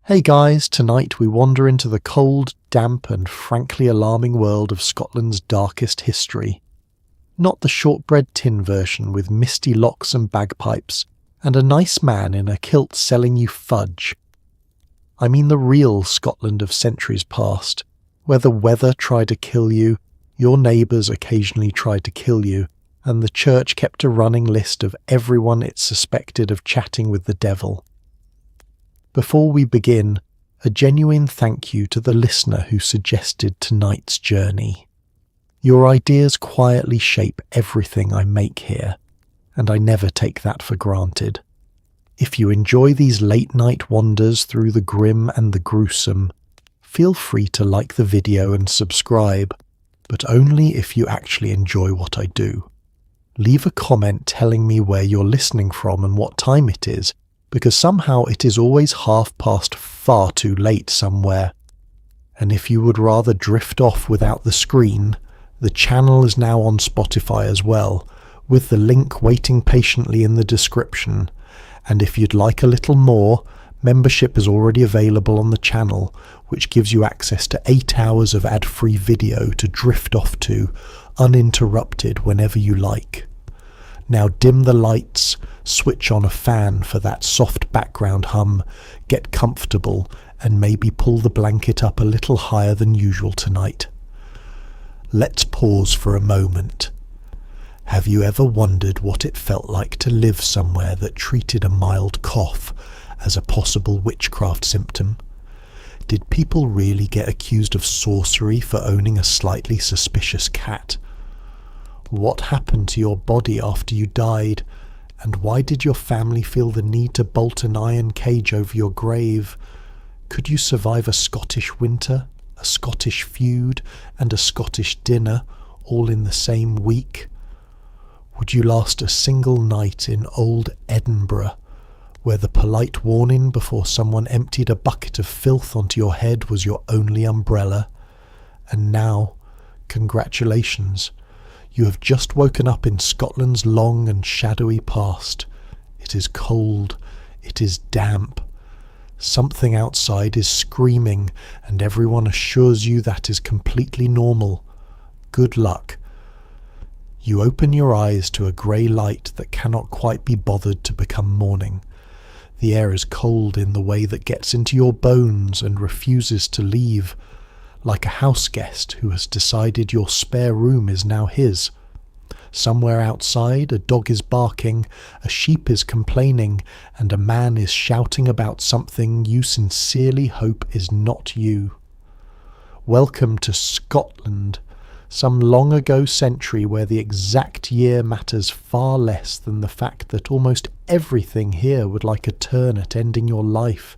Hey guys, tonight we wander into the cold, damp and frankly alarming world of Scotland's darkest history. Not the shortbread tin version with misty locks and bagpipes, and a nice man in a kilt selling you fudge. I mean the real Scotland of centuries past, where the weather tried to kill you, your neighbours occasionally tried to kill you, and the church kept a running list of everyone it suspected of chatting with the devil. Before we begin, a genuine thank you to the listener who suggested tonight's journey. Your ideas quietly shape everything I make here, and I never take that for granted. If you enjoy these late-night wanders through the grim and the gruesome, feel free to like the video and subscribe, but only if you actually enjoy what I do. Leave a comment telling me where you're listening from and what time it is, because somehow it is always 1:30 far too late somewhere. And if you would rather drift off without the screen, the channel is now on Spotify as well, with the link waiting patiently in the description. And if you'd like a little more, membership is already available on the channel, which gives you access to 8 hours of ad-free video to drift off to, uninterrupted whenever you like. Now dim the lights, switch on a fan for that soft background hum, get comfortable, and maybe pull the blanket up a little higher than usual tonight. Let's pause for a moment. Have you ever wondered what it felt like to live somewhere that treated a mild cough as a possible witchcraft symptom? Did people really get accused of sorcery for owning a slightly suspicious cat? What happened to your body after you died, and why did your family feel the need to bolt an iron cage over your grave? Could you survive a Scottish winter, a Scottish feud, and a Scottish dinner, all in the same week? Would you last a single night in old Edinburgh, where the polite warning before someone emptied a bucket of filth onto your head was your only umbrella? And now, congratulations. You have just woken up in Scotland's long and shadowy past. It is cold. It is damp. Something outside is screaming, and everyone assures you that is completely normal. Good luck. You open your eyes to a grey light that cannot quite be bothered to become morning. The air is cold in the way that gets into your bones and refuses to leave, like a house guest who has decided your spare room is now his. Somewhere outside, a dog is barking, a sheep is complaining, and a man is shouting about something you sincerely hope is not you. Welcome to Scotland, some long ago century where the exact year matters far less than the fact that almost everything here would like a turn at ending your life.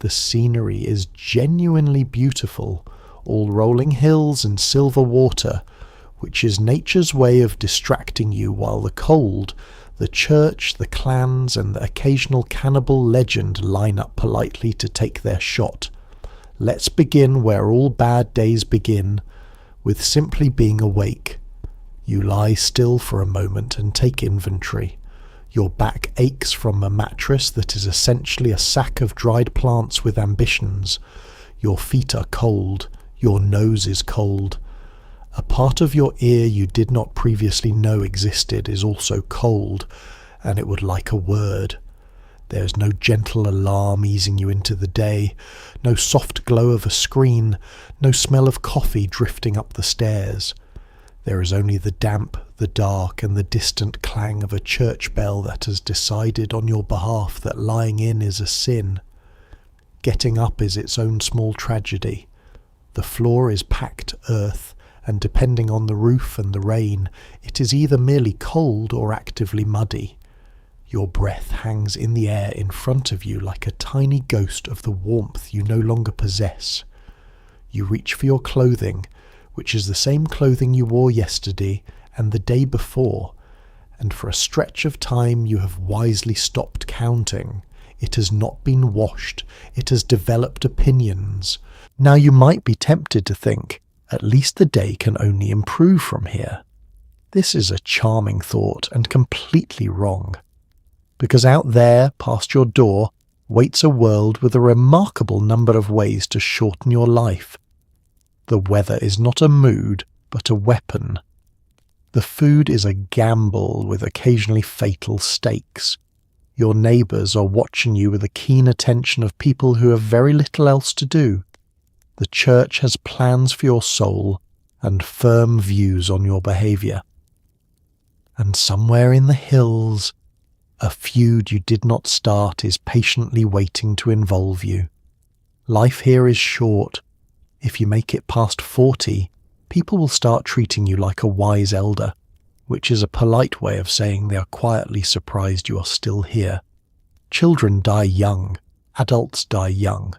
The scenery is genuinely beautiful, all rolling hills and silver water, which is nature's way of distracting you while the cold, the church, the clans, and the occasional cannibal legend line up politely to take their shot. Let's begin where all bad days begin, with simply being awake. You lie still for a moment and take inventory. Your back aches from a mattress that is essentially a sack of dried plants with ambitions. Your feet are cold. Your nose is cold. A part of your ear you did not previously know existed is also cold, and it would like a word. There is no gentle alarm easing you into the day, no soft glow of a screen, no smell of coffee drifting up the stairs. There is only the damp, the dark, and the distant clang of a church bell that has decided on your behalf that lying in is a sin. Getting up is its own small tragedy. The floor is packed earth, and depending on the roof and the rain, it is either merely cold or actively muddy. Your breath hangs in the air in front of you like a tiny ghost of the warmth you no longer possess. You reach for your clothing, which is the same clothing you wore yesterday and the day before, and for a stretch of time you have wisely stopped counting. It has not been washed. It has developed opinions. Now you might be tempted to think, at least the day can only improve from here. This is a charming thought and completely wrong. Because out there, past your door, waits a world with a remarkable number of ways to shorten your life. The weather is not a mood, but a weapon. The food is a gamble with occasionally fatal stakes. Your neighbours are watching you with the keen attention of people who have very little else to do. The church has plans for your soul and firm views on your behaviour. And somewhere in the hills, a feud you did not start is patiently waiting to involve you. Life here is short. If you make it past 40, people will start treating you like a wise elder, which is a polite way of saying they are quietly surprised you are still here. Children die young, adults die young.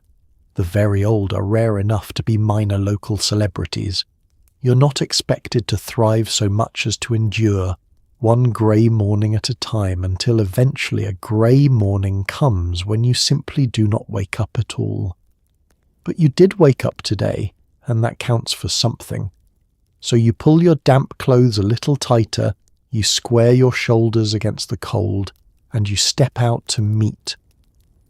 The very old are rare enough to be minor local celebrities. You're not expected to thrive so much as to endure one grey morning at a time until eventually a grey morning comes when you simply do not wake up at all. But you did wake up today, and that counts for something. So you pull your damp clothes a little tighter, you square your shoulders against the cold, and you step out to meet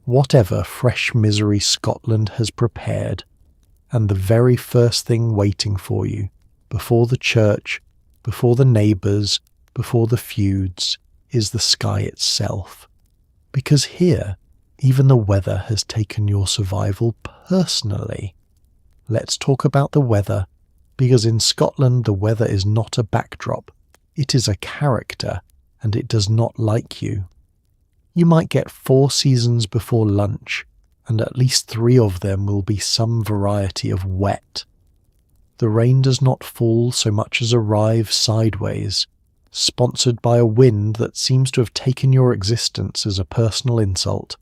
whatever fresh misery Scotland has prepared. And the very first thing waiting for you, before the church, before the neighbours, before the feuds, is the sky itself. Because here, even the weather has taken your survival personally. Let's talk about the weather, because in Scotland the weather is not a backdrop. It is a character, and it does not like you. You might get 4 seasons before lunch, and at least 3 of them will be some variety of wet. The rain does not fall so much as arrive sideways, sponsored by a wind that seems to have taken your existence as a personal insult.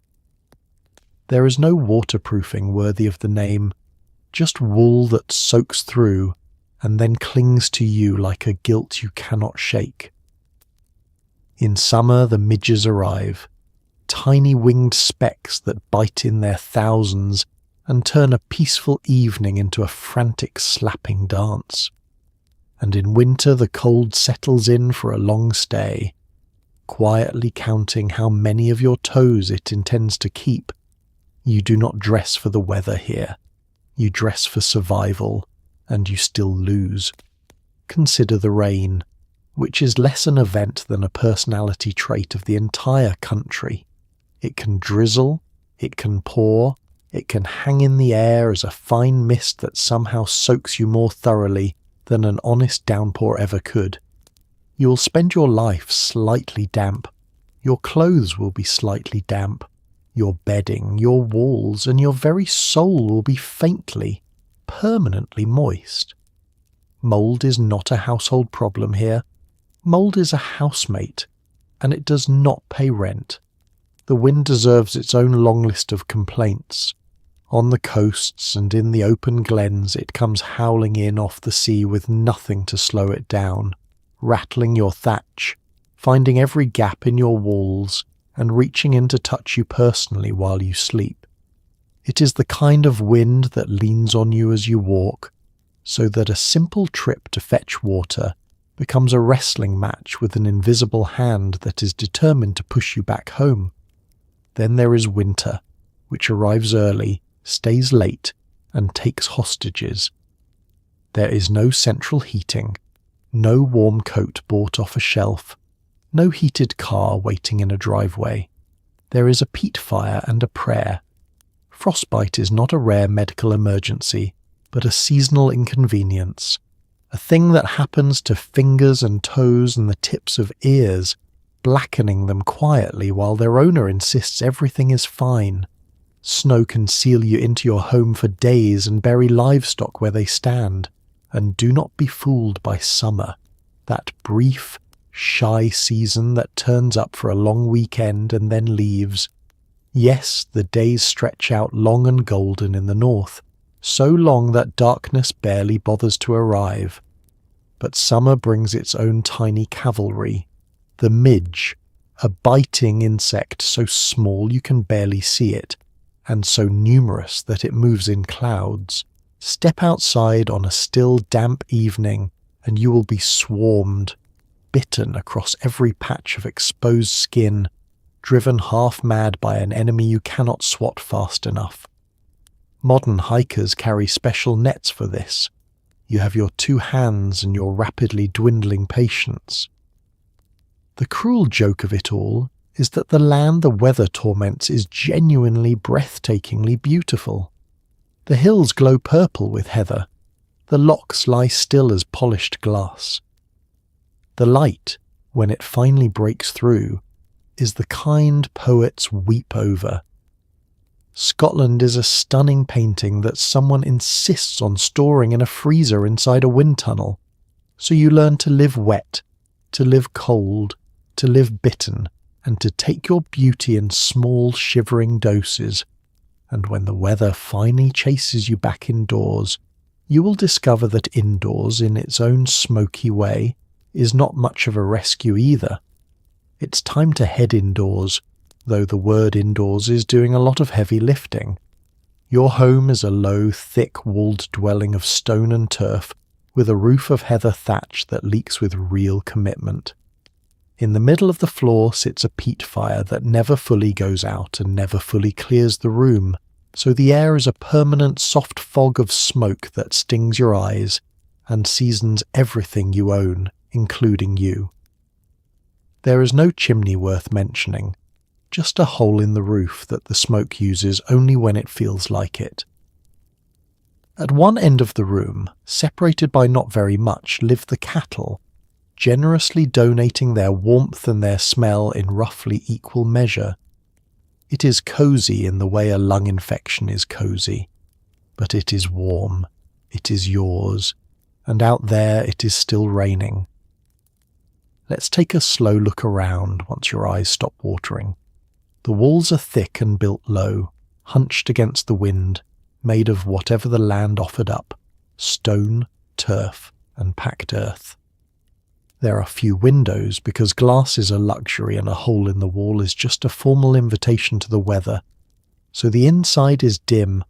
There is no waterproofing worthy of the name, just wool that soaks through and then clings to you like a guilt you cannot shake. In summer the midges arrive, tiny winged specks that bite in their thousands and turn a peaceful evening into a frantic slapping dance. And in winter the cold settles in for a long stay, quietly counting how many of your toes it intends to keep. You do not dress for the weather here. You dress for survival, and you still lose. Consider the rain, which is less an event than a personality trait of the entire country. It can drizzle, it can pour, it can hang in the air as a fine mist that somehow soaks you more thoroughly than an honest downpour ever could. You will spend your life slightly damp. Your clothes will be slightly damp. Your bedding, your walls, and your very soul will be faintly, permanently moist. Mould is not a household problem here. Mould is a housemate, and it does not pay rent. The wind deserves its own long list of complaints. On the coasts and in the open glens it comes howling in off the sea with nothing to slow it down, rattling your thatch, finding every gap in your walls, and reaching in to touch you personally while you sleep. It is the kind of wind that leans on you as you walk, so that a simple trip to fetch water becomes a wrestling match with an invisible hand that is determined to push you back home. Then there is winter, which arrives early, stays late, and takes hostages. There is no central heating, no warm coat bought off a shelf, no heated car waiting in a driveway. There is a peat fire and a prayer. Frostbite is not a rare medical emergency, but a seasonal inconvenience, a thing that happens to fingers and toes and the tips of ears, blackening them quietly while their owner insists everything is fine. Snow can seal you into your home for days and bury livestock where they stand. And do not be fooled by summer, that brief, shy season that turns up for a long weekend and then leaves. Yes, the days stretch out long and golden in the north, so long that darkness barely bothers to arrive. But summer brings its own tiny cavalry, the midge, a biting insect so small you can barely see it, and so numerous that it moves in clouds. Step outside on a still, damp evening, and you will be swarmed, bitten across every patch of exposed skin, driven half mad by an enemy you cannot swat fast enough. Modern hikers carry special nets for this. You have your 2 hands and your rapidly dwindling patience. The cruel joke of it all is that the land the weather torments is genuinely breathtakingly beautiful. The hills glow purple with heather. The lochs lie still as polished glass. The light, when it finally breaks through, is the kind poets weep over. Scotland is a stunning painting that someone insists on storing in a freezer inside a wind tunnel, so you learn to live wet, to live cold, to live bitten, and to take your beauty in small shivering doses. And when the weather finally chases you back indoors, you will discover that indoors, in its own smoky way, is not much of a rescue either. It's time to head indoors, though the word indoors is doing a lot of heavy lifting. Your home is a low, thick-walled dwelling of stone and turf, with a roof of heather thatch that leaks with real commitment. In the middle of the floor sits a peat fire that never fully goes out and never fully clears the room, so the air is a permanent soft fog of smoke that stings your eyes and seasons everything you own, including you. There is no chimney worth mentioning, just a hole in the roof that the smoke uses only when it feels like it. At one end of the room, separated by not very much, live the cattle, generously donating their warmth and their smell in roughly equal measure. It is cosy in the way a lung infection is cosy, but it is warm, it is yours, and out there it is still raining. Let's take a slow look around once your eyes stop watering. The walls are thick and built low, hunched against the wind, made of whatever the land offered up, stone, turf, and packed earth. There are few windows because glass is a luxury and a hole in the wall is just a formal invitation to the weather, so the inside is dim,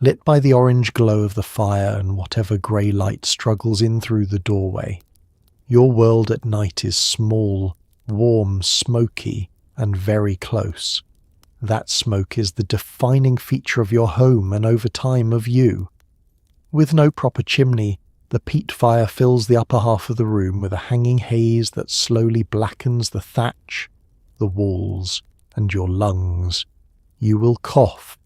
lit by the orange glow of the fire and whatever grey light struggles in through the doorway. Your world at night is small, warm, smoky, and very close. That smoke is the defining feature of your home and over time of you. With no proper chimney, the peat fire fills the upper half of the room with a hanging haze that slowly blackens the thatch, the walls, and your lungs. You will cough.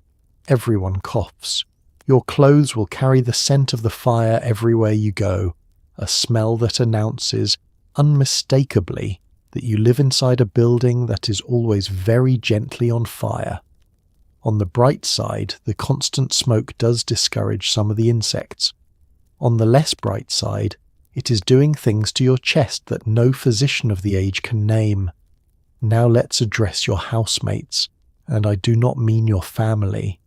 Everyone coughs. Your clothes will carry the scent of the fire everywhere you go, a smell that announces, unmistakably, that you live inside a building that is always very gently on fire. On the bright side, the constant smoke does discourage some of the insects. On the less bright side, it is doing things to your chest that no physician of the age can name. Now let's address your housemates, and I do not mean your family.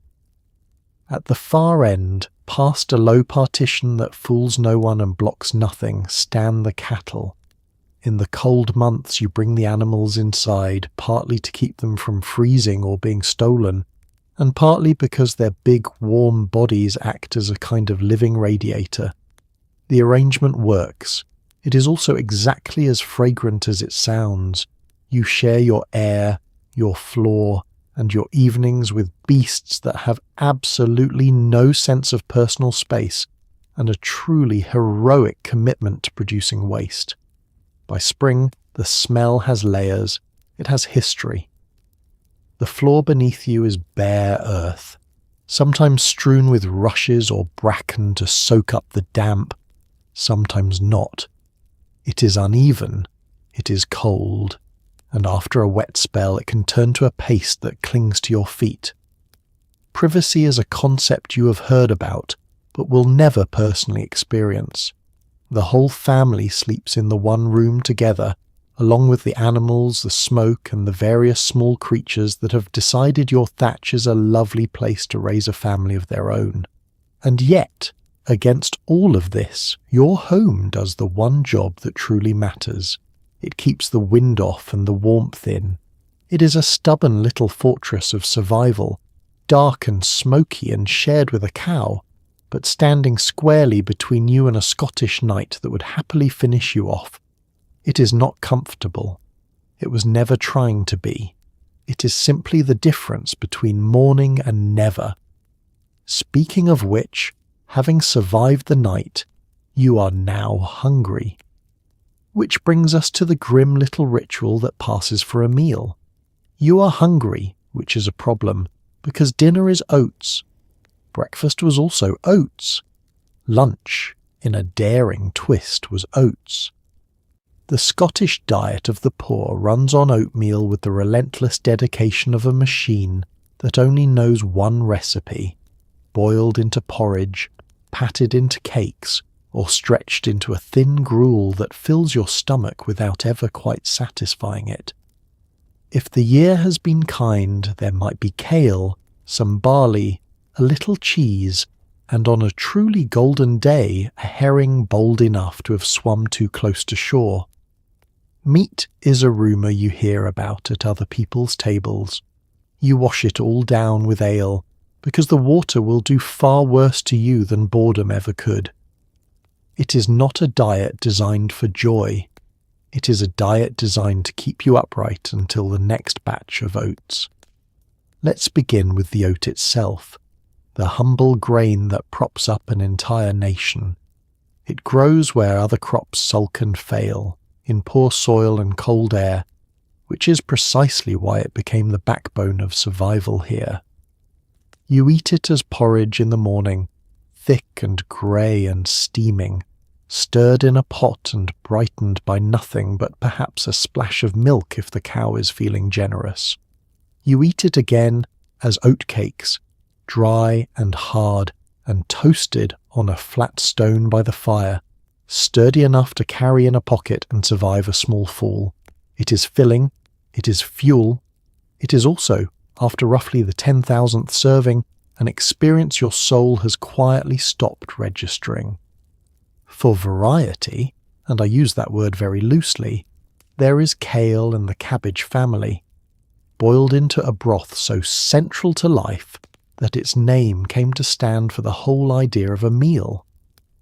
At the far end, past a low partition that fools no one and blocks nothing, stand the cattle. In the cold months you bring the animals inside, partly to keep them from freezing or being stolen, and partly because their big, warm bodies act as a kind of living radiator. The arrangement works. It is also exactly as fragrant as it sounds. You share your air, your floor, and your evenings with beasts that have absolutely no sense of personal space and a truly heroic commitment to producing waste. By spring, the smell has layers. It has history. The floor beneath you is bare earth, sometimes strewn with rushes or bracken to soak up the damp, sometimes not. It is uneven, it is cold, and after a wet spell it can turn to a paste that clings to your feet. Privacy is a concept you have heard about, but will never personally experience. The whole family sleeps in the one room together, along with the animals, the smoke, and the various small creatures that have decided your thatch is a lovely place to raise a family of their own. And yet, against all of this, your home does the one job that truly matters. It keeps the wind off and the warmth in. It is a stubborn little fortress of survival, dark and smoky and shared with a cow, but standing squarely between you and a Scottish knight that would happily finish you off. It is not comfortable. It was never trying to be. It is simply the difference between morning and never. Speaking of which, having survived the night, you are now hungry. Which brings us to the grim little ritual that passes for a meal. You are hungry, which is a problem, because dinner is oats. Breakfast was also oats. Lunch, in a daring twist, was oats. The Scottish diet of the poor runs on oatmeal with the relentless dedication of a machine that only knows one recipe: boiled into porridge, patted into cakes, or stretched into a thin gruel that fills your stomach without ever quite satisfying it. If the year has been kind, there might be kale, some barley, a little cheese, and on a truly golden day, a herring bold enough to have swum too close to shore. Meat is a rumour you hear about at other people's tables. You wash it all down with ale, because the water will do far worse to you than boredom ever could. It is not a diet designed for joy. It is a diet designed to keep you upright until the next batch of oats. Let's begin with the oat itself, the humble grain that props up an entire nation. It grows where other crops sulk and fail, in poor soil and cold air, which is precisely why it became the backbone of survival here. You eat it as porridge in the morning, thick and grey and steaming, stirred in a pot and brightened by nothing but perhaps a splash of milk if the cow is feeling generous. You eat it again as oatcakes, dry and hard and toasted on a flat stone by the fire, sturdy enough to carry in a pocket and survive a small fall. It is filling, it is fuel, it is also, after roughly the 10,000th serving, an experience your soul has quietly stopped registering. For variety, and I use that word very loosely, there is kale and the cabbage family, boiled into a broth so central to life that its name came to stand for the whole idea of a meal.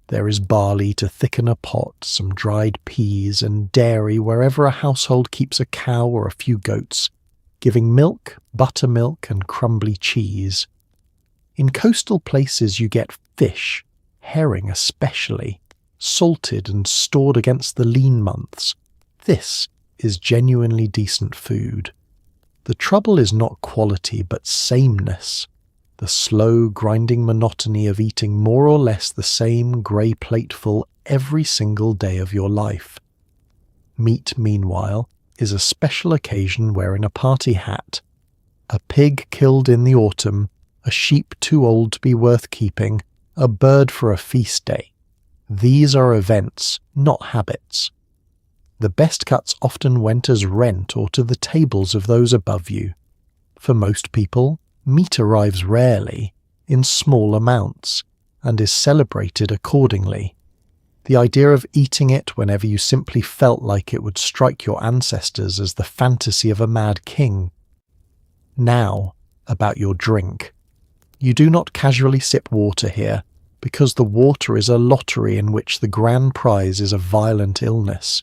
There is barley to thicken a pot, some dried peas, and dairy wherever a household keeps a cow or a few goats, giving milk, buttermilk, and crumbly cheese. In coastal places you get fish, herring especially, salted and stored against the lean months. This is genuinely decent food. The trouble is not quality but sameness, the slow grinding monotony of eating more or less the same grey plateful every single day of your life. Meat, meanwhile, is a special occasion wearing a party hat. A pig killed in the autumn, a sheep too old to be worth keeping, a bird for a feast day. These are events, not habits. The best cuts often went as rent or to the tables of those above you. For most people, meat arrives rarely, in small amounts, and is celebrated accordingly. The idea of eating it whenever you simply felt like it would strike your ancestors as the fantasy of a mad king. Now, about your drink. You do not casually sip water here, because the water is a lottery in which the grand prize is a violent illness.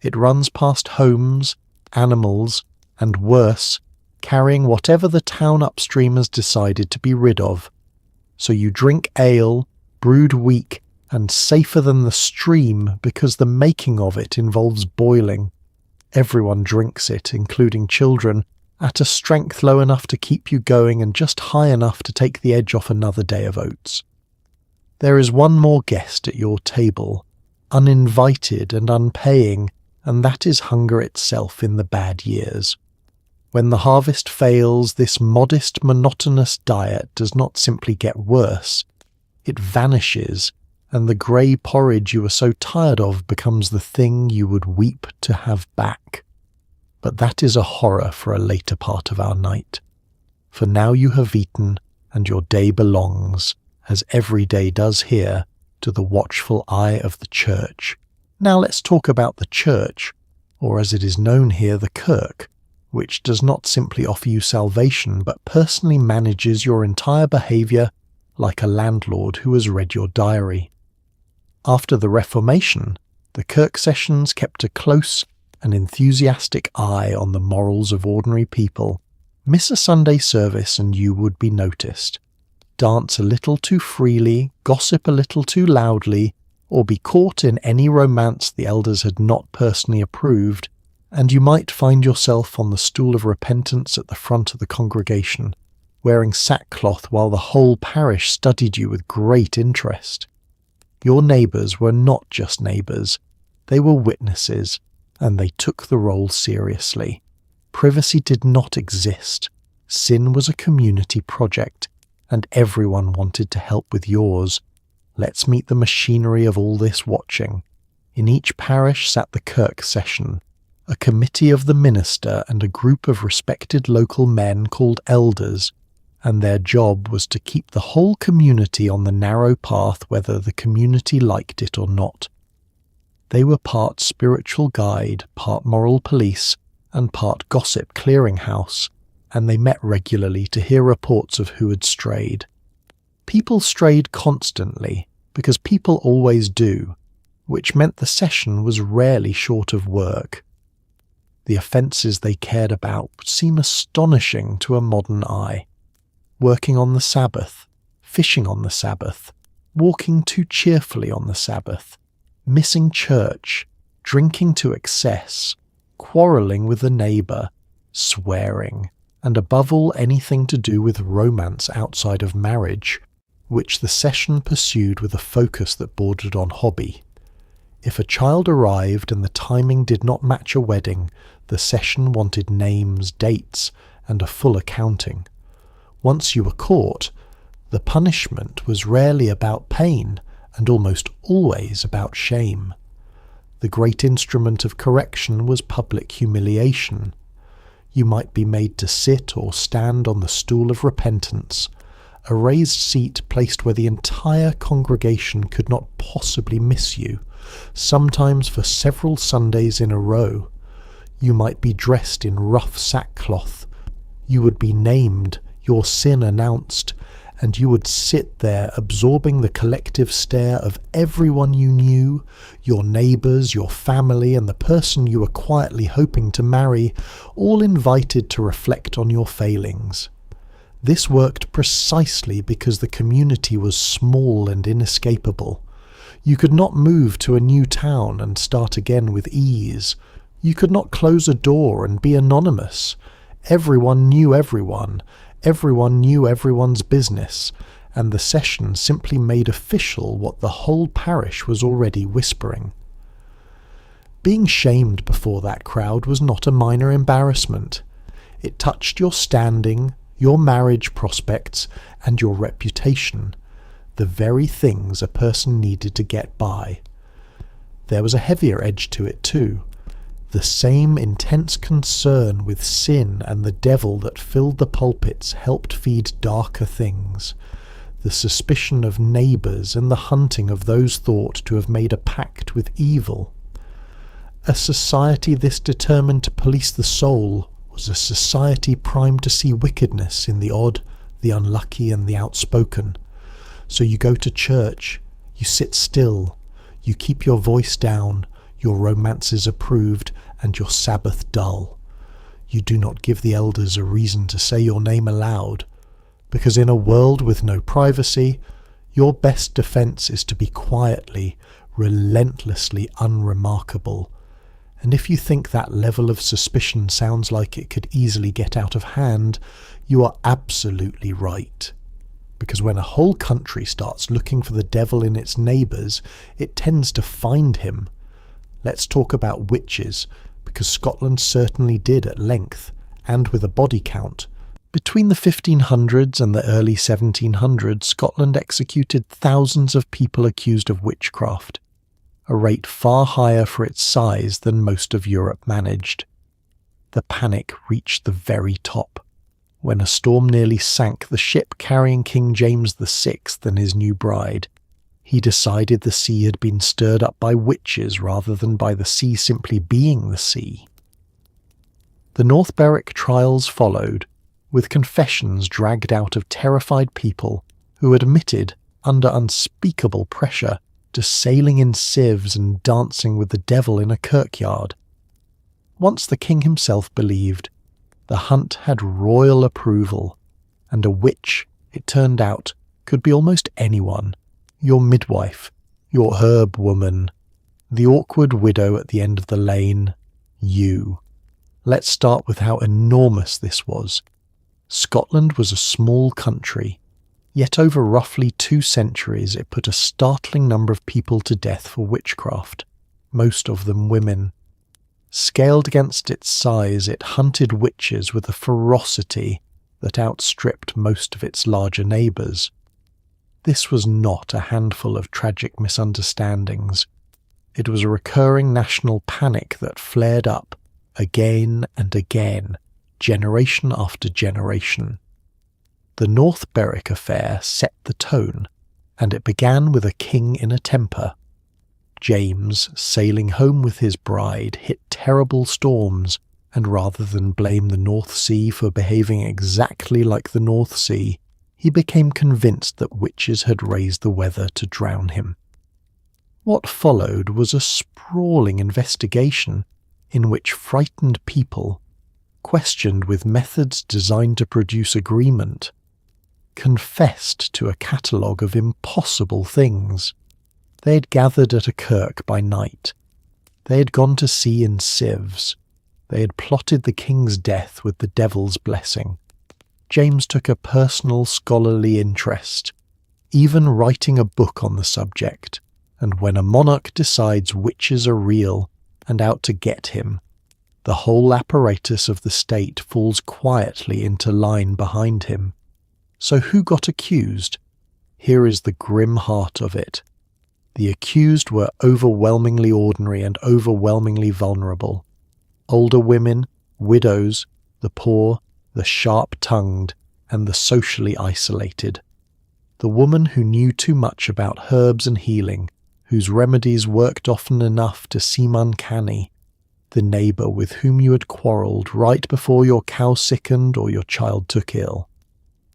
It runs past homes, animals, and worse, carrying whatever the town upstream has decided to be rid of. So you drink ale, brewed weak, and safer than the stream because the making of it involves boiling. Everyone drinks it, including children, at a strength low enough to keep you going and just high enough to take the edge off another day of oats. There is one more guest at your table, uninvited and unpaying, and that is hunger itself in the bad years. When the harvest fails, this modest, monotonous diet does not simply get worse, it vanishes, and the grey porridge you are so tired of becomes the thing you would weep to have back. But that is a horror for a later part of our night. For now you have eaten, and your day belongs, as every day does here, to the watchful eye of the church. Now let's talk about the church, or as it is known here, the kirk, which does not simply offer you salvation, but personally manages your entire behaviour like a landlord who has read your diary. After the Reformation, the kirk sessions kept a close and enthusiastic eye on the morals of ordinary people, Miss a Sunday service and you would be noticed. Dance a little too freely, gossip a little too loudly, or be caught in any romance the elders had not personally approved, and you might find yourself on the stool of repentance at the front of the congregation, wearing sackcloth while the whole parish studied you with great interest. Your neighbours were not just neighbours, they were witnesses, and they took the role seriously. Privacy did not exist. Sin was a community project, and everyone wanted to help with yours. Let's meet the machinery of all this watching. In each parish sat the kirk session, a committee of the minister and a group of respected local men called elders, and their job was to keep the whole community on the narrow path whether the community liked it or not. They were part spiritual guide, part moral police, and part gossip clearinghouse, and they met regularly to hear reports of who had strayed. People strayed constantly, because people always do, which meant the session was rarely short of work. The offences they cared about would seem astonishing to a modern eye. Working on the Sabbath, fishing on the Sabbath, walking too cheerfully on the Sabbath, missing church, drinking to excess, quarrelling with the neighbour, swearing, and above all anything to do with romance outside of marriage, which the session pursued with a focus that bordered on hobby. If a child arrived and the timing did not match a wedding, the session wanted names, dates, and a full accounting. Once you were caught, the punishment was rarely about pain and almost always about shame. The great instrument of correction was public humiliation. You might be made to sit or stand on the stool of repentance, a raised seat placed where the entire congregation could not possibly miss you, sometimes for several Sundays in a row. You might be dressed in rough sackcloth. You would be named, your sin announced, and you would sit there absorbing the collective stare of everyone you knew, your neighbours, your family, and the person you were quietly hoping to marry, all invited to reflect on your failings. This worked precisely because the community was small and inescapable. You could not move to a new town and start again with ease. You could not close a door and be anonymous. Everyone knew everyone. Everyone knew everyone's business, and the session simply made official what the whole parish was already whispering. Being shamed before that crowd was not a minor embarrassment. It touched your standing, your marriage prospects, and your reputation, the very things a person needed to get by. There was a heavier edge to it too. The same intense concern with sin and the devil that filled the pulpits helped feed darker things. The suspicion of neighbours and the hunting of those thought to have made a pact with evil. A society this determined to police the soul was a society primed to see wickedness in the odd, the unlucky, and the outspoken. So you go to church, you sit still, you keep your voice down, your romances approved, and your Sabbath dull. You do not give the elders a reason to say your name aloud, because in a world with no privacy, your best defence is to be quietly, relentlessly unremarkable. And if you think that level of suspicion sounds like it could easily get out of hand, you are absolutely right. Because when a whole country starts looking for the devil in its neighbours, it tends to find him. Let's talk about witches, because Scotland certainly did at length, and with a body count. Between the 1500s and the early 1700s, Scotland executed thousands of people accused of witchcraft, a rate far higher for its size than most of Europe managed. The panic reached the very top, when a storm nearly sank the ship carrying King James VI and his new bride. He decided the sea had been stirred up by witches rather than by the sea simply being the sea. The North Berwick trials followed, with confessions dragged out of terrified people who admitted, under unspeakable pressure, to sailing in sieves and dancing with the devil in a kirkyard. Once the king himself believed, The hunt had royal approval, and a witch, it turned out, could be almost anyone. Your midwife, your herb woman, the awkward widow at the end of the lane, you. Let's start with how enormous this was. Scotland was a small country, yet over roughly 2 centuries it put a startling number of people to death for witchcraft, most of them women. Scaled against its size, it hunted witches with a ferocity that outstripped most of its larger neighbours. This was not a handful of tragic misunderstandings. It was a recurring national panic that flared up again and again, generation after generation. The North Berwick affair set the tone, and it began with a king in a temper. James, sailing home with his bride, hit terrible storms, and rather than blame the North Sea for behaving exactly like the North Sea, he became convinced that witches had raised the weather to drown him. What followed was a sprawling investigation in which frightened people, questioned with methods designed to produce agreement, confessed to a catalogue of impossible things. They had gathered at a kirk by night. They had gone to sea in sieves. They had plotted the king's death with the devil's blessing. James took a personal scholarly interest, even writing a book on the subject, and when a monarch decides witches are real and out to get him, the whole apparatus of the state falls quietly into line behind him. So who got accused? Here is the grim heart of it. The accused were overwhelmingly ordinary and overwhelmingly vulnerable. Older women, widows, the poor, the sharp-tongued, and the socially isolated. The woman who knew too much about herbs and healing, whose remedies worked often enough to seem uncanny. The neighbour with whom you had quarrelled right before your cow sickened or your child took ill.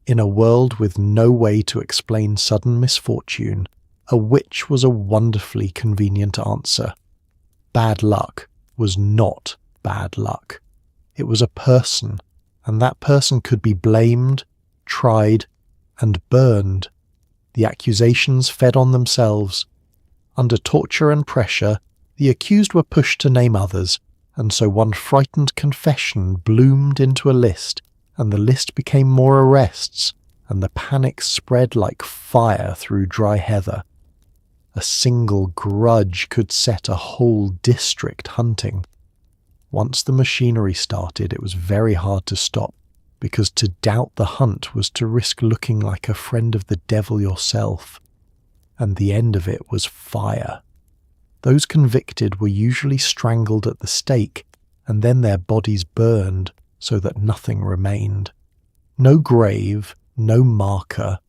In a world with no way to explain sudden misfortune, a witch was a wonderfully convenient answer. Bad luck was not bad luck. It was a person, and that person could be blamed, tried, and burned. The accusations fed on themselves. Under torture and pressure, the accused were pushed to name others, and so one frightened confession bloomed into a list, and the list became more arrests, and the panic spread like fire through dry heather. A single grudge could set a whole district hunting. Once the machinery started, it was very hard to stop, because to doubt the hunt was to risk looking like a friend of the devil yourself. And the end of it was fire. Those convicted were usually strangled at the stake, and then their bodies burned so that nothing remained. No grave, no marker,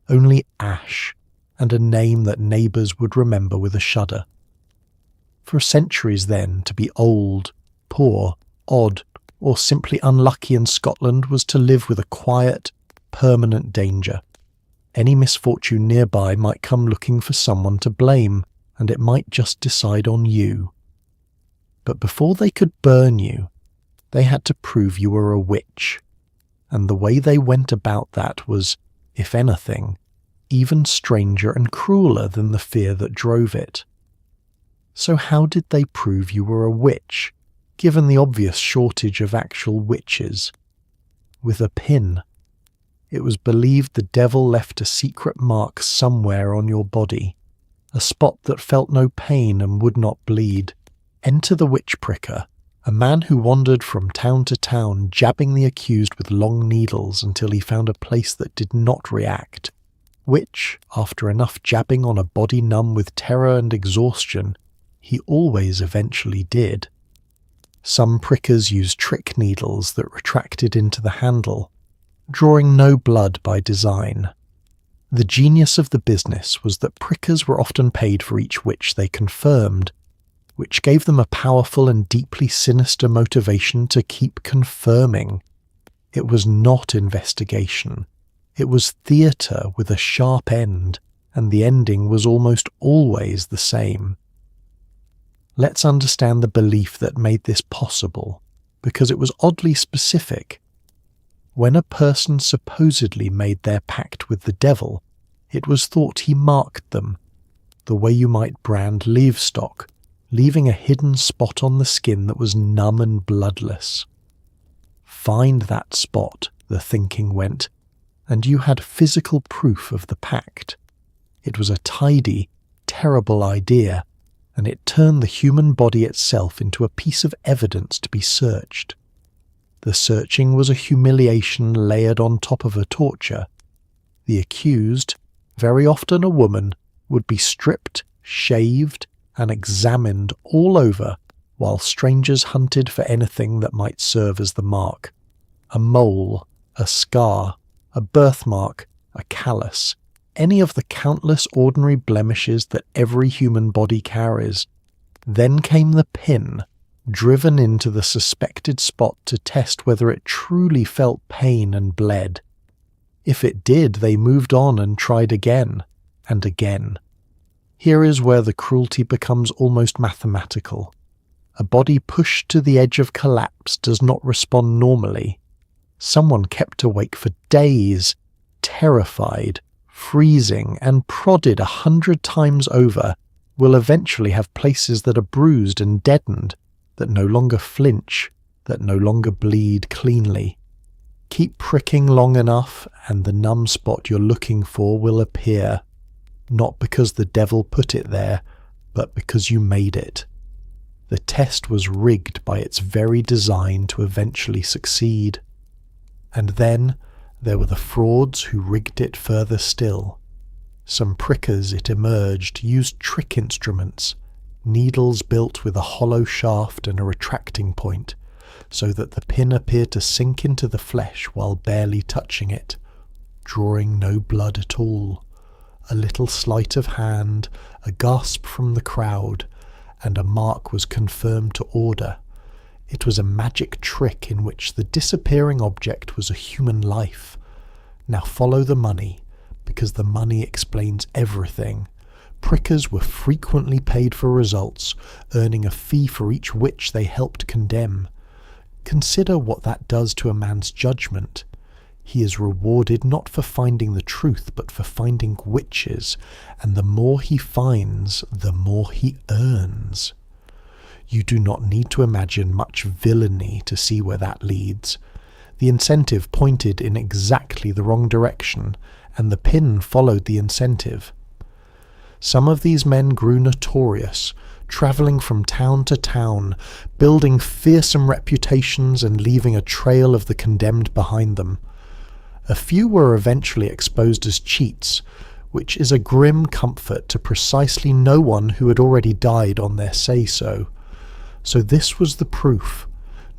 only ash, and a name that neighbours would remember with a shudder. For centuries then, to be old, poor, odd, or simply unlucky in Scotland was to live with a quiet, permanent danger. Any misfortune nearby might come looking for someone to blame, and it might just decide on you. But before they could burn you, they had to prove you were a witch, and the way they went about that was, if anything, even stranger and crueler than the fear that drove it. So how did they prove you were a witch, given the obvious shortage of actual witches? With a pin. It was believed the devil left a secret mark somewhere on your body, a spot that felt no pain and would not bleed. Enter the witch pricker, a man who wandered from town to town jabbing the accused with long needles until he found a place that did not react, which, after enough jabbing on a body numb with terror and exhaustion, he always eventually did. Some prickers used trick needles that retracted into the handle, drawing no blood by design. The genius of the business was that prickers were often paid for each witch they confirmed, which gave them a powerful and deeply sinister motivation to keep confirming. It was not investigation. It was theatre with a sharp end, and the ending was almost always the same. Let's understand the belief that made this possible, because it was oddly specific. When a person supposedly made their pact with the devil, it was thought he marked them, the way you might brand livestock, leaving a hidden spot on the skin that was numb and bloodless. Find that spot, the thinking went, and you had physical proof of the pact. It was a tidy, terrible idea, and it turned the human body itself into a piece of evidence to be searched. The searching was a humiliation layered on top of a torture. The accused, very often a woman, would be stripped, shaved, and examined all over while strangers hunted for anything that might serve as the mark. A mole, a scar, a birthmark, a callus, any of the countless ordinary blemishes that every human body carries. Then came the pin, driven into the suspected spot to test whether it truly felt pain and bled. If it did, they moved on and tried again, and again. Here is where the cruelty becomes almost mathematical. A body pushed to the edge of collapse does not respond normally. Someone kept awake for days, terrified, freezing, and prodded 100 times over will eventually have places that are bruised and deadened, that no longer flinch, that no longer bleed cleanly. Keep pricking long enough and the numb spot you're looking for will appear, not because the devil put it there, but because you made it. The test was rigged by its very design to eventually succeed. And then there were the frauds who rigged it further still. Some prickers, it emerged, used trick instruments, needles built with a hollow shaft and a retracting point, so that the pin appeared to sink into the flesh while barely touching it, drawing no blood at all. A little sleight of hand, a gasp from the crowd, and a mark was confirmed to order. It was a magic trick in which the disappearing object was a human life. Now follow the money, because the money explains everything. Prickers were frequently paid for results, earning a fee for each witch they helped condemn. Consider what that does to a man's judgment. He is rewarded not for finding the truth, but for finding witches, and the more he finds, the more he earns. You do not need to imagine much villainy to see where that leads. The incentive pointed in exactly the wrong direction, and the pin followed the incentive. Some of these men grew notorious, travelling from town to town, building fearsome reputations and leaving a trail of the condemned behind them. A few were eventually exposed as cheats, which is a grim comfort to precisely no one who had already died on their say-so. So this was the proof,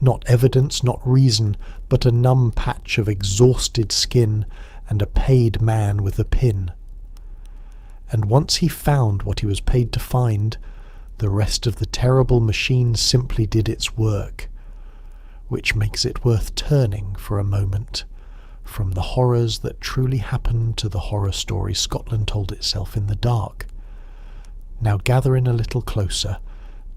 not evidence, not reason, but a numb patch of exhausted skin and a paid man with a pin. And once he found what he was paid to find, the rest of the terrible machine simply did its work, which makes it worth turning for a moment from the horrors that truly happened to the horror story Scotland told itself in the dark. Now gather in a little closer,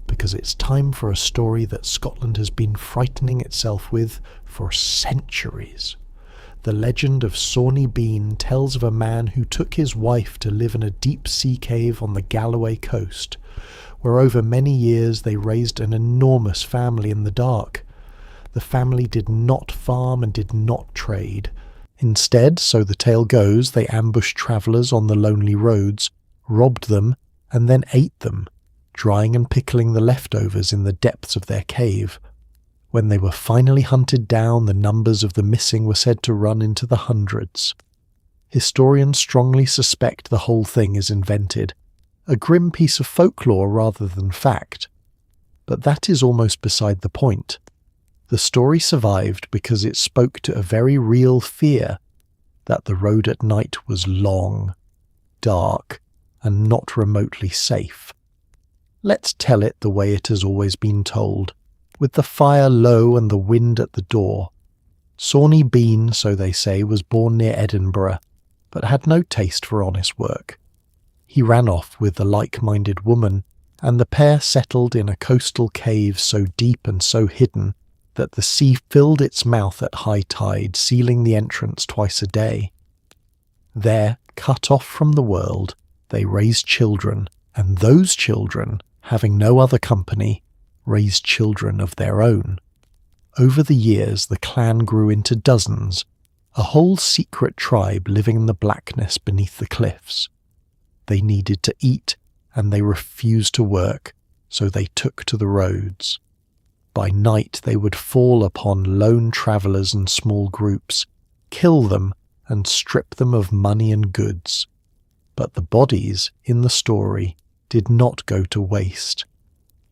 because it's time for a story that Scotland has been frightening itself with for centuries. The legend of Sawney Bean tells of a man who took his wife to live in a deep sea cave on the Galloway coast, where over many years they raised an enormous family in the dark. The family did not farm and did not trade. Instead, so the tale goes, they ambushed travellers on the lonely roads, robbed them, and then ate them, drying and pickling the leftovers in the depths of their cave. When they were finally hunted down, the numbers of the missing were said to run into the hundreds. Historians strongly suspect the whole thing is invented, a grim piece of folklore rather than fact. But that is almost beside the point. The story survived because it spoke to a very real fear that the road at night was long, dark, and not remotely safe. Let's tell it the way it has always been told, with the fire low and the wind at the door. Sawney Bean, so they say, was born near Edinburgh, but had no taste for honest work. He ran off with the like-minded woman, and the pair settled in a coastal cave so deep and so hidden that the sea filled its mouth at high tide, sealing the entrance twice a day. There, cut off from the world, they raised children, and those children, having no other company, raised children of their own. Over the years, the clan grew into dozens, a whole secret tribe living in the blackness beneath the cliffs. They needed to eat, and they refused to work, so they took to the roads. By night they would fall upon lone travellers and small groups, kill them, and strip them of money and goods. But the bodies, in the story, did not go to waste.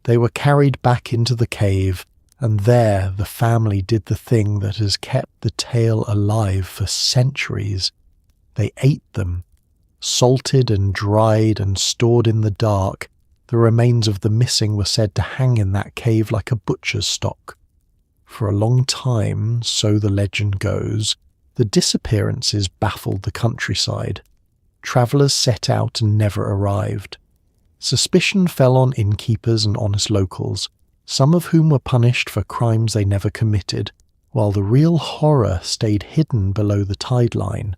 They were carried back into the cave, and there the family did the thing that has kept the tale alive for centuries. They ate them, salted and dried and stored in the dark. The remains of the missing were said to hang in that cave like a butcher's stock. For a long time, so the legend goes, the disappearances baffled the countryside. Travellers set out and never arrived. Suspicion fell on innkeepers and honest locals, some of whom were punished for crimes they never committed, while the real horror stayed hidden below the tide line.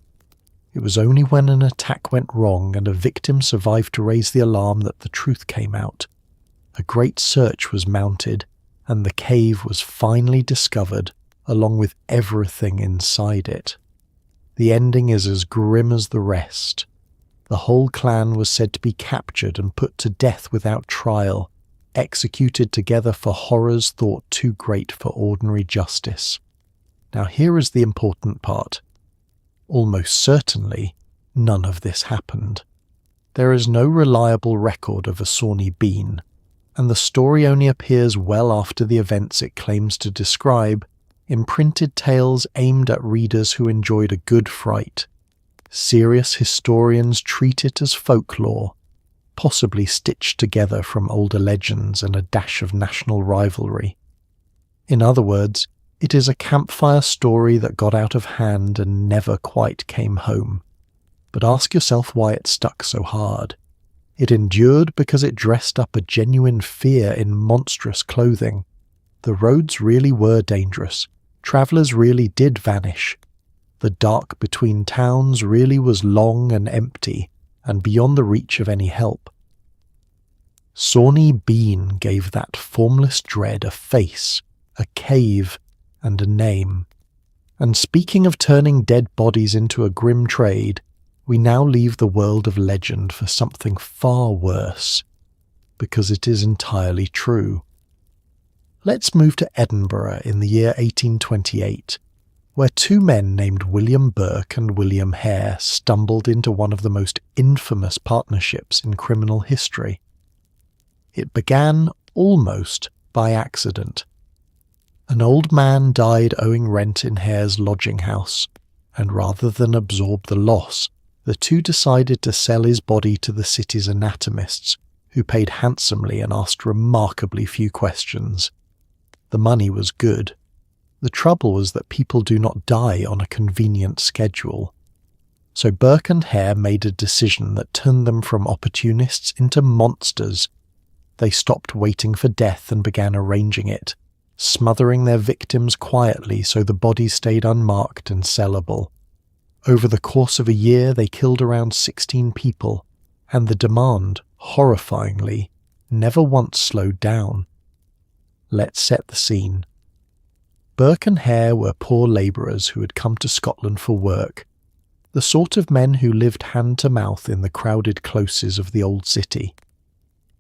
It was only when an attack went wrong and a victim survived to raise the alarm that the truth came out. A great search was mounted, and the cave was finally discovered, along with everything inside it. The ending is as grim as the rest. The whole clan was said to be captured and put to death without trial, executed together for horrors thought too great for ordinary justice. Now here is the important part. Almost certainly, none of this happened. There is no reliable record of a Sawney Bean, and the story only appears well after the events it claims to describe, in printed tales aimed at readers who enjoyed a good fright. Serious historians treat it as folklore, possibly stitched together from older legends and a dash of national rivalry. In other words, it is a campfire story that got out of hand and never quite came home. But ask yourself why it stuck so hard. It endured because it dressed up a genuine fear in monstrous clothing. The roads really were dangerous. Travellers really did vanish. The dark between towns really was long and empty, and beyond the reach of any help. Sawney Bean gave that formless dread a face, a cave, and a name. And speaking of turning dead bodies into a grim trade, we now leave the world of legend for something far worse, because it is entirely true. Let's move to Edinburgh in the year 1828, where two men named William Burke and William Hare stumbled into one of the most infamous partnerships in criminal history. It began almost by accident. An old man died owing rent in Hare's lodging house, and rather than absorb the loss, the two decided to sell his body to the city's anatomists, who paid handsomely and asked remarkably few questions. The money was good. The trouble was that people do not die on a convenient schedule. So Burke and Hare made a decision that turned them from opportunists into monsters. They stopped waiting for death and began arranging it, smothering their victims quietly so the bodies stayed unmarked and sellable. Over the course of a year they killed around 16 people, and the demand, horrifyingly, never once slowed down. Let's set the scene. Burke and Hare were poor labourers who had come to Scotland for work, the sort of men who lived hand to mouth in the crowded closes of the old city.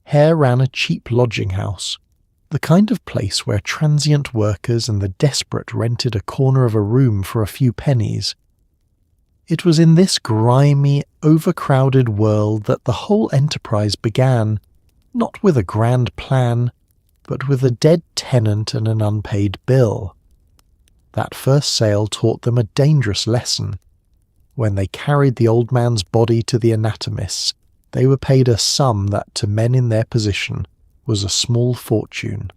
Hare ran a cheap lodging house, the kind of place where transient workers and the desperate rented a corner of a room for a few pennies. It was in this grimy, overcrowded world that the whole enterprise began, not with a grand plan, but with a dead tenant and an unpaid bill. That first sale taught them a dangerous lesson. When they carried the old man's body to the anatomists, they were paid a sum that to men in their position was a small fortune.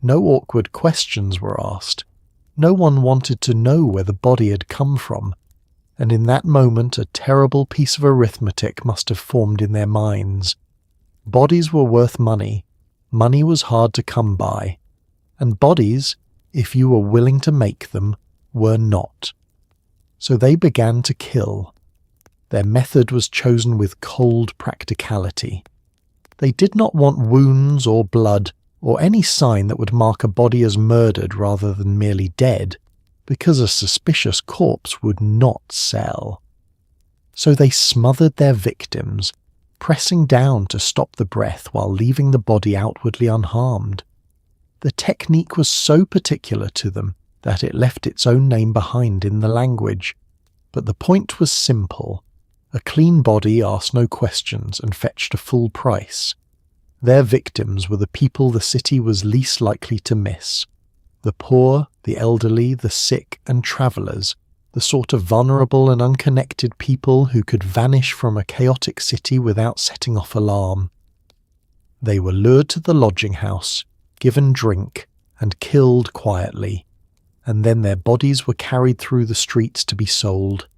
No awkward questions were asked. No one wanted to know where the body had come from, and in that moment a terrible piece of arithmetic must have formed in their minds. Bodies were worth money. Money was hard to come by, and bodies, if you were willing to make them, were not. So they began to kill. Their method was chosen with cold practicality. They did not want wounds or blood or any sign that would mark a body as murdered rather than merely dead, because a suspicious corpse would not sell. So they smothered their victims, pressing down to stop the breath while leaving the body outwardly unharmed. The technique was so particular to them that it left its own name behind in the language. But the point was simple. A clean body asked no questions and fetched a full price. Their victims were the people the city was least likely to miss. The poor, the elderly, the sick and travellers, the sort of vulnerable and unconnected people who could vanish from a chaotic city without setting off alarm. They were lured to the lodging house, given drink, and killed quietly, and then their bodies were carried through the streets to be sold.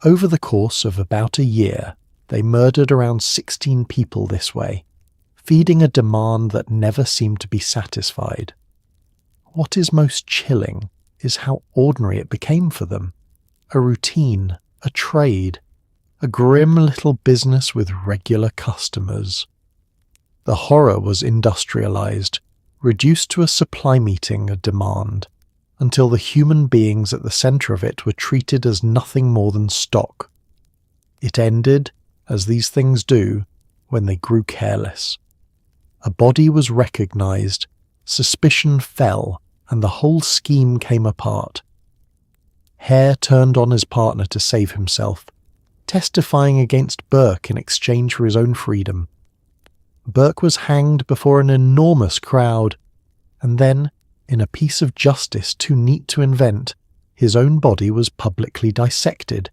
Over the course of about a year, they murdered around 16 people this way, feeding a demand that never seemed to be satisfied. What is most chilling is how ordinary it became for them. A routine, a trade, a grim little business with regular customers. The horror was industrialized, reduced to a supply meeting, a demand, until the human beings at the center of it were treated as nothing more than stock. It ended, as these things do, when they grew careless. A body was recognized, suspicion fell, and the whole scheme came apart. Hare turned on his partner to save himself, testifying against Burke in exchange for his own freedom. Burke was hanged before an enormous crowd, and then, in a piece of justice too neat to invent, his own body was publicly dissected,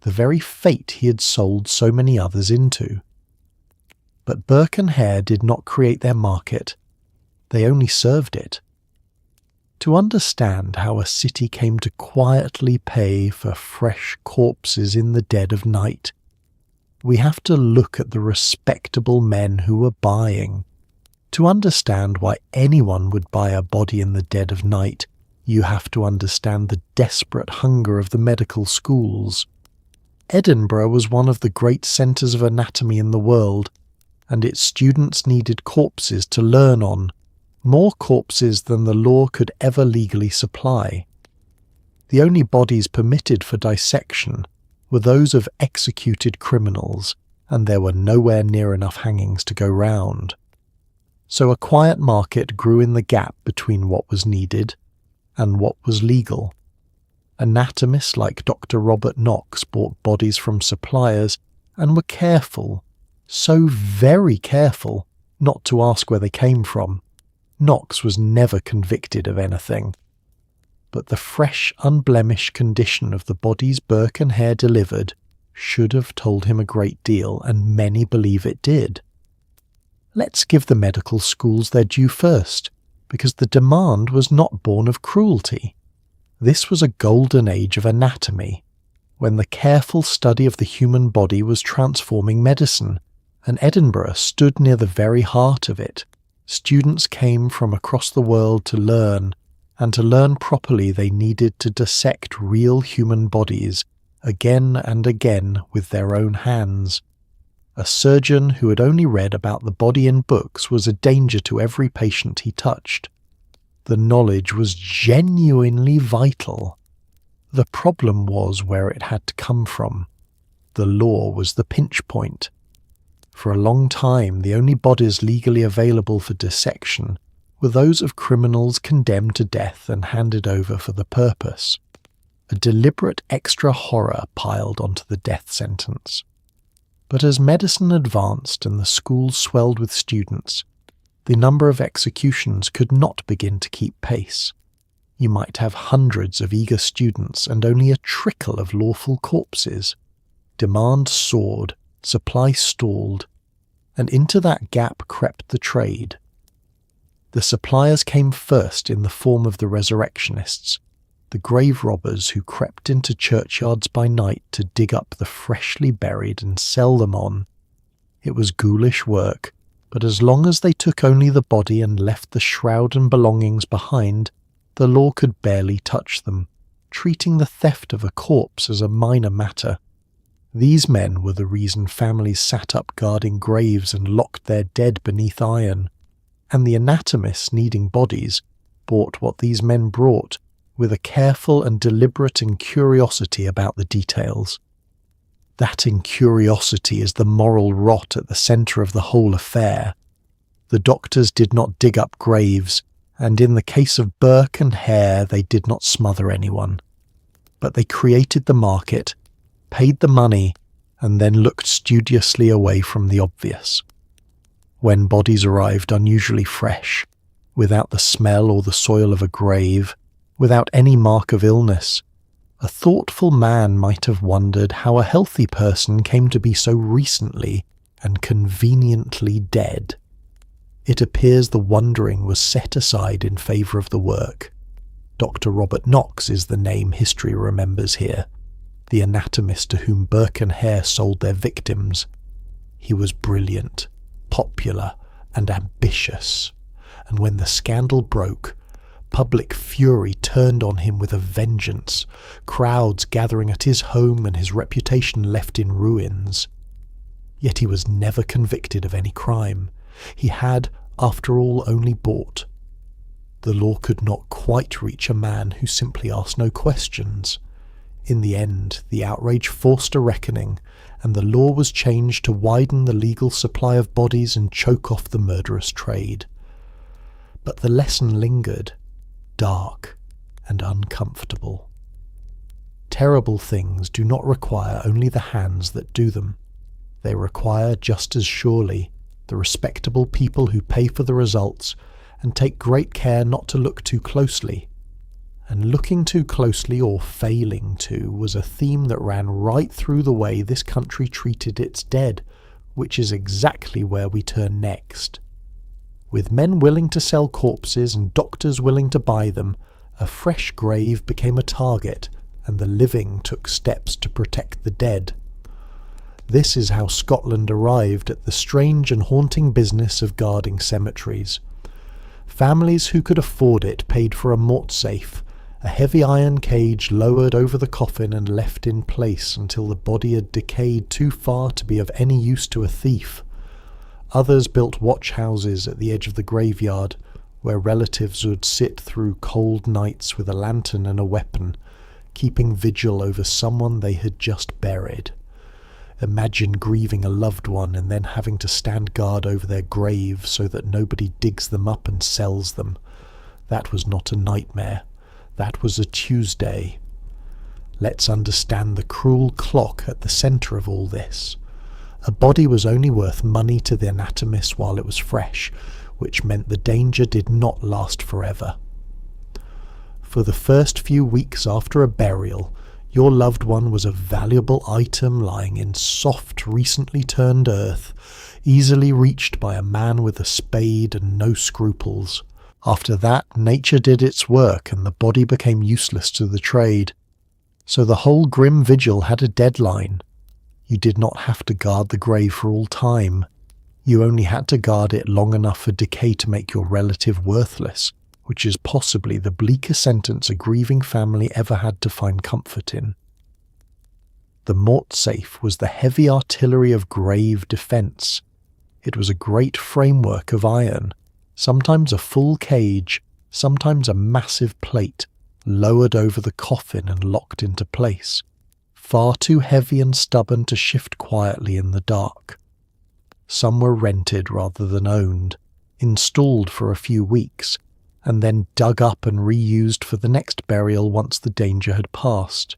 the very fate he had sold so many others into. But Burke and Hare did not create their market, they only served it. To understand how a city came to quietly pay for fresh corpses in the dead of night, we have to look at the respectable men who were buying. To understand why anyone would buy a body in the dead of night, you have to understand the desperate hunger of the medical schools. Edinburgh was one of the great centres of anatomy in the world, and its students needed corpses to learn on, more corpses than the law could ever legally supply. The only bodies permitted for dissection were those of executed criminals, and there were nowhere near enough hangings to go round. So a quiet market grew in the gap between what was needed and what was legal. Anatomists like Dr. Robert Knox bought bodies from suppliers and were careful, so very careful, not to ask where they came from. Knox was never convicted of anything. But the fresh, unblemished condition of the bodies Burke and Hare delivered should have told him a great deal, and many believe it did. Let's give the medical schools their due first, because the demand was not born of cruelty. This was a golden age of anatomy, when the careful study of the human body was transforming medicine, and Edinburgh stood near the very heart of it. Students came from across the world to learn, and to learn properly they needed to dissect real human bodies, again and again with their own hands. A surgeon who had only read about the body in books was a danger to every patient he touched. The knowledge was genuinely vital. The problem was where it had to come from. The law was the pinch point. For a long time, the only bodies legally available for dissection were those of criminals condemned to death and handed over for the purpose. A deliberate extra horror piled onto the death sentence. But as medicine advanced and the schools swelled with students, the number of executions could not begin to keep pace. You might have hundreds of eager students and only a trickle of lawful corpses. Demand soared, supply stalled, and into that gap crept the trade. The suppliers came first in the form of the resurrectionists, the grave robbers who crept into churchyards by night to dig up the freshly buried and sell them on. It was ghoulish work, but as long as they took only the body and left the shroud and belongings behind, the law could barely touch them, treating the theft of a corpse as a minor matter. These men were the reason families sat up guarding graves and locked their dead beneath iron, and the anatomists needing bodies bought what these men brought with a careful and deliberate incuriosity about the details. That incuriosity is the moral rot at the centre of the whole affair. The doctors did not dig up graves, and in the case of Burke and Hare they did not smother anyone. But they created the market, paid the money, and then looked studiously away from the obvious. When bodies arrived unusually fresh, without the smell or the soil of a grave, without any mark of illness, a thoughtful man might have wondered how a healthy person came to be so recently and conveniently dead. It appears the wondering was set aside in favour of the work. Dr. Robert Knox is the name history remembers here, the anatomist to whom Burke and Hare sold their victims. He was brilliant, popular, and ambitious, and when the scandal broke, public fury turned on him with a vengeance, crowds gathering at his home and his reputation left in ruins. Yet he was never convicted of any crime. He had, after all, only bought. The law could not quite reach a man who simply asked no questions. In the end, the outrage forced a reckoning, and the law was changed to widen the legal supply of bodies and choke off the murderous trade. But the lesson lingered, dark and uncomfortable. Terrible things do not require only the hands that do them. They require just as surely the respectable people who pay for the results and take great care not to look too closely. And looking too closely, or failing to, was a theme that ran right through the way this country treated its dead, which is exactly where we turn next. With men willing to sell corpses and doctors willing to buy them, a fresh grave became a target, and the living took steps to protect the dead. This is how Scotland arrived at the strange and haunting business of guarding cemeteries. Families who could afford it paid for a mortsafe, a heavy iron cage lowered over the coffin and left in place until the body had decayed too far to be of any use to a thief. Others built watch houses at the edge of the graveyard, where relatives would sit through cold nights with a lantern and a weapon, keeping vigil over someone they had just buried. Imagine grieving a loved one and then having to stand guard over their grave so that nobody digs them up and sells them. That was not a nightmare. That was a Tuesday. Let's understand the cruel clock at the centre of all this. A body was only worth money to the anatomist while it was fresh, which meant the danger did not last forever. For the first few weeks after a burial, your loved one was a valuable item lying in soft, recently turned earth, easily reached by a man with a spade and no scruples. After that, nature did its work and the body became useless to the trade. So the whole grim vigil had a deadline. You did not have to guard the grave for all time. You only had to guard it long enough for decay to make your relative worthless, which is possibly the bleakest sentence a grieving family ever had to find comfort in. The mortsafe was the heavy artillery of grave defence. It was a great framework of iron, sometimes a full cage, sometimes a massive plate, lowered over the coffin and locked into place, far too heavy and stubborn to shift quietly in the dark. Some were rented rather than owned, installed for a few weeks, and then dug up and reused for the next burial once the danger had passed.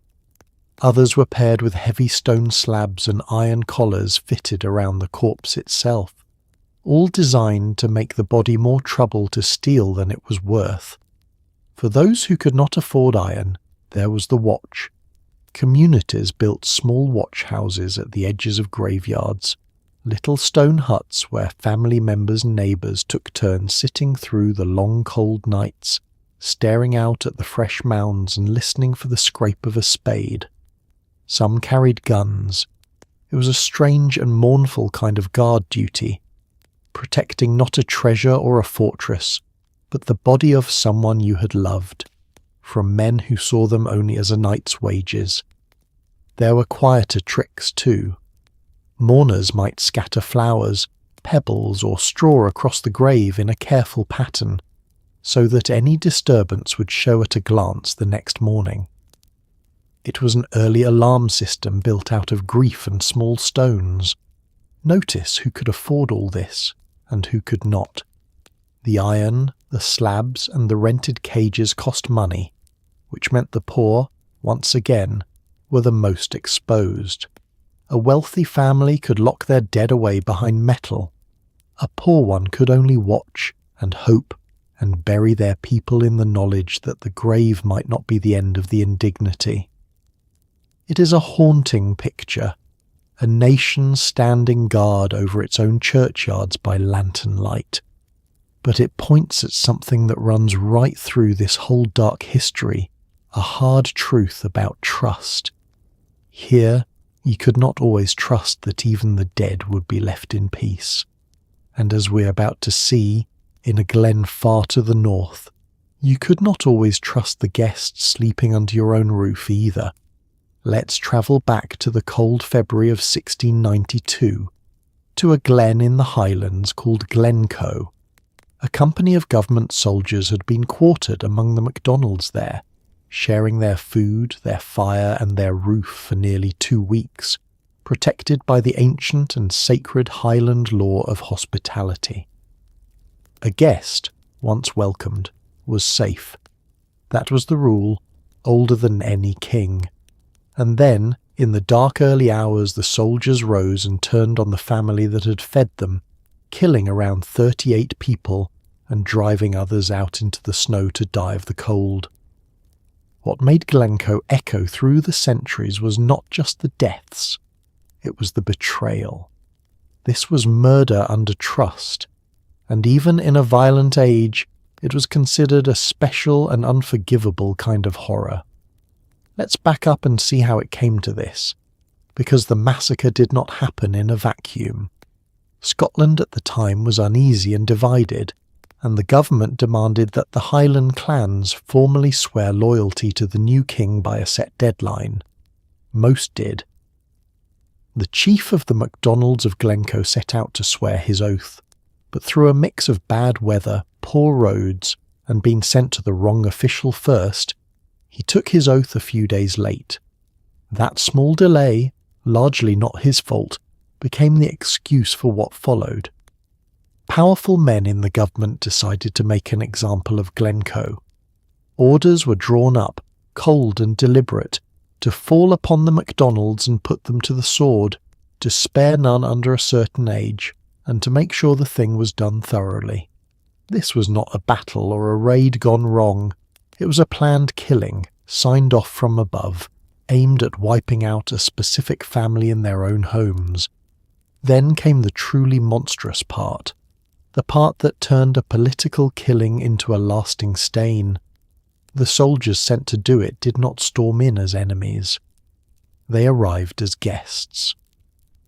Others were paired with heavy stone slabs and iron collars fitted around the corpse itself, all designed to make the body more trouble to steal than it was worth. For those who could not afford iron, there was the watch. Communities built small watch houses at the edges of graveyards, little stone huts where family members and neighbours took turns sitting through the long cold nights, staring out at the fresh mounds and listening for the scrape of a spade. Some carried guns. It was a strange and mournful kind of guard duty, protecting not a treasure or a fortress, but the body of someone you had loved, from men who saw them only as a night's wages. There were quieter tricks too. Mourners might scatter flowers, pebbles or straw across the grave in a careful pattern, so that any disturbance would show at a glance the next morning. It was an early alarm system built out of grief and small stones. Notice who could afford all this, and who could not. The iron, the slabs, and the rented cages cost money, which meant the poor, once again, were the most exposed. A wealthy family could lock their dead away behind metal. A poor one could only watch and hope and bury their people in the knowledge that the grave might not be the end of the indignity. It is a haunting picture, a nation standing guard over its own churchyards by lantern light. But it points at something that runs right through this whole dark history, a hard truth about trust. Here, you could not always trust that even the dead would be left in peace. And as we're about to see, in a glen far to the north, you could not always trust the guests sleeping under your own roof either. Let's travel back to the cold February of 1692, to a glen in the Highlands called Glencoe. A company of government soldiers had been quartered among the MacDonalds there, sharing their food, their fire and their roof for nearly 2 weeks, protected by the ancient and sacred Highland law of hospitality. A guest, once welcomed, was safe. That was the rule, older than any king. And then, in the dark early hours, the soldiers rose and turned on the family that had fed them, killing around 38 people and driving others out into the snow to die of the cold. What made Glencoe echo through the centuries was not just the deaths, it was the betrayal. This was murder under trust, and even in a violent age, it was considered a special and unforgivable kind of horror. Let's back up and see how it came to this, because the massacre did not happen in a vacuum. Scotland at the time was uneasy and divided, and the government demanded that the Highland clans formally swear loyalty to the new king by a set deadline. Most did. The chief of the MacDonalds of Glencoe set out to swear his oath, but through a mix of bad weather, poor roads, and being sent to the wrong official first, he took his oath a few days late. That small delay, largely not his fault, became the excuse for what followed. Powerful men in the government decided to make an example of Glencoe. Orders were drawn up, cold and deliberate, to fall upon the MacDonalds and put them to the sword, to spare none under a certain age, and to make sure the thing was done thoroughly. This was not a battle or a raid gone wrong. It was a planned killing, signed off from above, aimed at wiping out a specific family in their own homes. Then came the truly monstrous part, the part that turned a political killing into a lasting stain. The soldiers sent to do it did not storm in as enemies. They arrived as guests.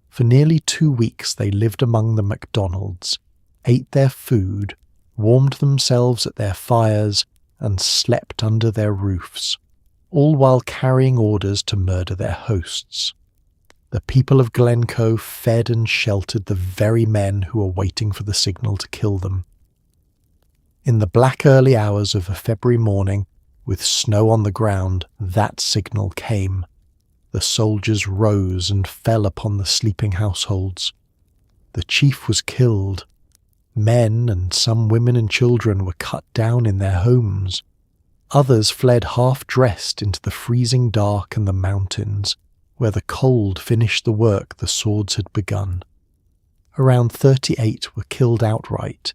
For nearly 2 weeks they lived among the MacDonalds, ate their food, warmed themselves at their fires, and slept under their roofs, all while carrying orders to murder their hosts. The people of Glencoe fed and sheltered the very men who were waiting for the signal to kill them. In the black early hours of a February morning, with snow on the ground, that signal came. The soldiers rose and fell upon the sleeping households. The chief was killed. Men and some women and children were cut down in their homes. Others fled half-dressed into the freezing dark and the mountains, where the cold finished the work the swords had begun. Around 38 were killed outright,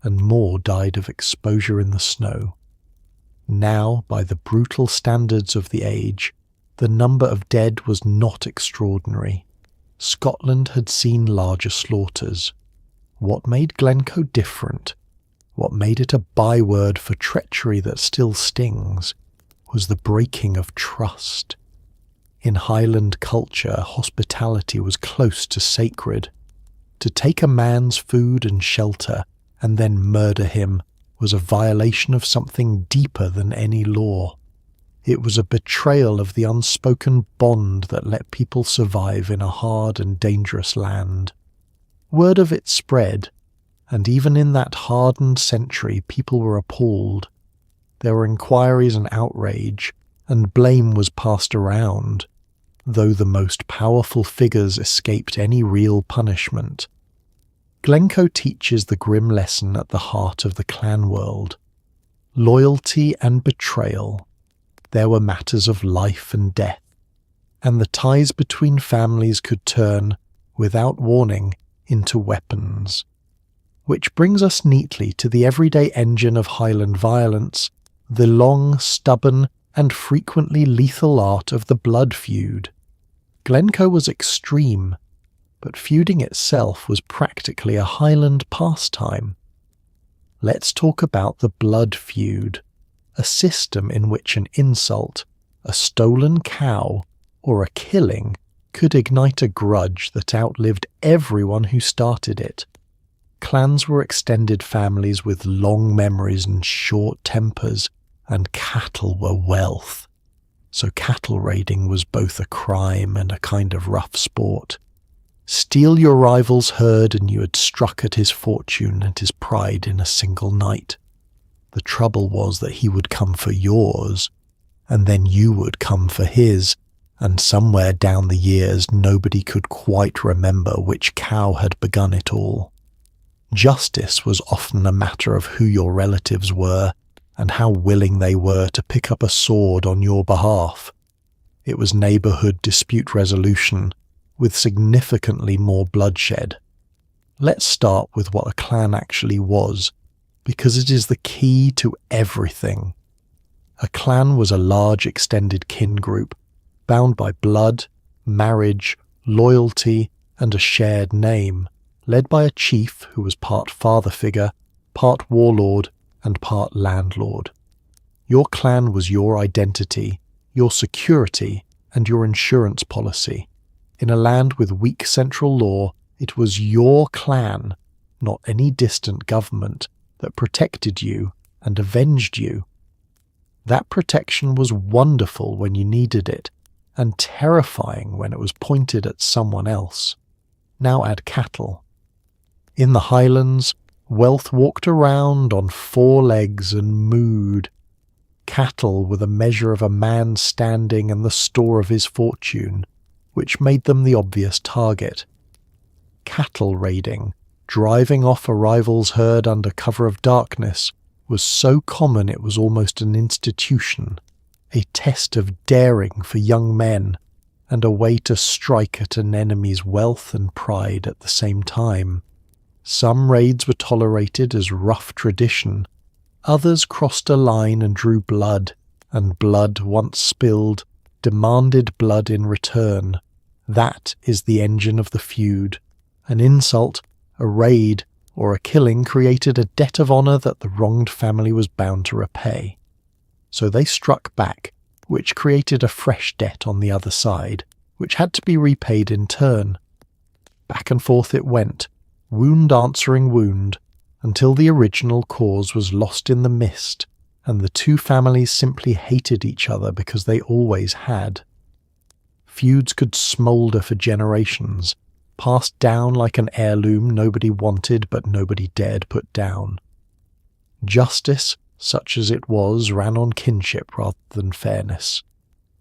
and more died of exposure in the snow. Now, by the brutal standards of the age, the number of dead was not extraordinary. Scotland had seen larger slaughters. What made Glencoe different, what made it a byword for treachery that still stings, was the breaking of trust. In Highland culture, hospitality was close to sacred. To take a man's food and shelter and then murder him was a violation of something deeper than any law. It was a betrayal of the unspoken bond that let people survive in a hard and dangerous land. Word of it spread, and even in that hardened century people were appalled. There were inquiries and outrage, and blame was passed around, though the most powerful figures escaped any real punishment. Glencoe teaches the grim lesson at the heart of the clan world. Loyalty and betrayal. There were matters of life and death, and the ties between families could turn, without warning, into weapons. Which brings us neatly to the everyday engine of Highland violence, the long, stubborn, and frequently lethal art of the blood feud. Glencoe was extreme, but feuding itself was practically a Highland pastime. Let's talk about the blood feud, a system in which an insult, a stolen cow, or a killing could ignite a grudge that outlived everyone who started it. Clans were extended families with long memories and short tempers, and cattle were wealth. So cattle raiding was both a crime and a kind of rough sport. Steal your rival's herd and you had struck at his fortune and his pride in a single night. The trouble was that he would come for yours, and then you would come for his, and somewhere down the years nobody could quite remember which cow had begun it all. Justice was often a matter of who your relatives were, and how willing they were to pick up a sword on your behalf. It was neighbourhood dispute resolution, with significantly more bloodshed. Let's start with what a clan actually was, because it is the key to everything. A clan was a large extended kin group, bound by blood, marriage, loyalty, and a shared name, led by a chief who was part father figure, part warlord, and part landlord. Your clan was your identity, your security, and your insurance policy. In a land with weak central law, it was your clan, not any distant government, that protected you and avenged you. That protection was wonderful when you needed it, and terrifying when it was pointed at someone else. Now add cattle. In the Highlands, wealth walked around on 4 legs and mooed. Cattle were the measure of a man's standing and the store of his fortune, which made them the obvious target. Cattle raiding, driving off a rival's herd under cover of darkness, was so common it was almost an institution, a test of daring for young men, and a way to strike at an enemy's wealth and pride at the same time. Some raids were tolerated as rough tradition, others crossed a line and drew blood, and blood once spilled demanded blood in return. That is the engine of the feud. An insult, a raid, or a killing created a debt of honour that the wronged family was bound to repay. So they struck back, which created a fresh debt on the other side, which had to be repaid in turn. Back and forth it went, wound answering wound, until the original cause was lost in the mist, and the two families simply hated each other because they always had. Feuds could smoulder for generations, passed down like an heirloom nobody wanted but nobody dared put down. Justice, such as it was, ran on kinship rather than fairness.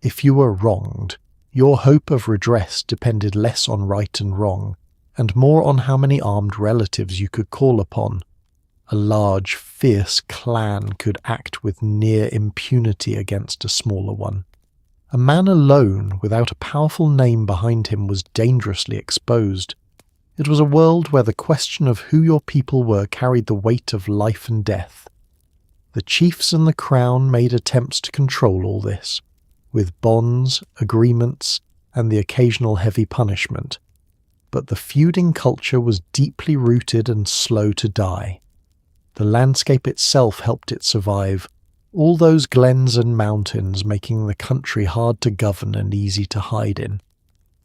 If you were wronged, your hope of redress depended less on right and wrong, and more on how many armed relatives you could call upon. A large, fierce clan could act with near impunity against a smaller one. A man alone, without a powerful name behind him, was dangerously exposed. It was a world where the question of who your people were carried the weight of life and death. The chiefs and the crown made attempts to control all this, with bonds, agreements, and the occasional heavy punishment. But the feuding culture was deeply rooted and slow to die. The landscape itself helped it survive, all those glens and mountains making the country hard to govern and easy to hide in.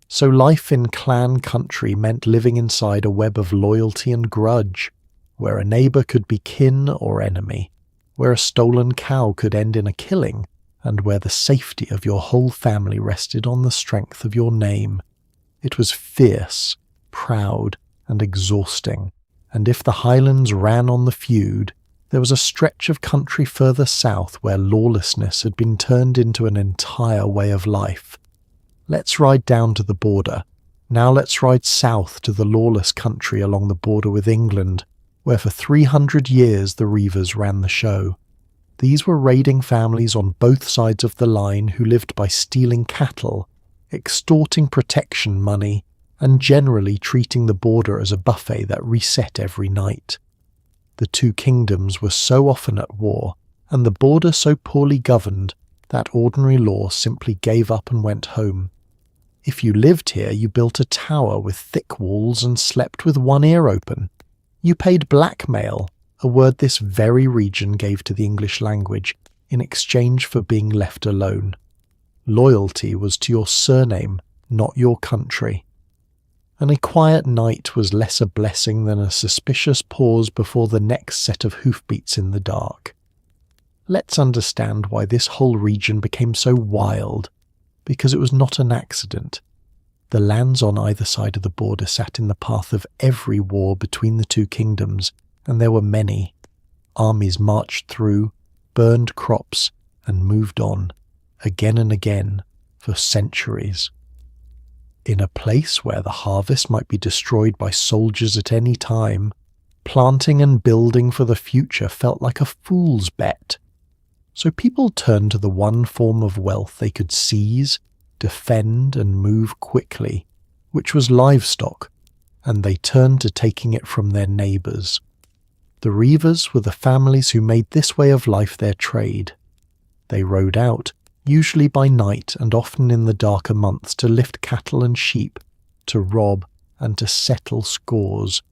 So life in clan country meant living inside a web of loyalty and grudge, where a neighbour could be kin or enemy, where a stolen cow could end in a killing, and where the safety of your whole family rested on the strength of your name. It was fierce, proud, and exhausting, and if the Highlands ran on the feud, there was a stretch of country further south where lawlessness had been turned into an entire way of life. Let's ride down to the border. Now let's ride south to the lawless country along the border with England, where for 300 years the Reivers ran the show. These were raiding families on both sides of the line who lived by stealing cattle, extorting protection money, and generally treating the border as a buffet that reset every night. The two kingdoms were so often at war, and the border so poorly governed, that ordinary law simply gave up and went home. If you lived here, you built a tower with thick walls and slept with one ear open. You paid blackmail, a word this very region gave to the English language, in exchange for being left alone. Loyalty was to your surname, not your country. And a quiet night was less a blessing than a suspicious pause before the next set of hoofbeats in the dark. Let's understand why this whole region became so wild, because it was not an accident. The lands on either side of the border sat in the path of every war between the two kingdoms, and there were many. Armies marched through, burned crops, and moved on, again and again, for centuries. In a place where the harvest might be destroyed by soldiers at any time, planting and building for the future felt like a fool's bet. So people turned to the one form of wealth they could seize, defend, and move quickly, which was livestock, and they turned to taking it from their neighbours. The Reivers were the families who made this way of life their trade. They rode out, usually by night and often in the darker months, to lift cattle and sheep, to rob, and to settle scores.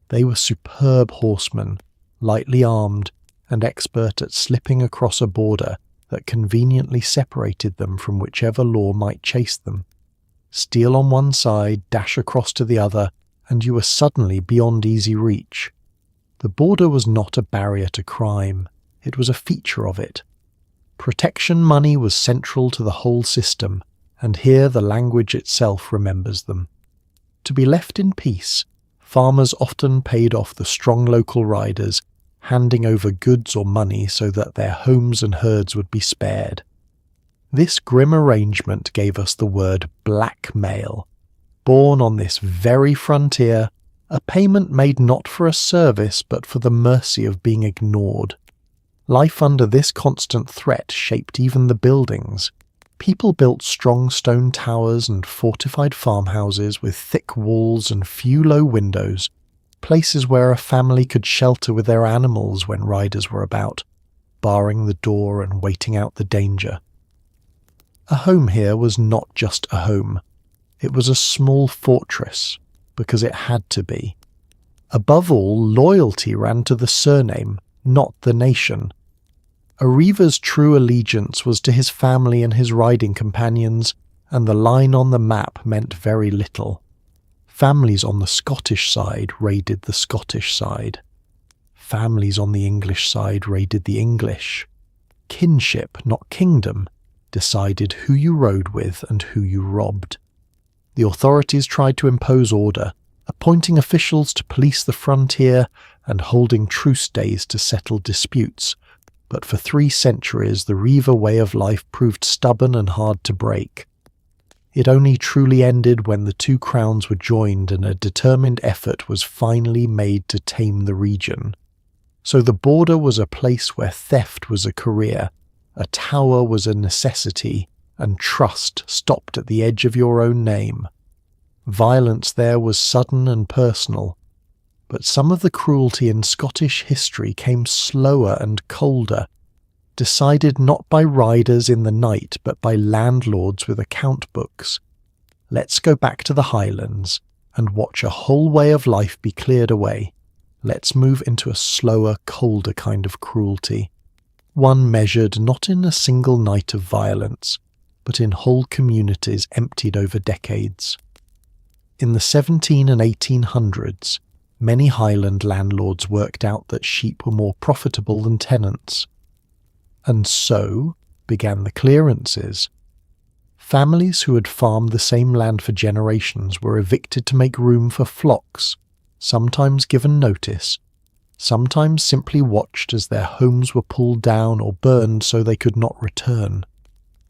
They were superb horsemen, lightly armed, and expert at slipping across a border that conveniently separated them from whichever law might chase them. Steal on one side, dash across to the other, and you were suddenly beyond easy reach. The border was not a barrier to crime, it was a feature of it. Protection money was central to the whole system, and here the language itself remembers them. To be left in peace, farmers often paid off the strong local riders, handing over goods or money so that their homes and herds would be spared. This grim arrangement gave us the word blackmail. Born on this very frontier, a payment made not for a service but for the mercy of being ignored. Life under this constant threat shaped even the buildings. People built strong stone towers and fortified farmhouses with thick walls and few low windows, places where a family could shelter with their animals when riders were about, barring the door and waiting out the danger. A home here was not just a home. It was a small fortress, because it had to be. Above all, loyalty ran to the surname, not the nation. A Reiver's true allegiance was to his family and his riding companions, and the line on the map meant very little. Families on the Scottish side raided the Scottish side. Families on the English side raided the English. Kinship, not kingdom, decided who you rode with and who you robbed. The authorities tried to impose order, appointing officials to police the frontier and holding truce days to settle disputes, but for 3 centuries the Reiver way of life proved stubborn and hard to break. It only truly ended when the two crowns were joined and a determined effort was finally made to tame the region. So the border was a place where theft was a career, a tower was a necessity, and trust stopped at the edge of your own name. Violence there was sudden and personal, but some of the cruelty in Scottish history came slower and colder, decided not by riders in the night but by landlords with account books. Let's go back to the Highlands and watch a whole way of life be cleared away. Let's move into a slower, colder kind of cruelty, one measured not in a single night of violence, but in whole communities emptied over decades. In the 17 and 1800s, Many Highland landlords worked out that sheep were more profitable than tenants. And so began the clearances. Families who had farmed the same land for generations were evicted to make room for flocks, sometimes given notice, sometimes simply watched as their homes were pulled down or burned so they could not return.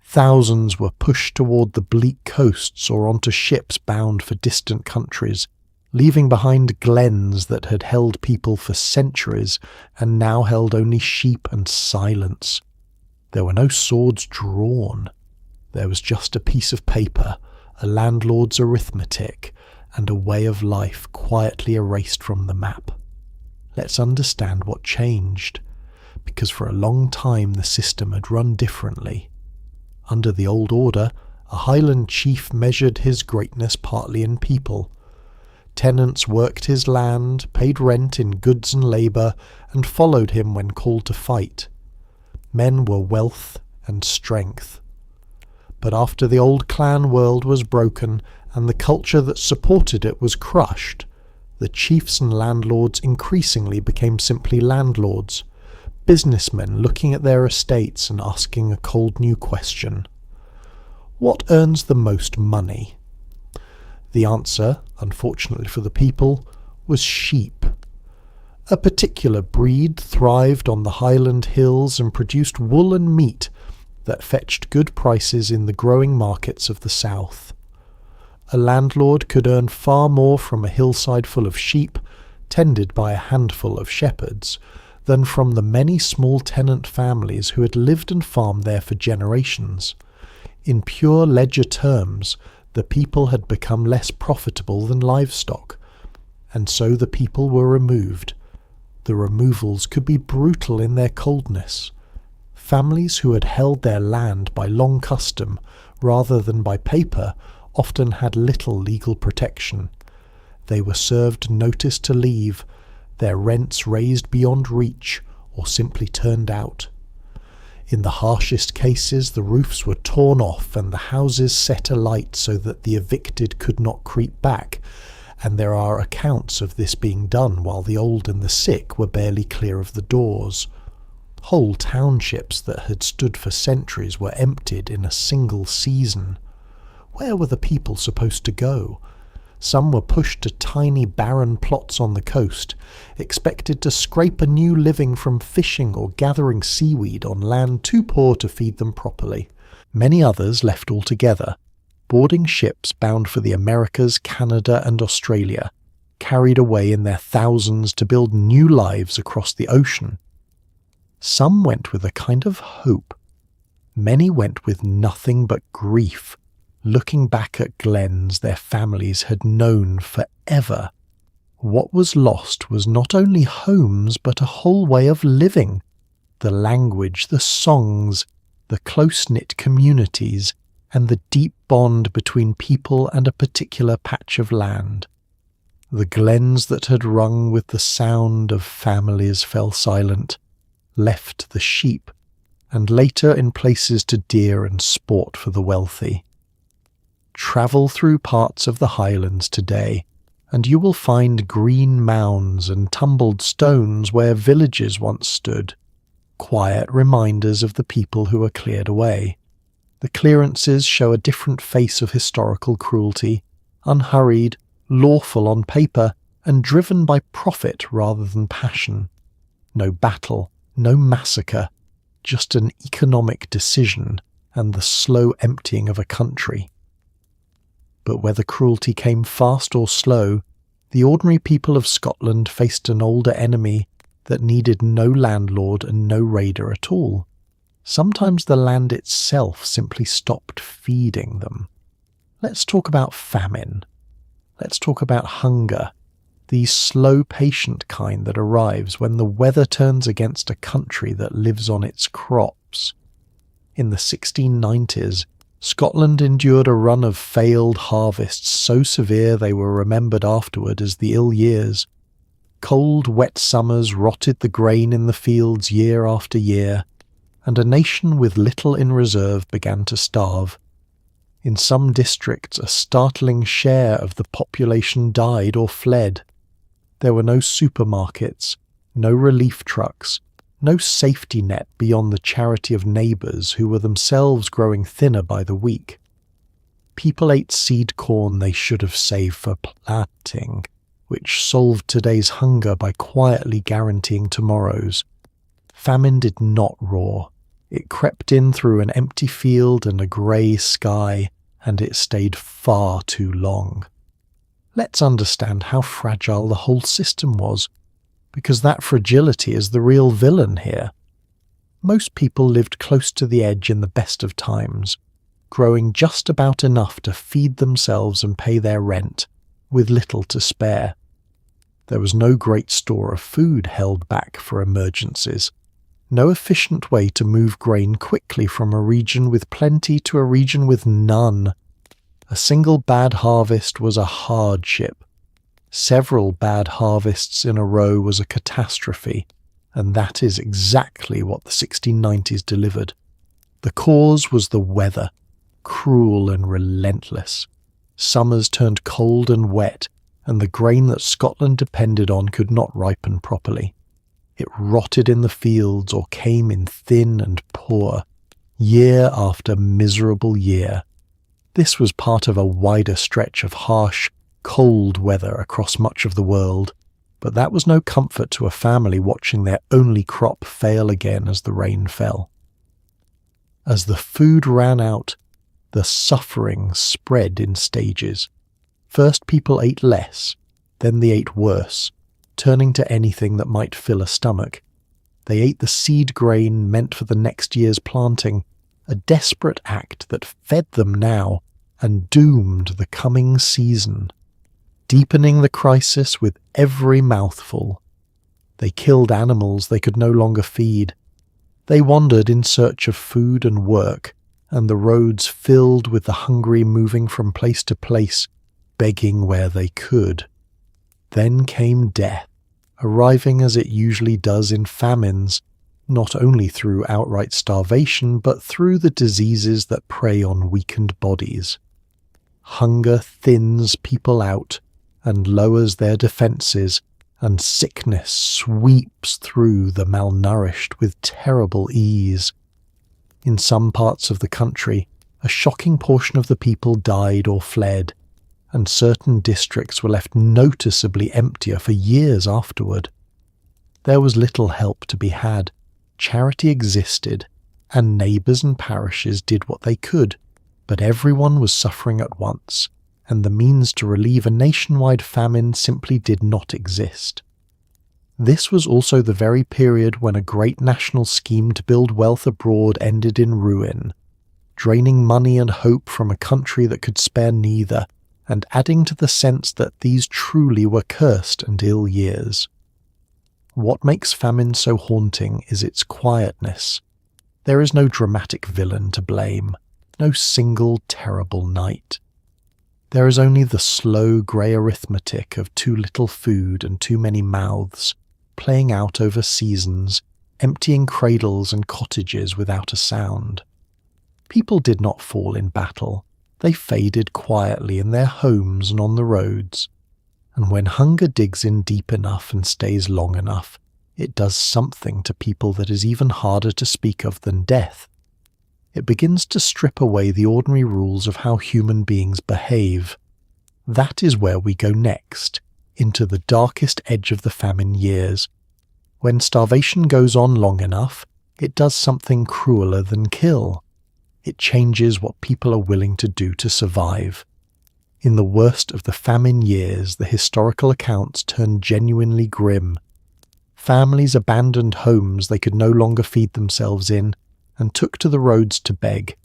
Thousands were pushed toward the bleak coasts or onto ships bound for distant countries, leaving behind glens that had held people for centuries and now held only sheep and silence. There were no swords drawn. There was just a piece of paper, a landlord's arithmetic, and a way of life quietly erased from the map. Let's understand what changed, because for a long time the system had run differently. Under the old order, a Highland chief measured his greatness partly in people. Tenants worked his land, paid rent in goods and labour, and followed him when called to fight. Men were wealth and strength. But after the old clan world was broken and the culture that supported it was crushed, the chiefs and landlords increasingly became simply landlords, businessmen looking at their estates and asking a cold new question. What earns the most money? The answer, unfortunately for the people, was sheep. A particular breed thrived on the Highland hills and produced wool and meat that fetched good prices in the growing markets of the south. A landlord could earn far more from a hillside full of sheep, tended by a handful of shepherds, than from the many small tenant families who had lived and farmed there for generations. In pure ledger terms, the people had become less profitable than livestock, and so the people were removed. The removals could be brutal in their coldness. Families who had held their land by long custom rather than by paper often had little legal protection. They were served notice to leave, their rents raised beyond reach, or simply turned out. In the harshest cases, the roofs were torn off and the houses set alight so that the evicted could not creep back, and there are accounts of this being done while the old and the sick were barely clear of the doors. Whole townships that had stood for centuries were emptied in a single season. Where were the people supposed to go? Some were pushed to tiny barren plots on the coast, expected to scrape a new living from fishing or gathering seaweed on land too poor to feed them properly. Many others left altogether, boarding ships bound for the Americas, Canada and Australia, carried away in their thousands to build new lives across the ocean. Some went with a kind of hope. Many went with nothing but grief, looking back at glens their families had known forever. What was lost was not only homes but a whole way of living, the language, the songs, the close-knit communities, and the deep bond between people and a particular patch of land. The glens that had rung with the sound of families fell silent, left the sheep, and later in places to deer and sport for the wealthy. Travel through parts of the Highlands today, and you will find green mounds and tumbled stones where villages once stood, quiet reminders of the people who were cleared away. The clearances show a different face of historical cruelty, unhurried, lawful on paper, and driven by profit rather than passion. No battle, no massacre, just an economic decision and the slow emptying of a country. But whether cruelty came fast or slow, the ordinary people of Scotland faced an older enemy that needed no landlord and no raider at all. Sometimes the land itself simply stopped feeding them. Let's talk about famine. Let's talk about hunger, the slow, patient kind that arrives when the weather turns against a country that lives on its crops. In the 1690s, Scotland endured a run of failed harvests so severe they were remembered afterward as the ill years. Cold, wet summers rotted the grain in the fields year after year, and a nation with little in reserve began to starve. In some districts, a startling share of the population died or fled. There were no supermarkets, no relief trucks, no safety net beyond the charity of neighbours who were themselves growing thinner by the week. People ate seed corn they should have saved for planting, which solved today's hunger by quietly guaranteeing tomorrow's. Famine did not roar. It crept in through an empty field and a grey sky, and it stayed far too long. Let's understand how fragile the whole system was, because that fragility is the real villain here. Most people lived close to the edge in the best of times, growing just about enough to feed themselves and pay their rent, with little to spare. There was no great store of food held back for emergencies, no efficient way to move grain quickly from a region with plenty to a region with none. A single bad harvest was a hardship. Several bad harvests in a row was a catastrophe, and that is exactly what the 1690s delivered. The cause was the weather, cruel and relentless. Summers turned cold and wet, and the grain that Scotland depended on could not ripen properly. It rotted in the fields or came in thin and poor, year after miserable year. This was part of a wider stretch of harsh, cold weather across much of the world, but that was no comfort to a family watching their only crop fail again as the rain fell. As the food ran out, the suffering spread in stages. First people ate less, then they ate worse, turning to anything that might fill a stomach. They ate the seed grain meant for the next year's planting, a desperate act that fed them now and doomed the coming season, deepening the crisis with every mouthful. They killed animals they could no longer feed. They wandered in search of food and work, and the roads filled with the hungry moving from place to place, begging where they could. Then came death, arriving as it usually does in famines, not only through outright starvation, but through the diseases that prey on weakened bodies. Hunger thins people out and lowers their defences, and sickness sweeps through the malnourished with terrible ease. In some parts of the country, a shocking portion of the people died or fled, and certain districts were left noticeably emptier for years afterward. There was little help to be had. Charity existed, and neighbours and parishes did what they could, but everyone was suffering at once, and the means to relieve a nationwide famine simply did not exist. This was also the very period when a great national scheme to build wealth abroad ended in ruin, draining money and hope from a country that could spare neither, and adding to the sense that these truly were cursed and ill years. What makes famine so haunting is its quietness. There is no dramatic villain to blame, no single terrible night. There is only the slow grey arithmetic of too little food and too many mouths, playing out over seasons, emptying cradles and cottages without a sound. People did not fall in battle. They faded quietly in their homes and on the roads. And when hunger digs in deep enough and stays long enough, it does something to people that is even harder to speak of than death. It begins to strip away the ordinary rules of how human beings behave. That is where we go next, into the darkest edge of the famine years. When starvation goes on long enough, it does something crueler than kill. It changes what people are willing to do to survive. In the worst of the famine years, the historical accounts turn genuinely grim. Families abandoned homes they could no longer feed themselves in, and took to the roads to beg.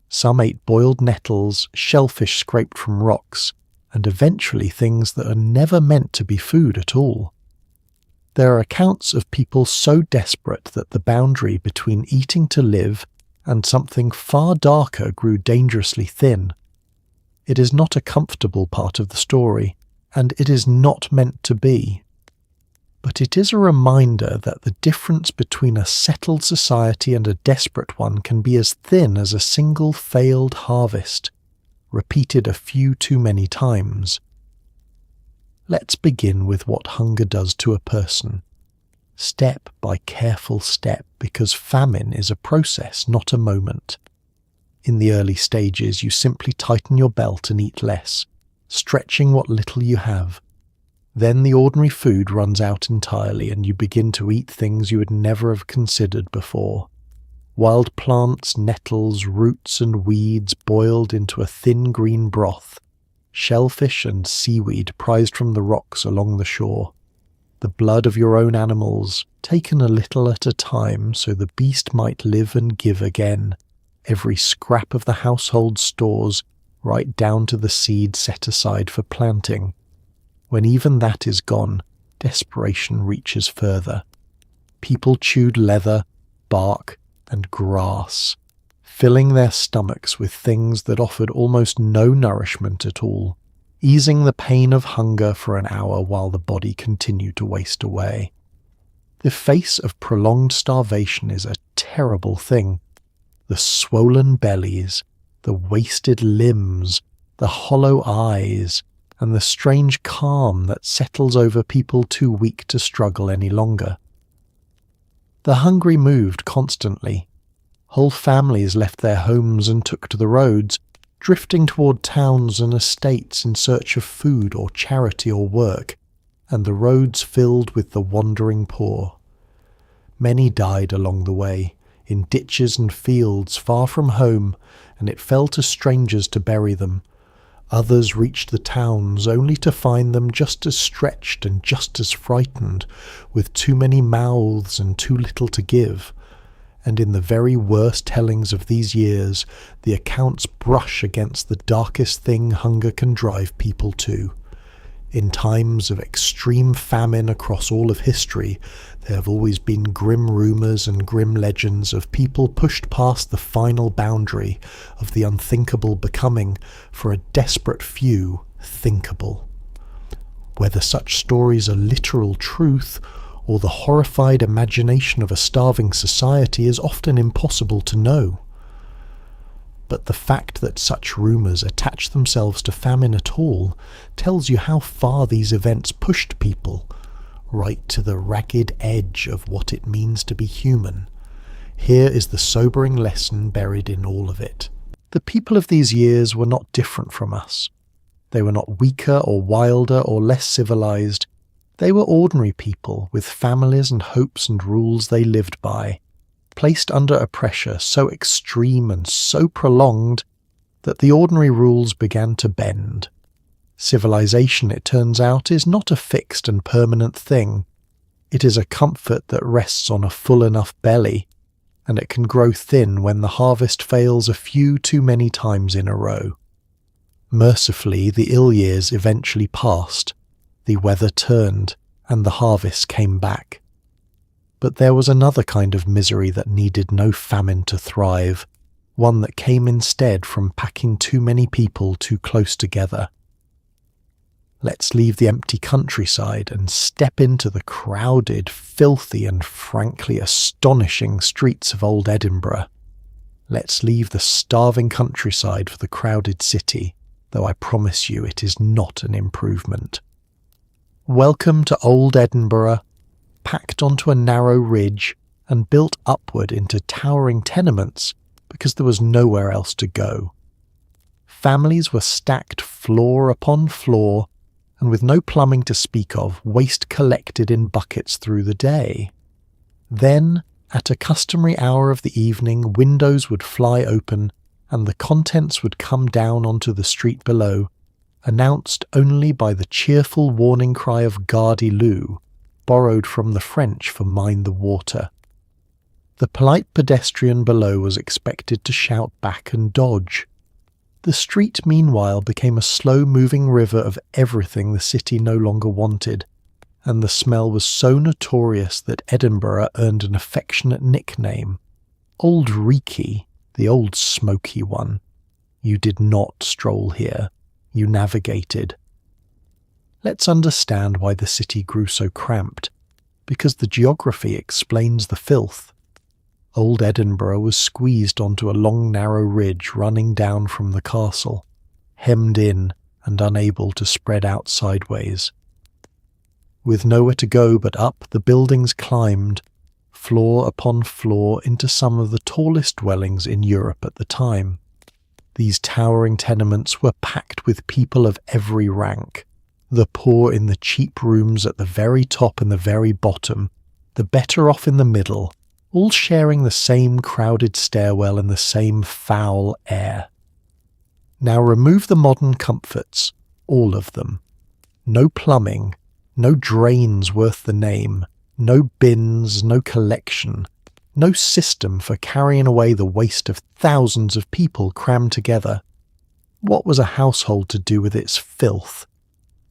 Some ate boiled nettles, shellfish scraped from rocks, and eventually things that are never meant to be food at all. There are accounts of people so desperate that the boundary between eating to live and something far darker grew dangerously thin. It is not a comfortable part of the story, and it is not meant to be. But it is a reminder that the difference between a settled society and a desperate one can be as thin as a single failed harvest, repeated a few too many times. Let's begin with what hunger does to a person, step by careful step, because famine is a process, not a moment. In the early stages, you simply tighten your belt and eat less, stretching what little you have. Then the ordinary food runs out entirely and you begin to eat things you would never have considered before. Wild plants, nettles, roots and weeds boiled into a thin green broth, shellfish and seaweed prized from the rocks along the shore, the blood of your own animals, taken a little at a time so the beast might live and give again, every scrap of the household stores, right down to the seed set aside for planting. When even that is gone, desperation reaches further. People chewed leather, bark, and grass, filling their stomachs with things that offered almost no nourishment at all, easing the pain of hunger for an hour while the body continued to waste away. The face of prolonged starvation is a terrible thing. The swollen bellies, the wasted limbs, the hollow eyes, and the strange calm that settles over people too weak to struggle any longer. The hungry moved constantly. Whole families left their homes and took to the roads, drifting toward towns and estates in search of food or charity or work, and the roads filled with the wandering poor. Many died along the way, in ditches and fields far from home, and it fell to strangers to bury them. Others reached the towns only to find them just as stretched and just as frightened, with too many mouths and too little to give. And in the very worst tellings of these years, the accounts brush against the darkest thing hunger can drive people to. In times of extreme famine across all of history, there have always been grim rumours and grim legends of people pushed past the final boundary of the unthinkable becoming, for a desperate few, thinkable. Whether such stories are literal truth or the horrified imagination of a starving society is often impossible to know. But the fact that such rumours attach themselves to famine at all tells you how far these events pushed people, right to the ragged edge of what it means to be human. Here is the sobering lesson buried in all of it. The people of these years were not different from us. They were not weaker or wilder or less civilized. They were ordinary people with families and hopes and rules they lived by, placed under a pressure so extreme and so prolonged that the ordinary rules began to bend. Civilization, it turns out, is not a fixed and permanent thing. It is a comfort that rests on a full enough belly, and it can grow thin when the harvest fails a few too many times in a row. Mercifully, the ill years eventually passed, the weather turned, and the harvest came back. But there was another kind of misery that needed no famine to thrive, one that came instead from packing too many people too close together. Let's leave the empty countryside and step into the crowded, filthy and frankly astonishing streets of old Edinburgh. Let's leave the starving countryside for the crowded city, though I promise you it is not an improvement. Welcome to old Edinburgh, packed onto a narrow ridge and built upward into towering tenements because there was nowhere else to go. Families were stacked floor upon floor, and with no plumbing to speak of, waste collected in buckets through the day. Then, at a customary hour of the evening, windows would fly open and the contents would come down onto the street below, announced only by the cheerful warning cry of Gardyloo, borrowed from the French for mind the water. The polite pedestrian below was expected to shout back and dodge. The street, meanwhile, became a slow-moving river of everything the city no longer wanted, and the smell was so notorious that Edinburgh earned an affectionate nickname, Old Reeky, the old smoky one. You did not stroll here, you navigated. Let's understand why the city grew so cramped, because the geography explains the filth. Old Edinburgh was squeezed onto a long narrow ridge running down from the castle, hemmed in and unable to spread out sideways. With nowhere to go but up, the buildings climbed, floor upon floor, into some of the tallest dwellings in Europe at the time. These towering tenements were packed with people of every rank, the poor in the cheap rooms at the very top and the very bottom, the better off in the middle, all sharing the same crowded stairwell and the same foul air. Now remove the modern comforts, all of them. No plumbing, no drains worth the name, no bins, no collection, no system for carrying away the waste of thousands of people crammed together. What was a household to do with its filth?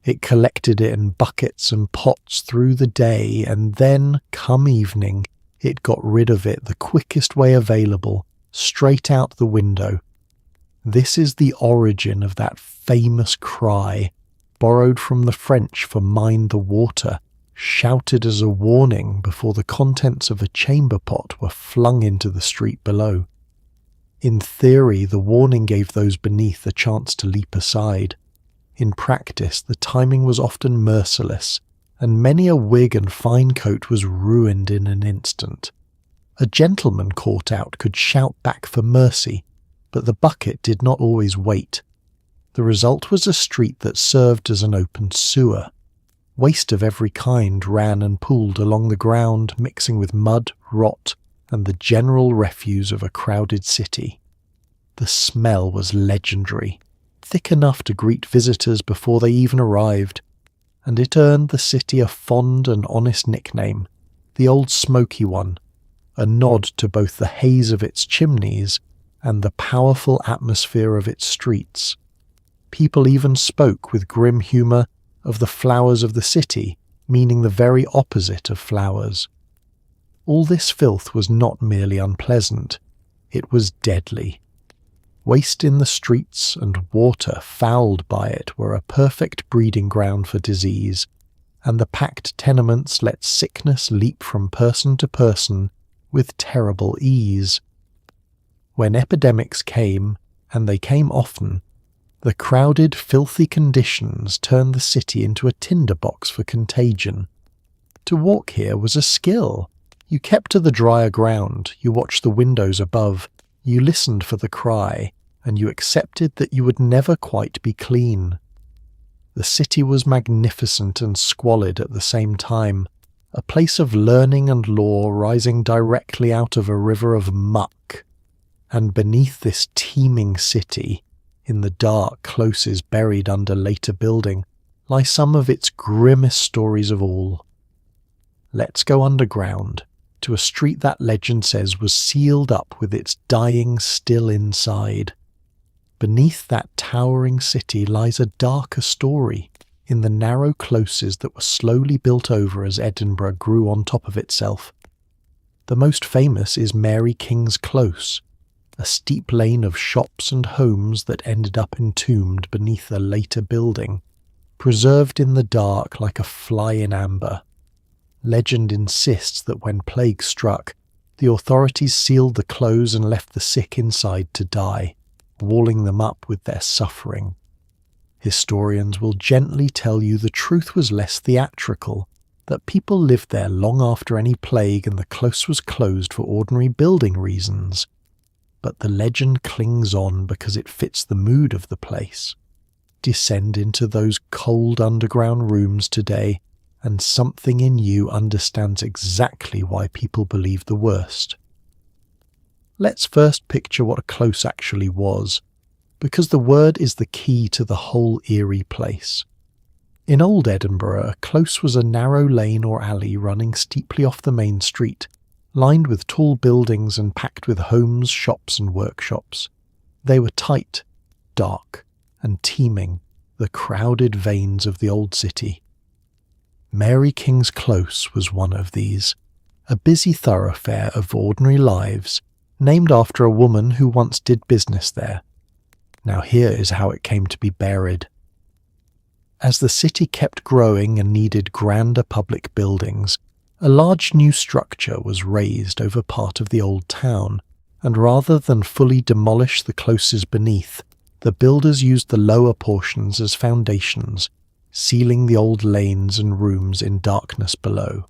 It collected it in buckets and pots through the day, and then, come evening, it got rid of it the quickest way available, straight out the window. This is the origin of that famous cry, borrowed from the French for "mind the water," shouted as a warning before the contents of a chamber pot were flung into the street below. In theory, the warning gave those beneath a chance to leap aside. In practice, the timing was often merciless, and many a wig and fine coat was ruined in an instant. A gentleman caught out could shout back for mercy, but the bucket did not always wait. The result was a street that served as an open sewer. Waste of every kind ran and pooled along the ground, mixing with mud, rot, and the general refuse of a crowded city. The smell was legendary, thick enough to greet visitors before they even arrived, and it earned the city a fond and honest nickname, the Old Smoky One, a nod to both the haze of its chimneys and the powerful atmosphere of its streets. People even spoke with grim humour of the flowers of the city, meaning the very opposite of flowers. All this filth was not merely unpleasant, it was deadly. Waste in the streets and water fouled by it were a perfect breeding ground for disease, and the packed tenements let sickness leap from person to person with terrible ease. When epidemics came, and they came often, the crowded, filthy conditions turned the city into a tinderbox for contagion. To walk here was a skill. You kept to the drier ground, you watched the windows above, you listened for the cry, and you accepted that you would never quite be clean. The city was magnificent and squalid at the same time, a place of learning and law rising directly out of a river of muck. And beneath this teeming city, in the dark closes buried under later building, lie some of its grimmest stories of all. Let's go underground, to a street that legend says was sealed up with its dying still inside. Beneath that towering city lies a darker story, in the narrow closes that were slowly built over as Edinburgh grew on top of itself. The most famous is Mary King's Close, a steep lane of shops and homes that ended up entombed beneath a later building, preserved in the dark like a fly in amber. Legend insists that when plague struck, the authorities sealed the close and left the sick inside to die, walling them up with their suffering. Historians will gently tell you the truth was less theatrical, that people lived there long after any plague and the close was closed for ordinary building reasons. But the legend clings on because it fits the mood of the place. Descend into those cold underground rooms today, and something in you understands exactly why people believe the worst. Let's first picture what a close actually was, because the word is the key to the whole eerie place. In old Edinburgh, a close was a narrow lane or alley running steeply off the main street, lined with tall buildings and packed with homes, shops and workshops. They were tight, dark, and teeming, the crowded veins of the old city. Mary King's Close was one of these, a busy thoroughfare of ordinary lives, named after a woman who once did business there. Now here is how it came to be buried. As the city kept growing and needed grander public buildings, a large new structure was raised over part of the old town, and rather than fully demolish the closes beneath, the builders used the lower portions as foundations, sealing the old lanes and rooms in darkness below.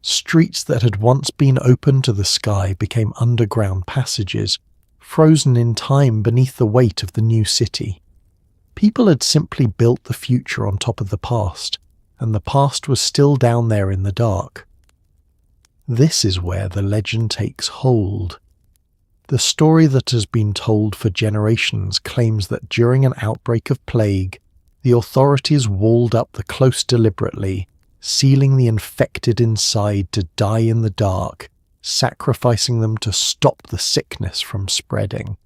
Streets that had once been open to the sky became underground passages, frozen in time beneath the weight of the new city. People had simply built the future on top of the past, and the past was still down there in the dark. This is where the legend takes hold. The story that has been told for generations claims that during an outbreak of plague, the authorities walled up the close deliberately, sealing the infected inside to die in the dark, sacrificing them to stop the sickness from spreading.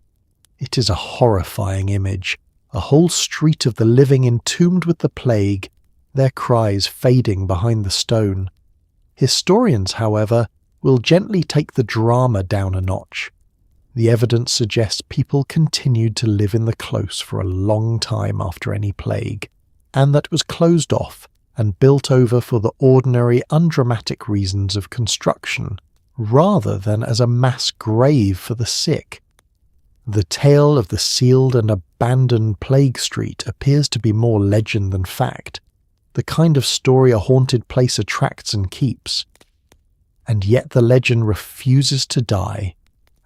It is a horrifying image, a whole street of the living entombed with the plague, their cries fading behind the stone. Historians, however, will gently take the drama down a notch. The evidence suggests people continued to live in the close for a long time after any plague, and that it was closed off and built over for the ordinary, undramatic reasons of construction, rather than as a mass grave for the sick. The tale of the sealed and abandoned plague street appears to be more legend than fact, the kind of story a haunted place attracts and keeps. And yet the legend refuses to die,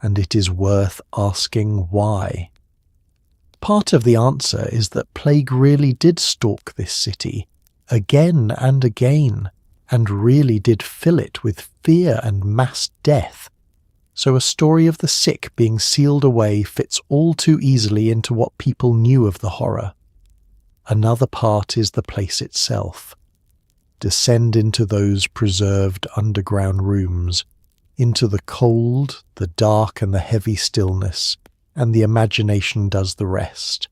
and it is worth asking why. Part of the answer is that plague really did stalk this city, again and again, and really did fill it with fear and mass death. So a story of the sick being sealed away fits all too easily into what people knew of the horror. Another part is the place itself. Descend into those preserved underground rooms, into the cold, the dark and the heavy stillness, and the imagination does the rest.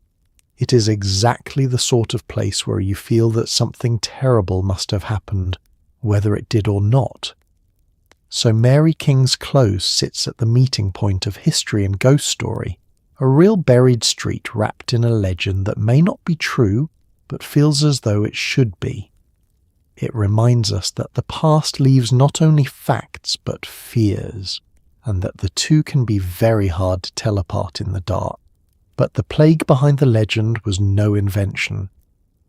It is exactly the sort of place where you feel that something terrible must have happened, whether it did or not. So Mary King's Close sits at the meeting point of history and ghost story, a real buried street wrapped in a legend that may not be true, but feels as though it should be. It reminds us that the past leaves not only facts but fears, and that the two can be very hard to tell apart in the dark. But the plague behind the legend was no invention.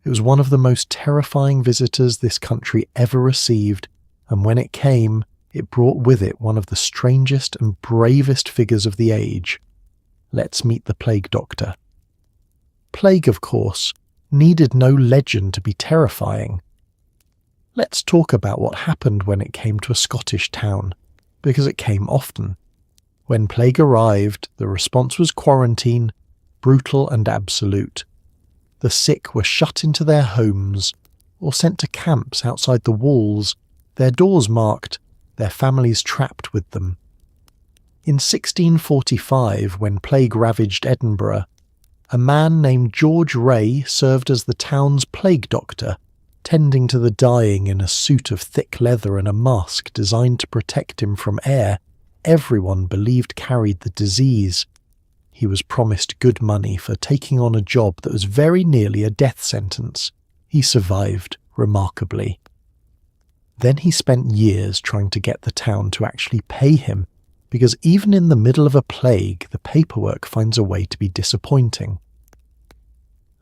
It was one of the most terrifying visitors this country ever received, and when it came, it brought with it one of the strangest and bravest figures of the age. Let's meet the plague doctor. Plague, of course, needed no legend to be terrifying. Let's talk about what happened when it came to a Scottish town, because it came often. When plague arrived, the response was quarantine, brutal and absolute. The sick were shut into their homes, or sent to camps outside the walls, their doors marked, their families trapped with them. In 1645, when plague ravaged Edinburgh, a man named George Ray served as the town's plague doctor, tending to the dying in a suit of thick leather and a mask designed to protect him from air everyone believed carried the disease. He was promised good money for taking on a job that was very nearly a death sentence. He survived, remarkably. Then he spent years trying to get the town to actually pay him, because even in the middle of a plague, the paperwork finds a way to be disappointing.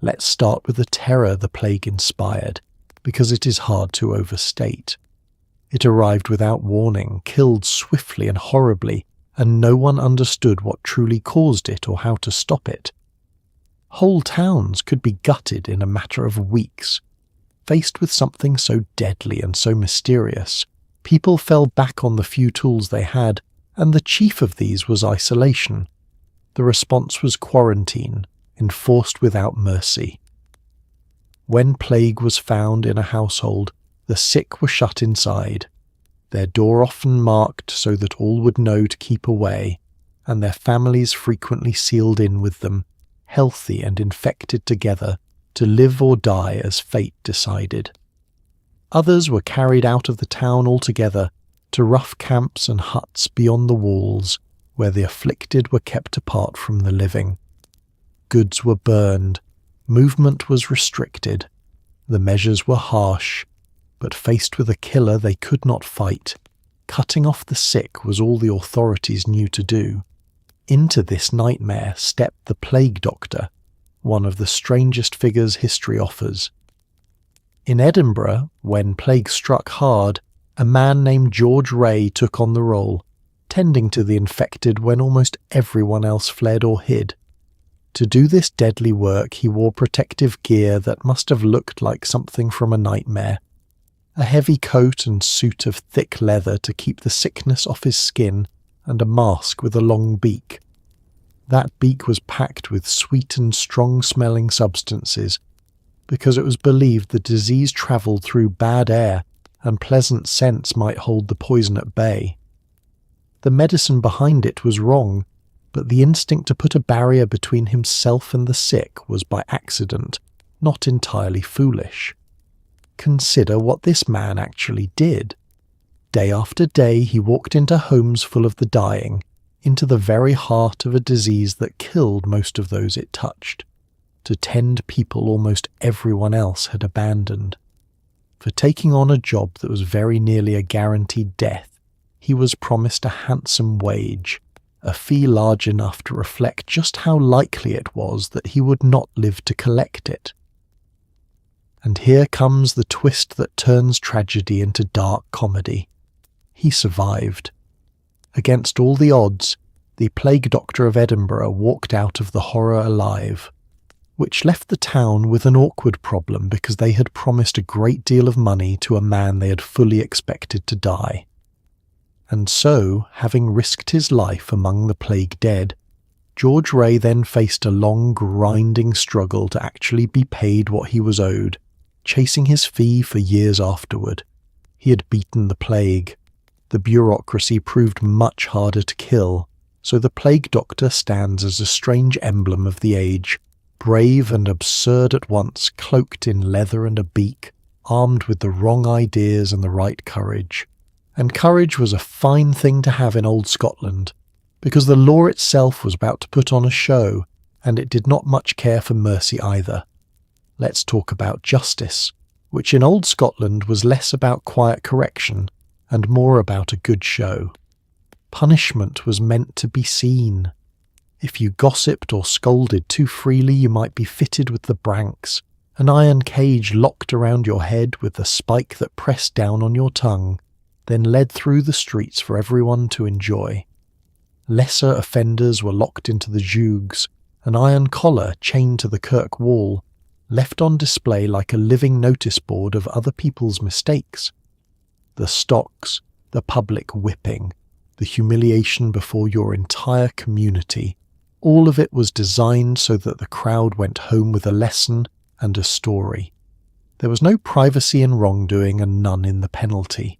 Let's start with the terror the plague inspired, because it is hard to overstate. It arrived without warning, killed swiftly and horribly, and no one understood what truly caused it or how to stop it. Whole towns could be gutted in a matter of weeks. Faced with something so deadly and so mysterious, people fell back on the few tools they had, and the chief of these was isolation. The response was quarantine, enforced without mercy. When plague was found in a household, the sick were shut inside, their door often marked so that all would know to keep away, and their families frequently sealed in with them, healthy and infected together, to live or die as fate decided. Others were carried out of the town altogether to rough camps and huts beyond the walls, where the afflicted were kept apart from the living. Goods were burned, movement was restricted, the measures were harsh, but faced with a killer they could not fight, cutting off the sick was all the authorities knew to do. Into this nightmare stepped the plague doctor, one of the strangest figures history offers. In Edinburgh, when plague struck hard, a man named George Ray took on the role, tending to the infected when almost everyone else fled or hid. To do this deadly work, he wore protective gear that must have looked like something from a nightmare. A heavy coat and suit of thick leather to keep the sickness off his skin, and a mask with a long beak. That beak was packed with sweet and strong-smelling substances, because it was believed the disease travelled through bad air, and pleasant scents might hold the poison at bay. The medicine behind it was wrong, but the instinct to put a barrier between himself and the sick was by accident, not entirely foolish. Consider what this man actually did. Day after day he walked into homes full of the dying, into the very heart of a disease that killed most of those it touched, to tend people almost everyone else had abandoned. For taking on a job that was very nearly a guaranteed death, he was promised a handsome wage, a fee large enough to reflect just how likely it was that he would not live to collect it. And here comes the twist that turns tragedy into dark comedy. He survived. Against all the odds, the plague doctor of Edinburgh walked out of the horror alive, which left the town with an awkward problem because they had promised a great deal of money to a man they had fully expected to die. And so, having risked his life among the plague dead, George Ray then faced a long, grinding struggle to actually be paid what he was owed, chasing his fee for years afterward. He had beaten the plague. The bureaucracy proved much harder to kill, so the plague doctor stands as a strange emblem of the age, brave and absurd at once, cloaked in leather and a beak, armed with the wrong ideas and the right courage. And courage was a fine thing to have in old Scotland, because the law itself was about to put on a show, and it did not much care for mercy either. Let's talk about justice, which in old Scotland was less about quiet correction and more about a good show. Punishment was meant to be seen. If you gossiped or scolded too freely, you might be fitted with the branks, an iron cage locked around your head with the spike that pressed down on your tongue, then led through the streets for everyone to enjoy. Lesser offenders were locked into the jougs, an iron collar chained to the kirk wall, left on display like a living notice board of other people's mistakes. The stocks, the public whipping, the humiliation before your entire community, all of it was designed so that the crowd went home with a lesson and a story. There was no privacy in wrongdoing and none in the penalty.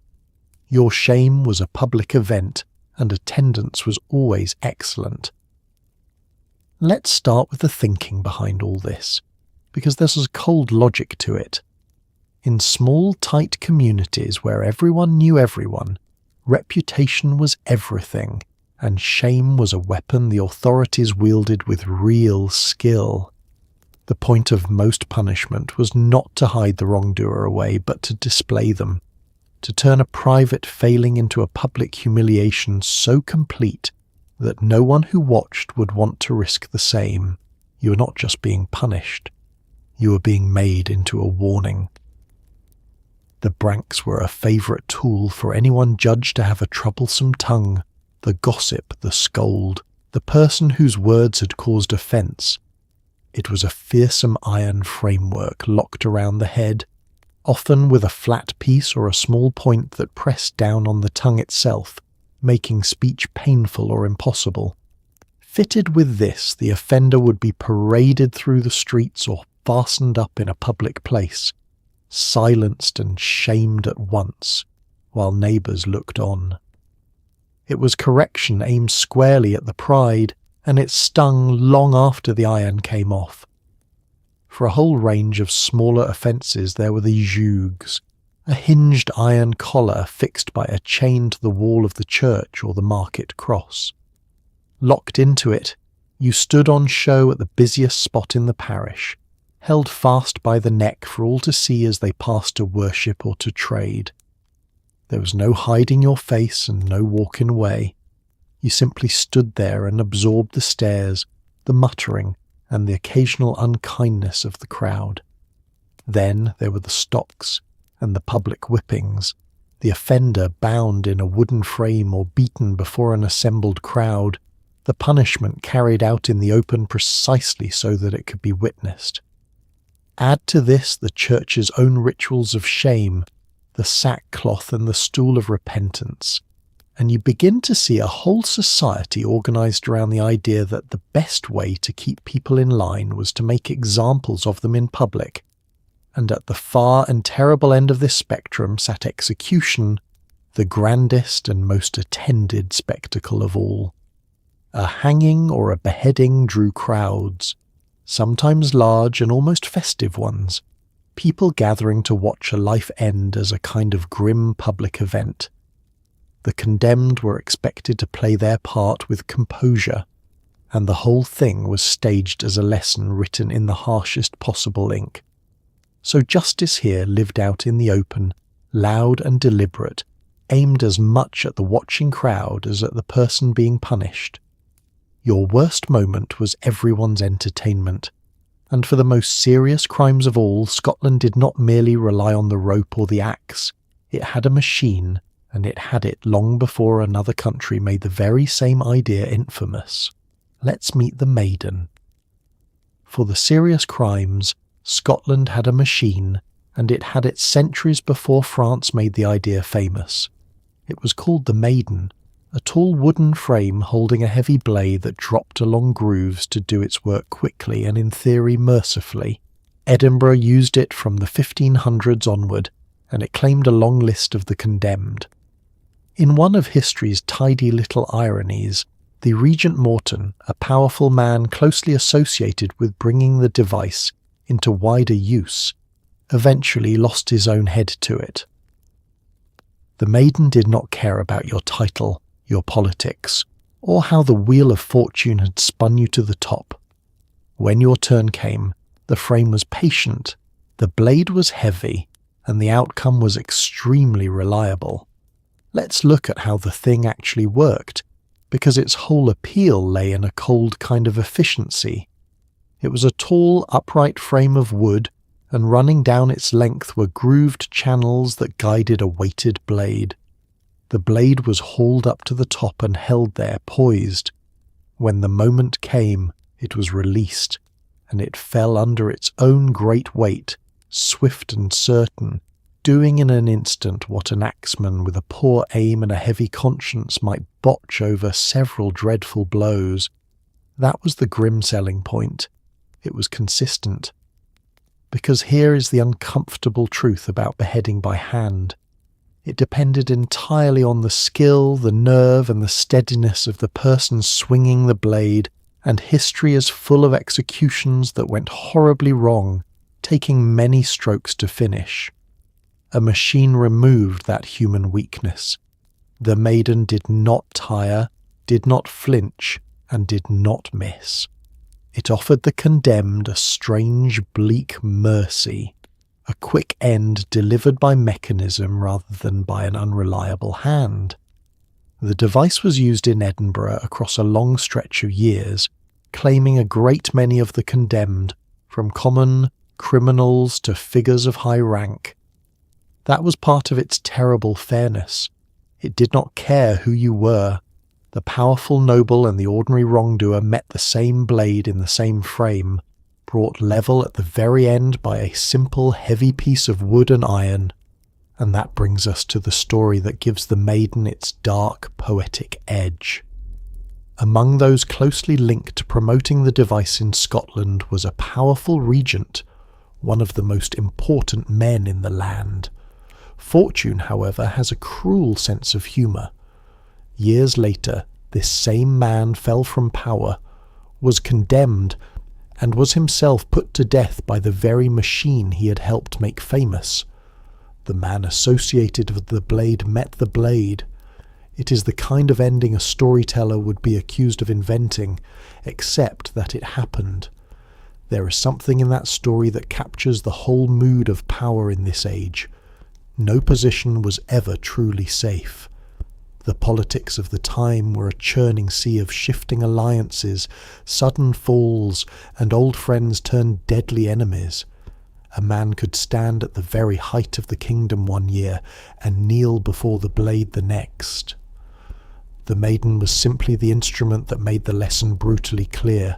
Your shame was a public event, and attendance was always excellent. Let's start with the thinking behind all this, because there's a cold logic to it. In small, tight communities where everyone knew everyone, reputation was everything, and shame was a weapon the authorities wielded with real skill. The point of most punishment was not to hide the wrongdoer away, but to display them, to turn a private failing into a public humiliation so complete that no one who watched would want to risk the same. You were not just being punished, you were being made into a warning. The branks were a favourite tool for anyone judged to have a troublesome tongue, the gossip, the scold, the person whose words had caused offence. It was a fearsome iron framework locked around the head, often with a flat piece or a small point that pressed down on the tongue itself, making speech painful or impossible. Fitted with this, the offender would be paraded through the streets or fastened up in a public place, silenced and shamed at once, while neighbours looked on. It was correction aimed squarely at the pride, and it stung long after the iron came off. For a whole range of smaller offences there were the jougs, a hinged iron collar fixed by a chain to the wall of the church or the market cross. Locked into it, you stood on show at the busiest spot in the parish, held fast by the neck for all to see as they passed to worship or to trade. There was no hiding your face and no walking away. You simply stood there and absorbed the stares, the muttering, and the occasional unkindness of the crowd. Then there were the stocks and the public whippings, the offender bound in a wooden frame or beaten before an assembled crowd, the punishment carried out in the open precisely so that it could be witnessed. Add to this the church's own rituals of shame, the sackcloth and the stool of repentance, and you begin to see a whole society organised around the idea that the best way to keep people in line was to make examples of them in public. And at the far and terrible end of this spectrum sat execution, the grandest and most attended spectacle of all. A hanging or a beheading drew crowds, sometimes large and almost festive ones, people gathering to watch a life end as a kind of grim public event. The condemned were expected to play their part with composure, and the whole thing was staged as a lesson written in the harshest possible ink. So justice here lived out in the open, loud and deliberate, aimed as much at the watching crowd as at the person being punished. Your worst moment was everyone's entertainment, and for the most serious crimes of all, Scotland did not merely rely on the rope or the axe. It had a machine, and it had it long before another country made the very same idea infamous. Let's meet the maiden. For the serious crimes, Scotland had a machine, and it had it centuries before France made the idea famous. It was called the maiden, a tall wooden frame holding a heavy blade that dropped along grooves to do its work quickly and in theory mercifully. Edinburgh used it from the 1500s onward, and it claimed a long list of the condemned. In one of history's tidy little ironies, the Regent Morton, a powerful man closely associated with bringing the device into wider use, eventually lost his own head to it. The maiden did not care about your title, your politics, or how the wheel of fortune had spun you to the top. When your turn came, the frame was patient, the blade was heavy, and the outcome was extremely reliable. Let's look at how the thing actually worked, because its whole appeal lay in a cold kind of efficiency. It was a tall, upright frame of wood, and running down its length were grooved channels that guided a weighted blade. The blade was hauled up to the top and held there, poised. When the moment came, it was released, and it fell under its own great weight, swift and certain, doing in an instant what an axeman with a poor aim and a heavy conscience might botch over several dreadful blows. That was the grim selling point. It was consistent. Because here is the uncomfortable truth about beheading by hand. It depended entirely on the skill, the nerve, and the steadiness of the person swinging the blade, and history is full of executions that went horribly wrong, taking many strokes to finish. A machine removed that human weakness. The maiden did not tire, did not flinch, and did not miss. It offered the condemned a strange, bleak mercy, a quick end delivered by mechanism rather than by an unreliable hand. The device was used in Edinburgh across a long stretch of years, claiming a great many of the condemned, from common criminals to figures of high rank. That was part of its terrible fairness. It did not care who you were. The powerful noble and the ordinary wrongdoer met the same blade in the same frame, brought level at the very end by a simple heavy piece of wood and iron. And that brings us to the story that gives the maiden its dark, poetic edge. Among those closely linked to promoting the device in Scotland was a powerful regent, one of the most important men in the land. Fortune, however, has a cruel sense of humour. Years later, this same man fell from power, was condemned, and was himself put to death by the very machine he had helped make famous. The man associated with the blade met the blade. It is the kind of ending a storyteller would be accused of inventing, except that it happened. There is something in that story that captures the whole mood of power in this age. No position was ever truly safe. The politics of the time were a churning sea of shifting alliances, sudden falls, and old friends turned deadly enemies. A man could stand at the very height of the kingdom one year and kneel before the blade the next. The maiden was simply the instrument that made the lesson brutally clear,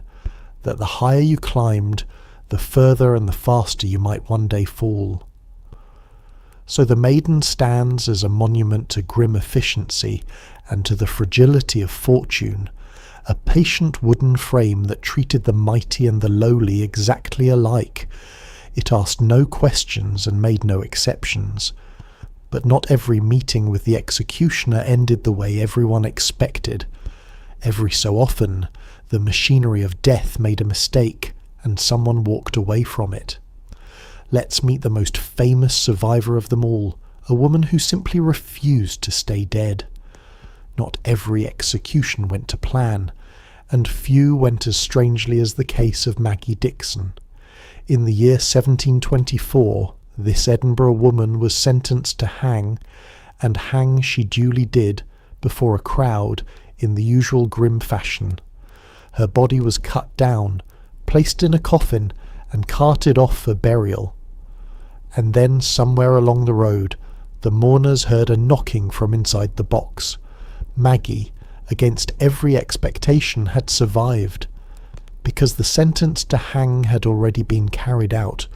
that the higher you climbed, the further and the faster you might one day fall. So the maiden stands as a monument to grim efficiency and to the fragility of fortune, a patient wooden frame that treated the mighty and the lowly exactly alike. It asked no questions and made no exceptions. But not every meeting with the executioner ended the way everyone expected. Every so often, the machinery of death made a mistake, and someone walked away from it. Let's meet the most famous survivor of them all, a woman who simply refused to stay dead. Not every execution went to plan, and few went as strangely as the case of Maggie Dixon. In the year 1724, this Edinburgh woman was sentenced to hang, and hang she duly did, before a crowd, in the usual grim fashion. Her body was cut down, placed in a coffin, and carted off for burial. And then, somewhere along the road, the mourners heard a knocking from inside the box. Maggie, against every expectation, had survived. Because the sentence to hang had already been carried out,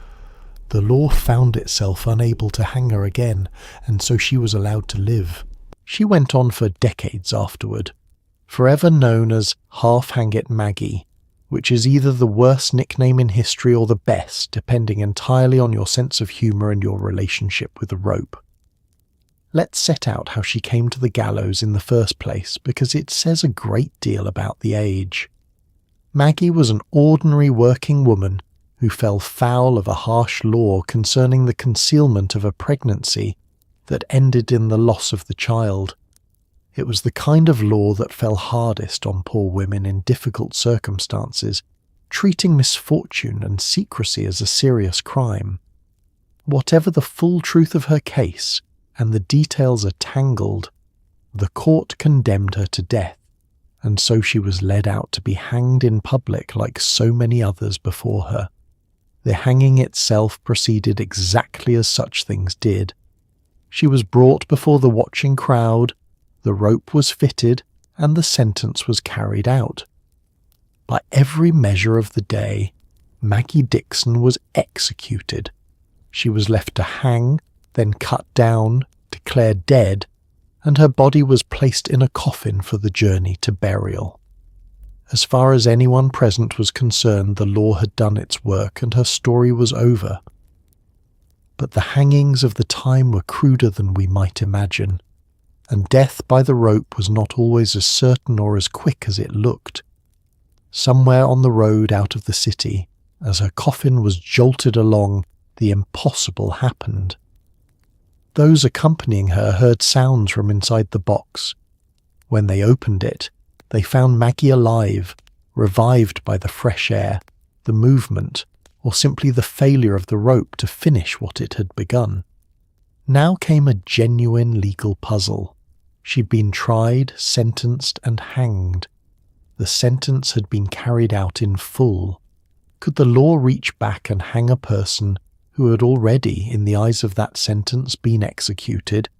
the law found itself unable to hang her again, and so she was allowed to live. She went on for decades afterward, forever known as Half-Hang-It Maggie, which is either the worst nickname in history or the best, depending entirely on your sense of humour and your relationship with the rope. Let's set out how she came to the gallows in the first place, because it says a great deal about the age. Maggie was an ordinary working woman who fell foul of a harsh law concerning the concealment of a pregnancy that ended in the loss of the child. It was the kind of law that fell hardest on poor women in difficult circumstances, treating misfortune and secrecy as a serious crime. Whatever the full truth of her case, and the details are tangled, the court condemned her to death, and so she was led out to be hanged in public like so many others before her. The hanging itself proceeded exactly as such things did. She was brought before the watching crowd, the rope was fitted, and the sentence was carried out. By every measure of the day, Maggie Dixon was executed. She was left to hang, then cut down, declared dead, and her body was placed in a coffin for the journey to burial. As far as anyone present was concerned, the law had done its work and her story was over. But the hangings of the time were cruder than we might imagine, and death by the rope was not always as certain or as quick as it looked. Somewhere on the road out of the city, as her coffin was jolted along, the impossible happened. Those accompanying her heard sounds from inside the box. When they opened it, they found Maggie alive, revived by the fresh air, the movement, or simply the failure of the rope to finish what it had begun. Now came a genuine legal puzzle. She'd been tried, sentenced, and hanged. The sentence had been carried out in full. Could the law reach back and hang a person who had already, in the eyes of that sentence, been executed?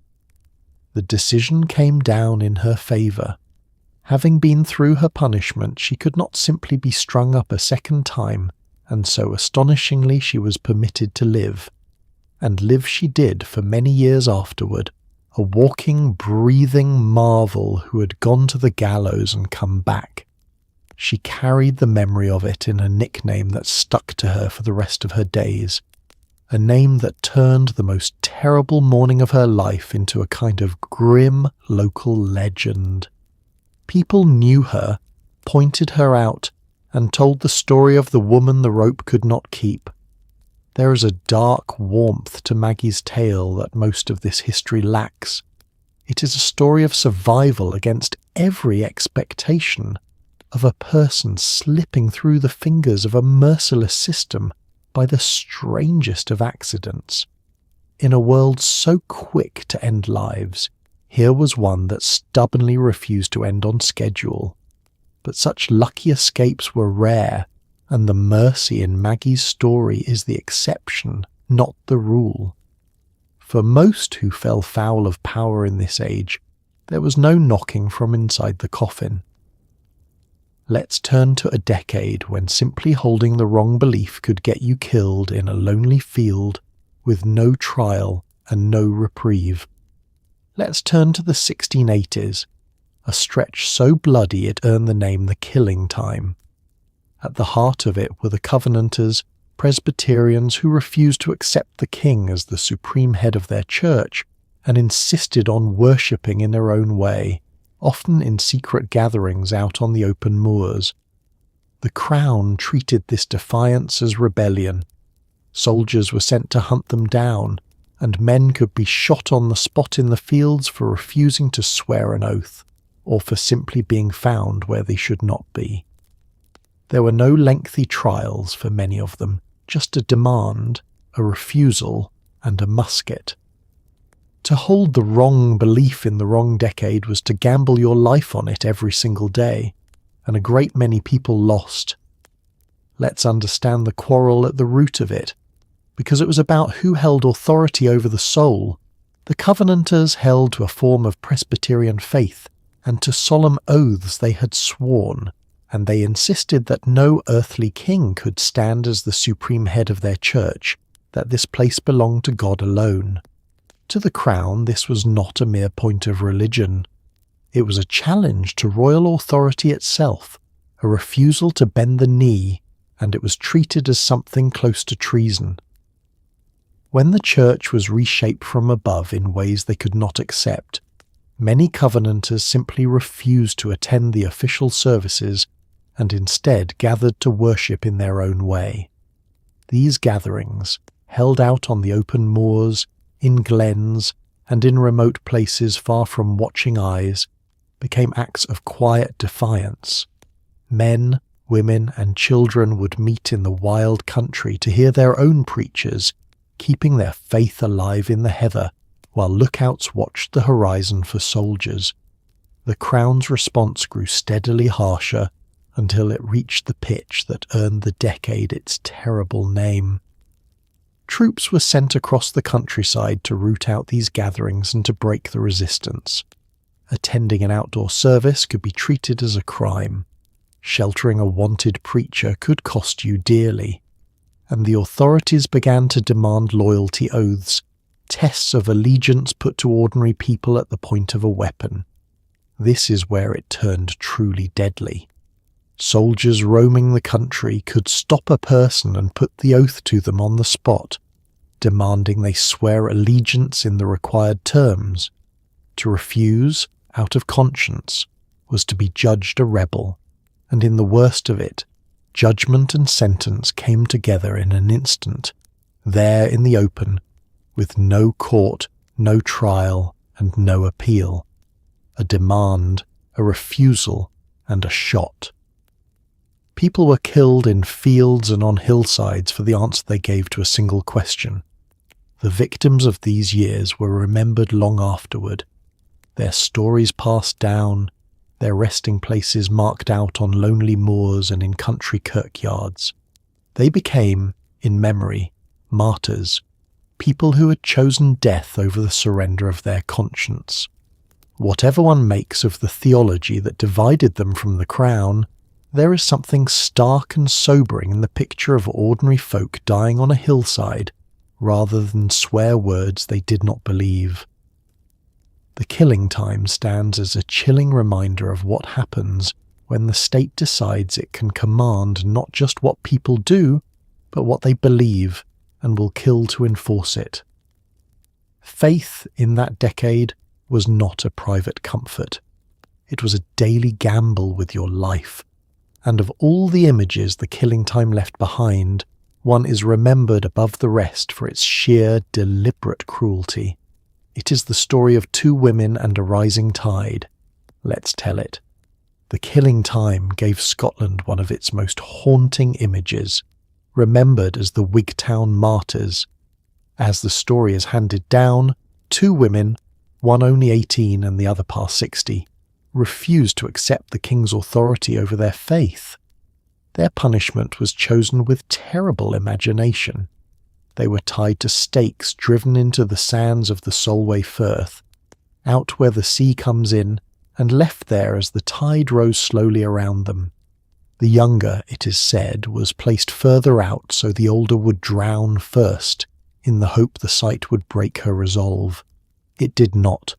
The decision came down in her favour. Having been through her punishment, she could not simply be strung up a second time, and so astonishingly she was permitted to live. And live she did for many years afterward, a walking, breathing marvel who had gone to the gallows and come back. She carried the memory of it in a nickname that stuck to her for the rest of her days, a name that turned the most terrible morning of her life into a kind of grim local legend. People knew her, pointed her out, and told the story of the woman the rope could not keep. There is a dark warmth to Maggie's tale that most of this history lacks. It is a story of survival against every expectation, of a person slipping through the fingers of a merciless system by the strangest of accidents. In a world so quick to end lives, here was one that stubbornly refused to end on schedule. But such lucky escapes were rare, and the mercy in Maggie's story is the exception, not the rule. For most who fell foul of power in this age, there was no knocking from inside the coffin. Let's turn to a decade when simply holding the wrong belief could get you killed in a lonely field with no trial and no reprieve. Let's turn to the 1680s, a stretch so bloody it earned the name the Killing Time. At the heart of it were the Covenanters, Presbyterians who refused to accept the king as the supreme head of their church and insisted on worshipping in their own way, often in secret gatherings out on the open moors. The Crown treated this defiance as rebellion. Soldiers were sent to hunt them down, and men could be shot on the spot in the fields for refusing to swear an oath, or for simply being found where they should not be. There were no lengthy trials for many of them, just a demand, a refusal, and a musket. To hold the wrong belief in the wrong decade was to gamble your life on it every single day, and a great many people lost. Let's understand the quarrel at the root of it, because it was about who held authority over the soul. The Covenanters held to a form of Presbyterian faith and to solemn oaths they had sworn, and they insisted that no earthly king could stand as the supreme head of their church, that this place belonged to God alone. To the Crown, this was not a mere point of religion. It was a challenge to royal authority itself, a refusal to bend the knee, and it was treated as something close to treason. When the church was reshaped from above in ways they could not accept, many Covenanters simply refused to attend the official services and instead gathered to worship in their own way. These gatherings, held out on the open moors, in glens, and in remote places far from watching eyes, became acts of quiet defiance. Men, women, and children would meet in the wild country to hear their own preachers, keeping their faith alive in the heather, while lookouts watched the horizon for soldiers. The Crown's response grew steadily harsher until it reached the pitch that earned the decade its terrible name. Troops were sent across the countryside to root out these gatherings and to break the resistance. Attending an outdoor service could be treated as a crime. Sheltering a wanted preacher could cost you dearly. And the authorities began to demand loyalty oaths, tests of allegiance put to ordinary people at the point of a weapon. This is where it turned truly deadly. Soldiers roaming the country could stop a person and put the oath to them on the spot, demanding they swear allegiance in the required terms. To refuse, out of conscience, was to be judged a rebel, and in the worst of it, judgment and sentence came together in an instant, there in the open, with no court, no trial, and no appeal. A demand, a refusal, and a shot. People were killed in fields and on hillsides for the answer they gave to a single question. The victims of these years were remembered long afterward, their stories passed down, their resting places marked out on lonely moors and in country kirkyards. They became, in memory, martyrs, people who had chosen death over the surrender of their conscience. Whatever one makes of the theology that divided them from the Crown, there is something stark and sobering in the picture of ordinary folk dying on a hillside rather than swear words they did not believe. The Killing Time stands as a chilling reminder of what happens when the state decides it can command not just what people do, but what they believe, and will kill to enforce it. Faith in that decade was not a private comfort. It was a daily gamble with your life. And of all the images the Killing Time left behind, one is remembered above the rest for its sheer, deliberate cruelty. It is the story of two women and a rising tide. Let's tell it. The Killing Time gave Scotland one of its most haunting images, remembered as the Wigtown Martyrs. As the story is handed down, two women, one only 18 and the other past 60, refused to accept the king's authority over their faith. Their punishment was chosen with terrible imagination. They were tied to stakes driven into the sands of the Solway Firth, out where the sea comes in, and left there as the tide rose slowly around them. The younger, it is said, was placed further out so the older would drown first, in the hope the sight would break her resolve. It did not.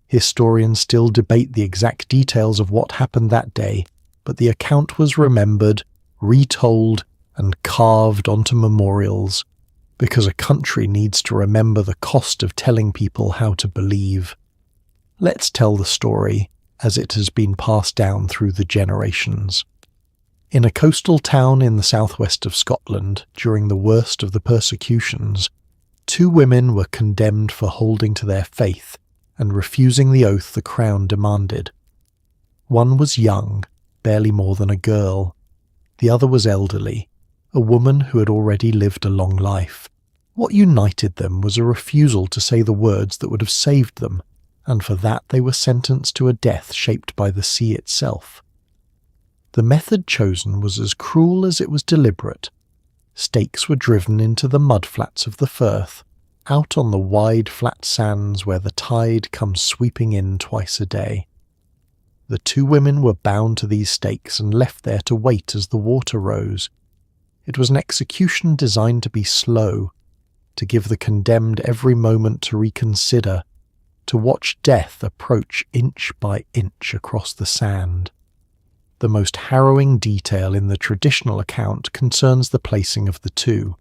Historians still debate the exact details of what happened that day, but the account was remembered, retold, and carved onto memorials, because a country needs to remember the cost of telling people how to believe. Let's tell the story as it has been passed down through the generations. In a coastal town in the southwest of Scotland, during the worst of the persecutions, 2 women were condemned for holding to their faith and refusing the oath the crown demanded. One was young, barely more than a girl. The other was elderly, a woman who had already lived a long life. What united them was a refusal to say the words that would have saved them, and for that they were sentenced to a death shaped by the sea itself. The method chosen was as cruel as it was deliberate. Stakes were driven into the mudflats of the Firth, out on the wide flat sands where the tide comes sweeping in twice a day. The 2 women were bound to these stakes and left there to wait as the water rose. It was an execution designed to be slow, to give the condemned every moment to reconsider, to watch death approach inch by inch across the sand. The most harrowing detail in the traditional account concerns the placing of the 2.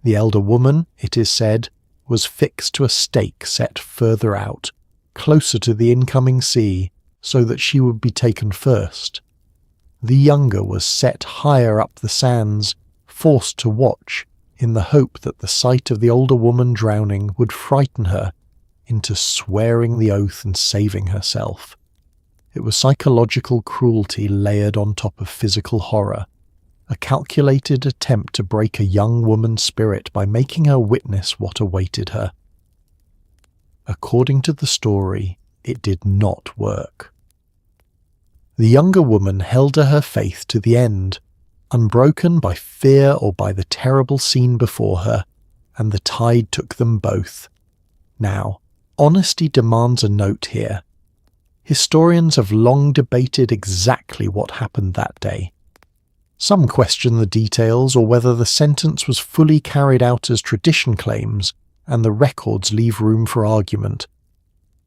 The elder woman, it is said, was fixed to a stake set further out, closer to the incoming sea, so that she would be taken first. The younger was set higher up the sands, forced to watch, in the hope that the sight of the older woman drowning would frighten her into swearing the oath and saving herself. It was psychological cruelty layered on top of physical horror, a calculated attempt to break a young woman's spirit by making her witness what awaited her. According to the story, it did not work. The younger woman held to her faith to the end, unbroken by fear or by the terrible scene before her, and the tide took them both. Now, honesty demands a note here. Historians have long debated exactly what happened that day. Some question the details or whether the sentence was fully carried out as tradition claims, and the records leave room for argument.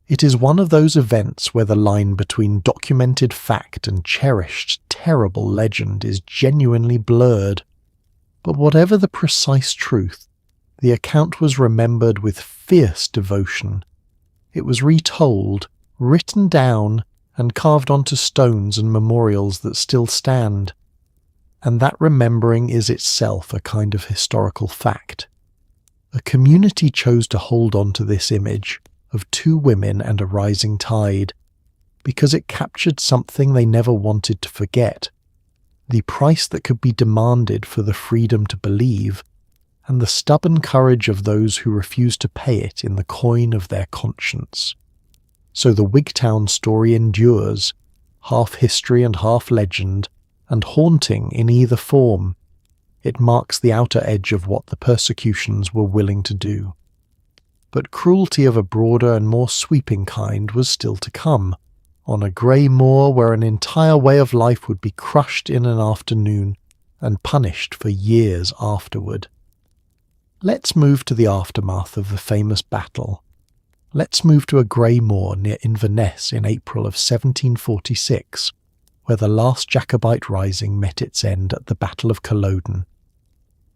It is one of those events where the line between documented fact and cherished terrible legend is genuinely blurred. But whatever the precise truth, the account was remembered with fierce devotion. It was retold, written down, and carved onto stones and memorials that still stand. And that remembering is itself a kind of historical fact. A community chose to hold on to this image of 2 women and a rising tide, because it captured something they never wanted to forget, the price that could be demanded for the freedom to believe, and the stubborn courage of those who refused to pay it in the coin of their conscience. So the Wigtown story endures, half history and half legend, and haunting in either form. It marks the outer edge of what the persecutions were willing to do. But cruelty of a broader and more sweeping kind was still to come, on a grey moor where an entire way of life would be crushed in an afternoon and punished for years afterward. Let's move to the aftermath of the famous battle. Let's move to a grey moor near Inverness in April of 1746, where the last Jacobite rising met its end at the Battle of Culloden.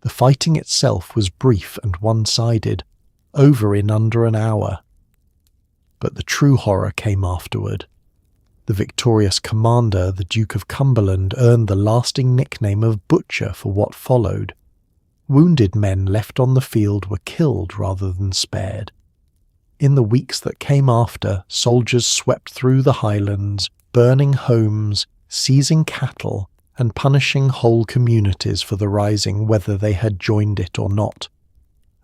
The fighting itself was brief and one-sided, over in under an hour. But the true horror came afterward. The victorious commander, the Duke of Cumberland, earned the lasting nickname of Butcher for what followed. Wounded men left on the field were killed rather than spared. In the weeks that came after, soldiers swept through the Highlands, burning homes, seizing cattle, and punishing whole communities for the rising whether they had joined it or not.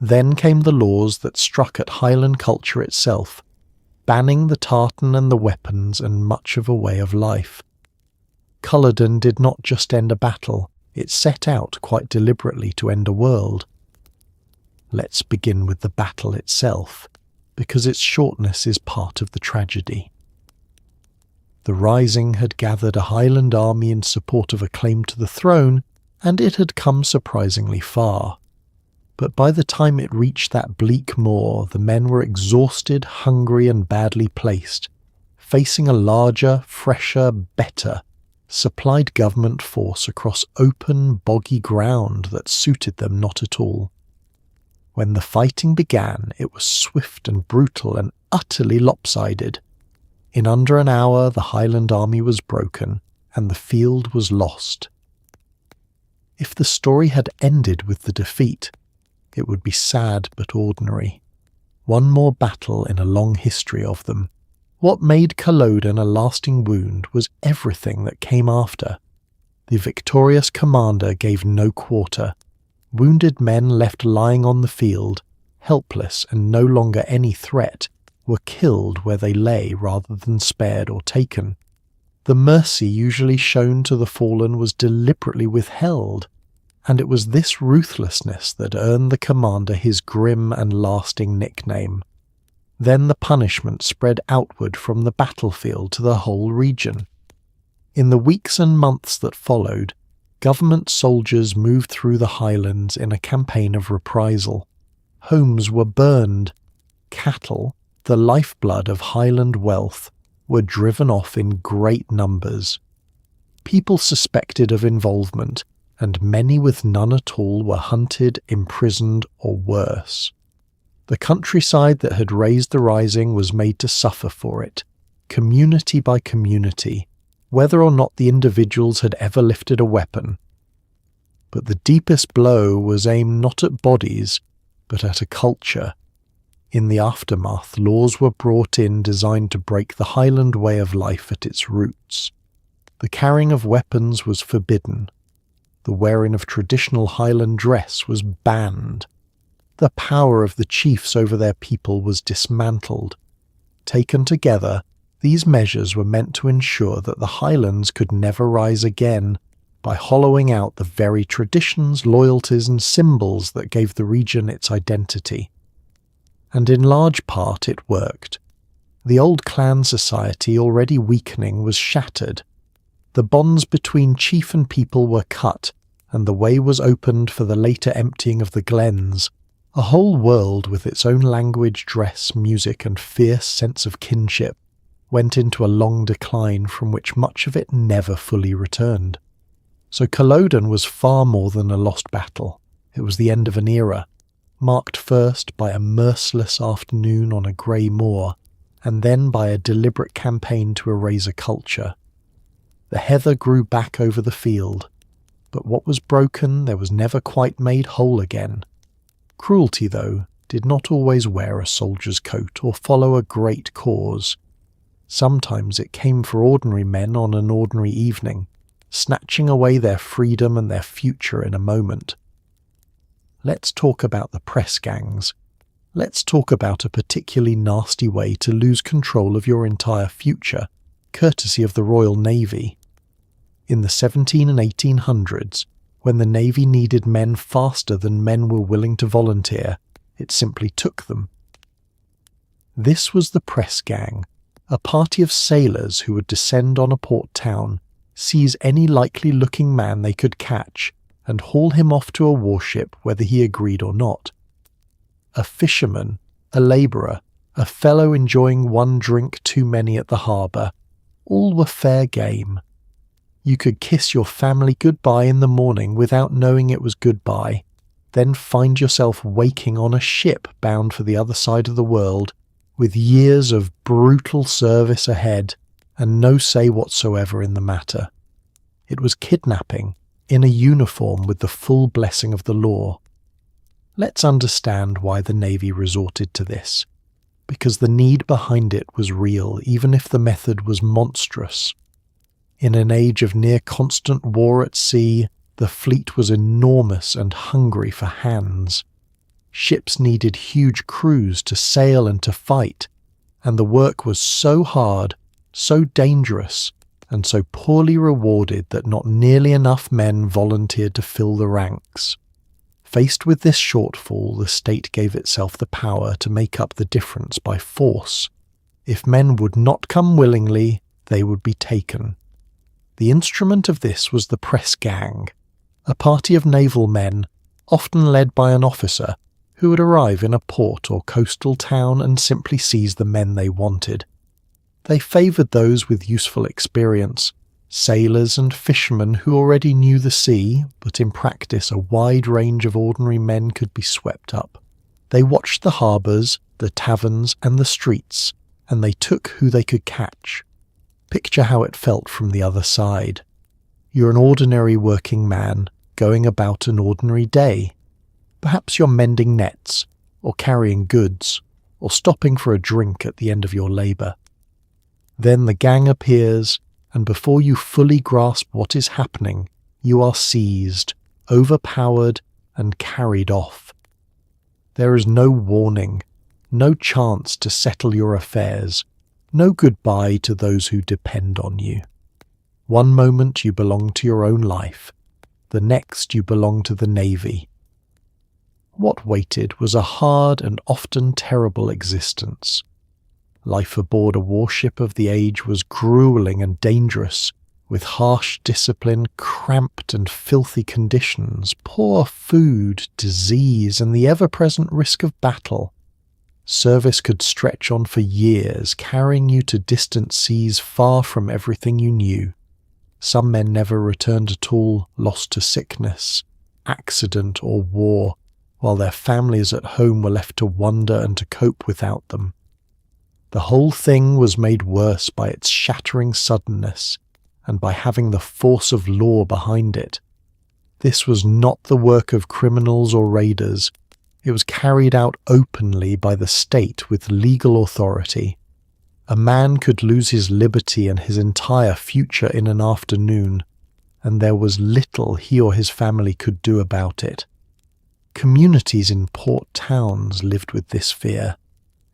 Then came the laws that struck at Highland culture itself, banning the tartan and the weapons and much of a way of life. Culloden did not just end a battle, It set out quite deliberately to end a world. Let's begin with the battle itself, because its shortness is part of the tragedy. The Rising had gathered a Highland army in support of a claim to the throne, and it had come surprisingly far. But by the time it reached that bleak moor, the men were exhausted, hungry, and badly placed, facing a larger, fresher, better, supplied government force across open, boggy ground that suited them not at all. When the fighting began, it was swift and brutal and utterly lopsided. In under an hour, the Highland army was broken, and the field was lost. If the story had ended with the defeat, it would be sad but ordinary. One more battle in a long history of them. What made Culloden a lasting wound was everything that came after. The victorious commander gave no quarter. Wounded men left lying on the field, helpless and no longer any threat, were killed where they lay rather than spared or taken. The mercy usually shown to the fallen was deliberately withheld, and it was this ruthlessness that earned the commander his grim and lasting nickname. Then the punishment spread outward from the battlefield to the whole region. In the weeks and months that followed, government soldiers moved through the Highlands in a campaign of reprisal. Homes were burned. Cattle, the lifeblood of Highland wealth, were driven off in great numbers. People suspected of involvement, and many with none at all were hunted, imprisoned, or worse. The countryside that had raised the Rising was made to suffer for it, community by community, whether or not the individuals had ever lifted a weapon. But the deepest blow was aimed not at bodies, but at a culture. In the aftermath, laws were brought in designed to break the Highland way of life at its roots. The carrying of weapons was forbidden. The wearing of traditional Highland dress was banned. The power of the chiefs over their people was dismantled. Taken together, these measures were meant to ensure that the Highlands could never rise again, by hollowing out the very traditions, loyalties, and symbols that gave the region its identity. And in large part it worked. The old clan society, already weakening, was shattered. The bonds between chief and people were cut, and the way was opened for the later emptying of the glens. A whole world with its own language, dress, music, and fierce sense of kinship went into a long decline from which much of it never fully returned. So Culloden was far more than a lost battle. It was the end of an era, marked first by a merciless afternoon on a grey moor, and then by a deliberate campaign to erase a culture. The heather grew back over the field, but what was broken there was never quite made whole again. Cruelty, though, did not always wear a soldier's coat or follow a great cause. Sometimes it came for ordinary men on an ordinary evening, snatching away their freedom and their future in a moment. Let's talk about the press gangs. Let's talk about a particularly nasty way to lose control of your entire future, courtesy of the Royal Navy. In the 1700s and 1800s, when the Navy needed men faster than men were willing to volunteer, it simply took them. This was the press gang, a party of sailors who would descend on a port town, seize any likely-looking man they could catch, and haul him off to a warship whether he agreed or not. A fisherman, a labourer, a fellow enjoying one drink too many at the harbour, all were fair game. You could kiss your family goodbye in the morning without knowing it was goodbye, then find yourself waking on a ship bound for the other side of the world, with years of brutal service ahead, and no say whatsoever in the matter. It was kidnapping, in a uniform with the full blessing of the law. Let's understand why the Navy resorted to this, because the need behind it was real, even if the method was monstrous. In an age of near constant war at sea, the fleet was enormous and hungry for hands. Ships needed huge crews to sail and to fight, and the work was so hard, so dangerous, and so poorly rewarded that not nearly enough men volunteered to fill the ranks. Faced with this shortfall, the state gave itself the power to make up the difference by force. If men would not come willingly, they would be taken. The instrument of this was the press gang, a party of naval men, often led by an officer, who would arrive in a port or coastal town and simply seize the men they wanted. They favoured those with useful experience, sailors and fishermen who already knew the sea, but in practice a wide range of ordinary men could be swept up. They watched the harbours, the taverns and the streets, and they took who they could catch. Picture how it felt from the other side. You're an ordinary working man, going about an ordinary day. Perhaps you're mending nets, or carrying goods, or stopping for a drink at the end of your labour. Then the gang appears, and before you fully grasp what is happening, you are seized, overpowered, and carried off. There is no warning, no chance to settle your affairs, no goodbye to those who depend on you. One moment you belong to your own life, the next you belong to the Navy. What waited was a hard and often terrible existence. Life aboard a warship of the age was grueling and dangerous, with harsh discipline, cramped and filthy conditions, poor food, disease, and the ever-present risk of battle. Service could stretch on for years, carrying you to distant seas far from everything you knew. Some men never returned at all, lost to sickness, accident or war, while their families at home were left to wonder and to cope without them. The whole thing was made worse by its shattering suddenness and by having the force of law behind it. This was not the work of criminals or raiders. It was carried out openly by the state with legal authority. A man could lose his liberty and his entire future in an afternoon, and there was little he or his family could do about it. Communities in port towns lived with this fear,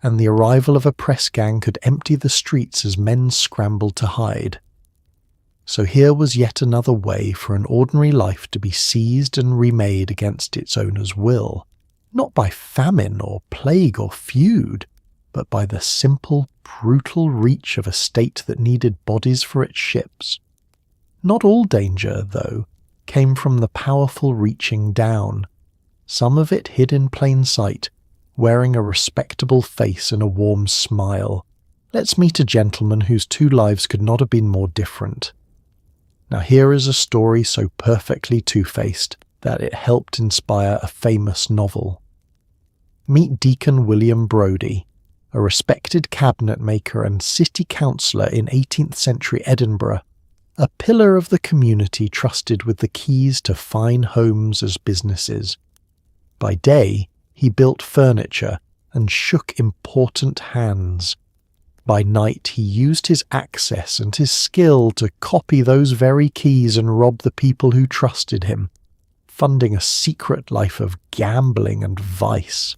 and the arrival of a press gang could empty the streets as men scrambled to hide. So here was yet another way for an ordinary life to be seized and remade against its owner's will, not by famine or plague or feud, but by the simple, brutal reach of a state that needed bodies for its ships. Not all danger, though, came from the powerful reaching down. Some of it hid in plain sight, wearing a respectable face and a warm smile. Let's meet a gentleman whose two lives could not have been more different. Now here is a story so perfectly two-faced that it helped inspire a famous novel. Meet Deacon William Brodie, a respected cabinet maker and city councillor in 18th century Edinburgh, a pillar of the community trusted with the keys to fine homes as businesses. By day, he built furniture and shook important hands. By night, he used his access and his skill to copy those very keys and rob the people who trusted him, funding a secret life of gambling and vice.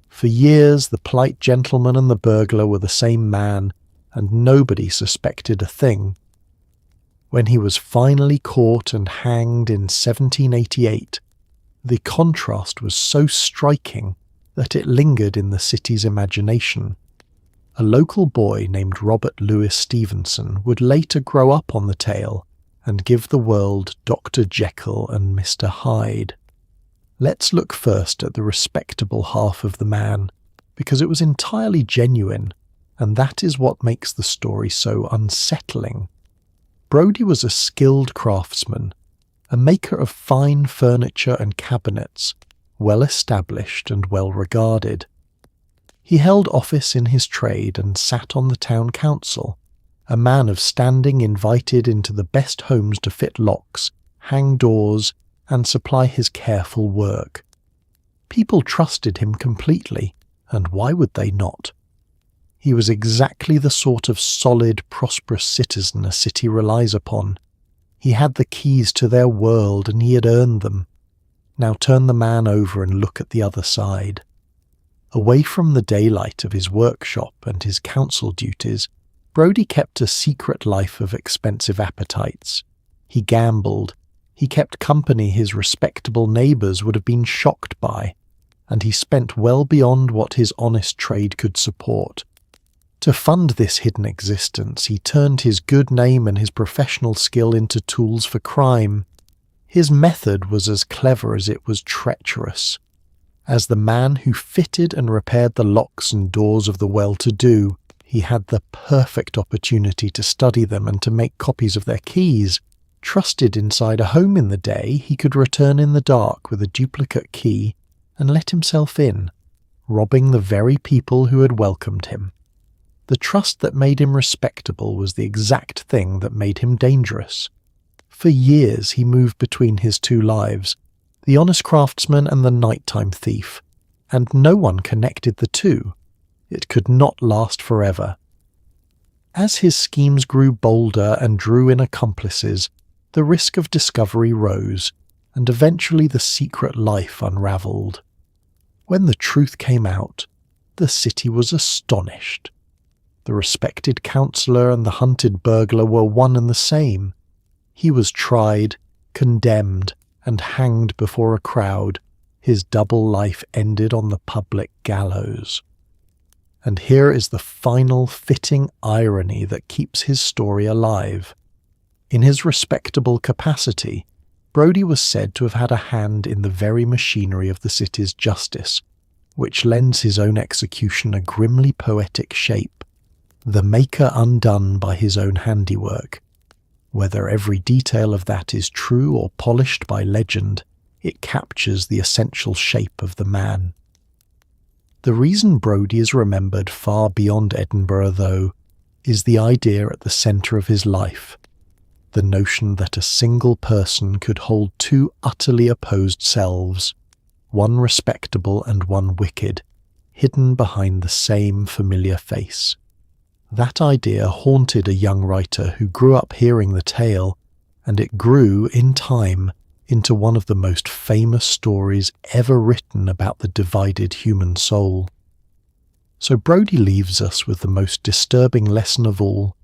For years, the polite gentleman and the burglar were the same man, and nobody suspected a thing. When he was finally caught and hanged in 1788, the contrast was so striking that it lingered in the city's imagination. A local boy named Robert Louis Stevenson would later grow up on the tale and give the world Dr. Jekyll and Mr. Hyde. Let's look first at the respectable half of the man, because it was entirely genuine, and that is what makes the story so unsettling. Brodie was a skilled craftsman, a maker of fine furniture and cabinets, well established and well regarded. He held office in his trade and sat on the town council, a man of standing invited into the best homes to fit locks, hang doors, and supply his careful work. People trusted him completely, and why would they not? He was exactly the sort of solid, prosperous citizen a city relies upon. He had the keys to their world, and he had earned them. Now turn the man over and look at the other side. Away from the daylight of his workshop and his council duties, Brodie kept a secret life of expensive appetites. He gambled. He kept company his respectable neighbours would have been shocked by, and he spent well beyond what his honest trade could support. To fund this hidden existence, he turned his good name and his professional skill into tools for crime. His method was as clever as it was treacherous. As the man who fitted and repaired the locks and doors of the well-to-do, he had the perfect opportunity to study them and to make copies of their keys. Trusted inside a home in the day, he could return in the dark with a duplicate key and let himself in, robbing the very people who had welcomed him. The trust that made him respectable was the exact thing that made him dangerous. For years he moved between his two lives, the honest craftsman and the nighttime thief, and no one connected the two. It could not last forever. As his schemes grew bolder and drew in accomplices, the risk of discovery rose, and eventually the secret life unravelled. When the truth came out, the city was astonished. The respected counsellor and the hunted burglar were one and the same. He was tried, condemned, and hanged before a crowd. His double life ended on the public gallows. And here is the final fitting irony that keeps his story alive. In his respectable capacity, Brodie was said to have had a hand in the very machinery of the city's justice, which lends his own execution a grimly poetic shape, the maker undone by his own handiwork. Whether every detail of that is true or polished by legend, it captures the essential shape of the man. The reason Brodie is remembered far beyond Edinburgh, though, is the idea at the centre of his life, the notion that a single person could hold two utterly opposed selves, one respectable and one wicked, hidden behind the same familiar face. That idea haunted a young writer who grew up hearing the tale, and it grew, in time, into one of the most famous stories ever written about the divided human soul. So Brodie leaves us with the most disturbing lesson of all,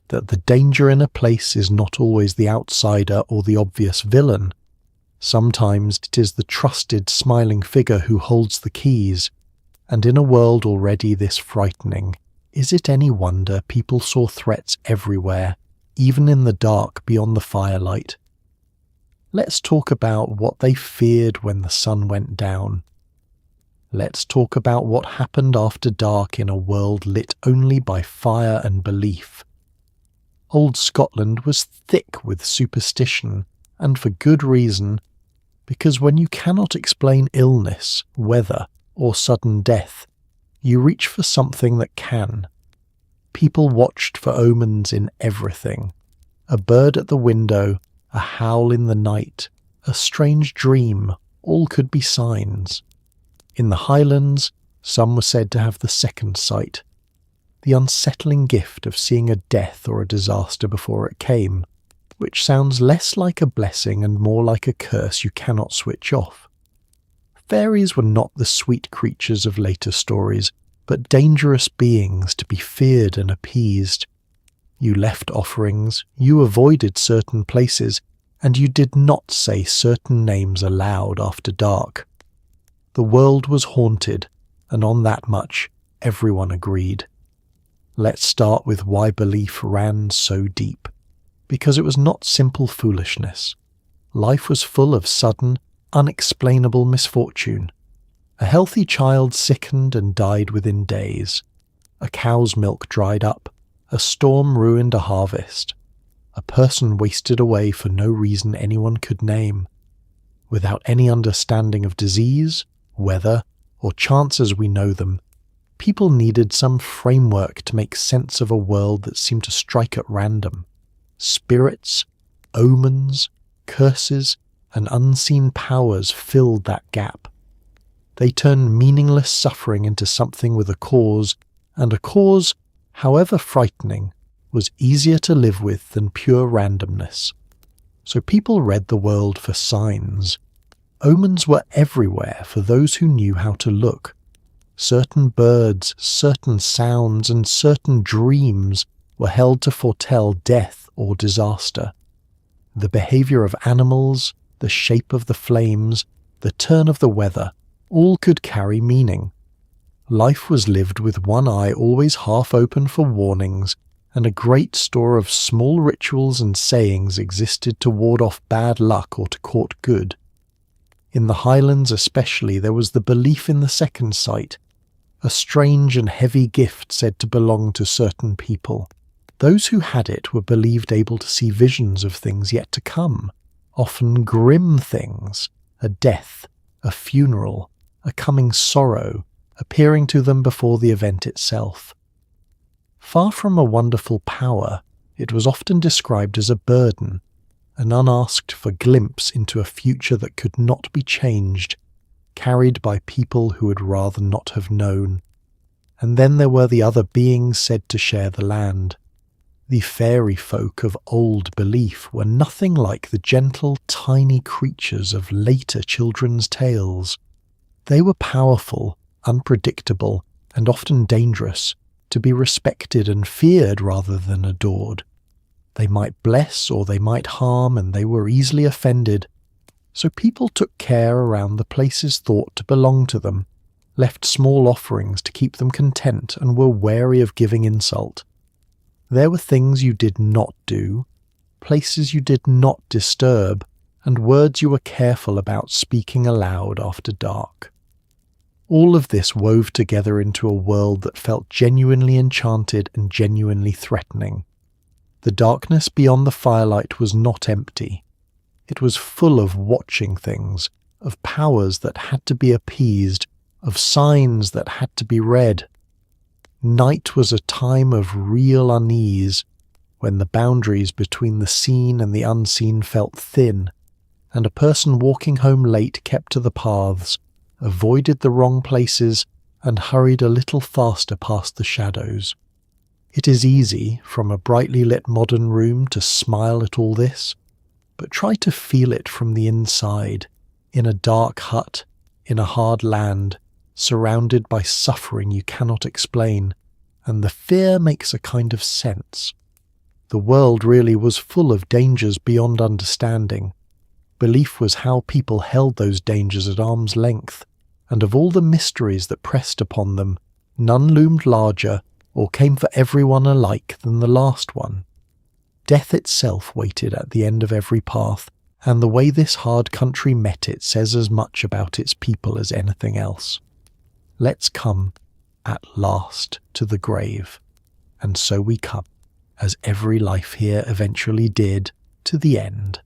that the danger in a place is not always the outsider or the obvious villain. Sometimes it is the trusted, smiling figure who holds the keys, and in a world already this frightening, is it any wonder people saw threats everywhere, even in the dark beyond the firelight? Let's talk about what they feared when the sun went down. Let's talk about what happened after dark in a world lit only by fire and belief. Old Scotland was thick with superstition, and for good reason, because when you cannot explain illness, weather, or sudden death, you reach for something that can. People watched for omens in everything. A bird at the window, a howl in the night, a strange dream, all could be signs. In the Highlands, some were said to have the second sight, the unsettling gift of seeing a death or a disaster before it came, which sounds less like a blessing and more like a curse you cannot switch off. Fairies were not the sweet creatures of later stories, but dangerous beings to be feared and appeased. You left offerings, you avoided certain places, and you did not say certain names aloud after dark. The world was haunted, and on that much everyone agreed. Let's start with why belief ran so deep. Because it was not simple foolishness. Life was full of sudden, unexplainable misfortune. A healthy child sickened and died within days. A cow's milk dried up. A storm ruined a harvest. A person wasted away for no reason anyone could name. Without any understanding of disease, weather, or chance as we know them, people needed some framework to make sense of a world that seemed to strike at random. Spirits, omens, curses, and unseen powers filled that gap. They turned meaningless suffering into something with a cause, and a cause, however frightening, was easier to live with than pure randomness. So people read the world for signs. Omens were everywhere for those who knew how to look. Certain birds, certain sounds, and certain dreams were held to foretell death or disaster. The behaviour of animals, the shape of the flames, the turn of the weather, all could carry meaning. Life was lived with one eye always half open for warnings, and a great store of small rituals and sayings existed to ward off bad luck or to court good. In the Highlands especially there was the belief in the second sight, a strange and heavy gift said to belong to certain people. Those who had it were believed able to see visions of things yet to come, often grim things, a death, a funeral, a coming sorrow, appearing to them before the event itself. Far from a wonderful power, it was often described as a burden, an unasked-for glimpse into a future that could not be changed, carried by people who would rather not have known. And then there were the other beings said to share the land. The fairy folk of old belief were nothing like the gentle, tiny creatures of later children's tales. They were powerful, unpredictable, and often dangerous, to be respected and feared rather than adored. They might bless or they might harm, and they were easily offended. So people took care around the places thought to belong to them, left small offerings to keep them content, and were wary of giving insult. There were things you did not do, places you did not disturb, and words you were careful about speaking aloud after dark. All of this wove together into a world that felt genuinely enchanted and genuinely threatening. The darkness beyond the firelight was not empty. It was full of watching things, of powers that had to be appeased, of signs that had to be read. Night was a time of real unease, when the boundaries between the seen and the unseen felt thin, and a person walking home late kept to the paths, avoided the wrong places, and hurried a little faster past the shadows. It is easy, from a brightly lit modern room, to smile at all this, but try to feel it from the inside, in a dark hut, in a hard land, surrounded by suffering you cannot explain, and the fear makes a kind of sense. The world really was full of dangers beyond understanding. Belief was how people held those dangers at arm's length, and of all the mysteries that pressed upon them, none loomed larger or came for everyone alike than the last one. Death itself waited at the end of every path, and the way this hard country met it says as much about its people as anything else. Let's come, at last, to the grave, and so we come, as every life here eventually did, to the end.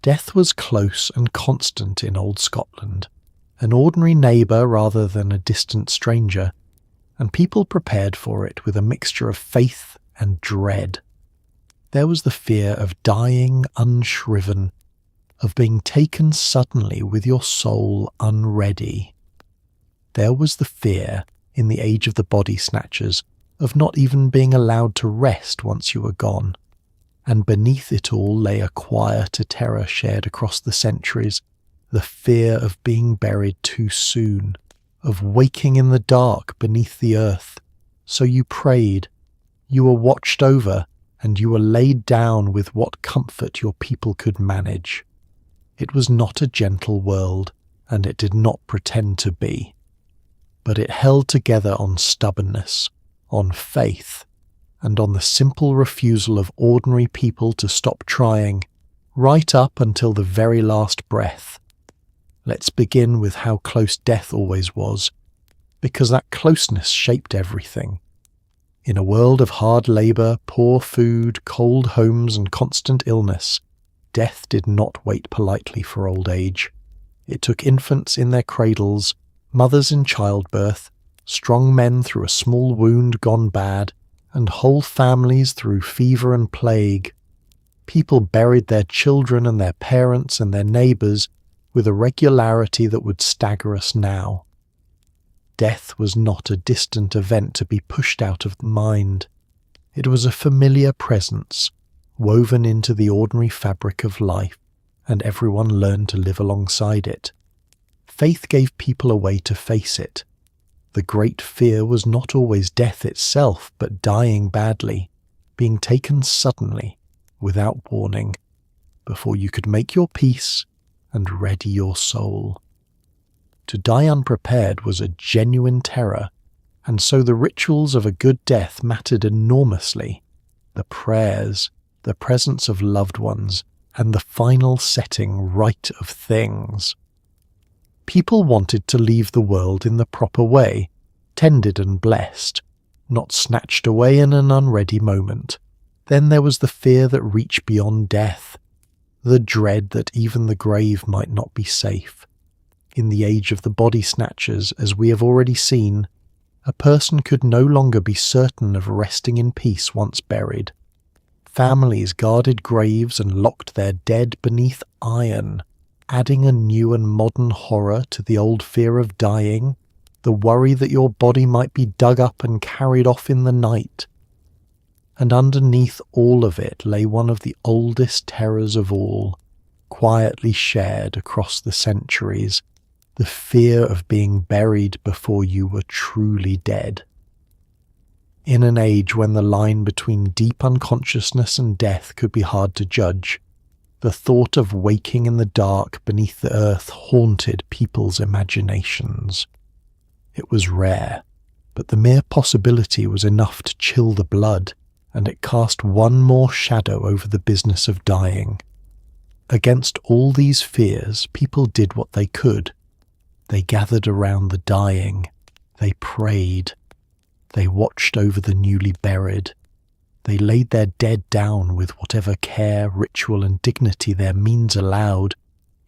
Death was close and constant in old Scotland, an ordinary neighbour rather than a distant stranger, and people prepared for it with a mixture of faith and dread. There was the fear of dying unshriven, of being taken suddenly with your soul unready. There was the fear, in the age of the body snatchers, of not even being allowed to rest once you were gone. And beneath it all lay a quieter terror shared across the centuries, the fear of being buried too soon, of waking in the dark beneath the earth. So you prayed, you were watched over, and you were laid down with what comfort your people could manage. It was not a gentle world, and it did not pretend to be. But it held together on stubbornness, on faith, and on the simple refusal of ordinary people to stop trying, right up until the very last breath. Let's begin with how close death always was, because that closeness shaped everything. In a world of hard labour, poor food, cold homes and constant illness, death did not wait politely for old age. It took infants in their cradles, mothers in childbirth, strong men through a small wound gone bad, and whole families through fever and plague. People buried their children and their parents and their neighbours with a regularity that would stagger us now. Death was not a distant event to be pushed out of the mind. It was a familiar presence, woven into the ordinary fabric of life, and everyone learned to live alongside it. Faith gave people a way to face it. The great fear was not always death itself, but dying badly. being taken suddenly, without warning, before you could make your peace and ready your soul. To die unprepared was a genuine terror, and so the rituals of a good death mattered enormously. The prayers, the presence of loved ones, and the final setting right of things. People wanted to leave the world in the proper way, tended and blessed, not snatched away in an unready moment. Then there was the fear that reached beyond death, the dread that even the grave might not be safe. In the age of the body snatchers, as we have already seen, a person could no longer be certain of resting in peace once buried. Families guarded graves and locked their dead beneath iron, adding a new and modern horror to the old fear of dying, the worry that your body might be dug up and carried off in the night. And underneath all of it lay one of the oldest terrors of all, quietly shared across the centuries, the fear of being buried before you were truly dead. In an age when the line between deep unconsciousness and death could be hard to judge, the thought of waking in the dark beneath the earth haunted people's imaginations. It was rare, but the mere possibility was enough to chill the blood, and it cast one more shadow over the business of dying. Against all these fears, people did what they could. They gathered around the dying. They prayed. They watched over the newly buried. They laid their dead down with whatever care, ritual and dignity their means allowed,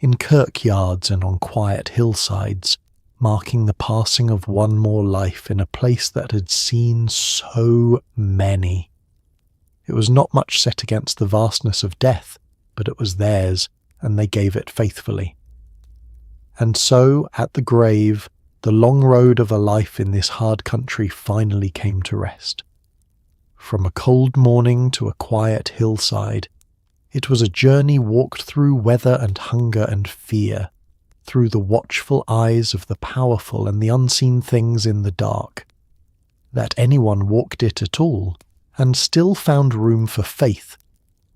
in kirkyards and on quiet hillsides, marking the passing of one more life in a place that had seen so many. It was not much set against the vastness of death, but it was theirs, and they gave it faithfully. And so, at the grave, the long road of a life in this hard country finally came to rest. From a cold morning to a quiet hillside, it was a journey walked through weather and hunger and fear, through the watchful eyes of the powerful and the unseen things in the dark. That anyone walked it at all, and still found room for faith,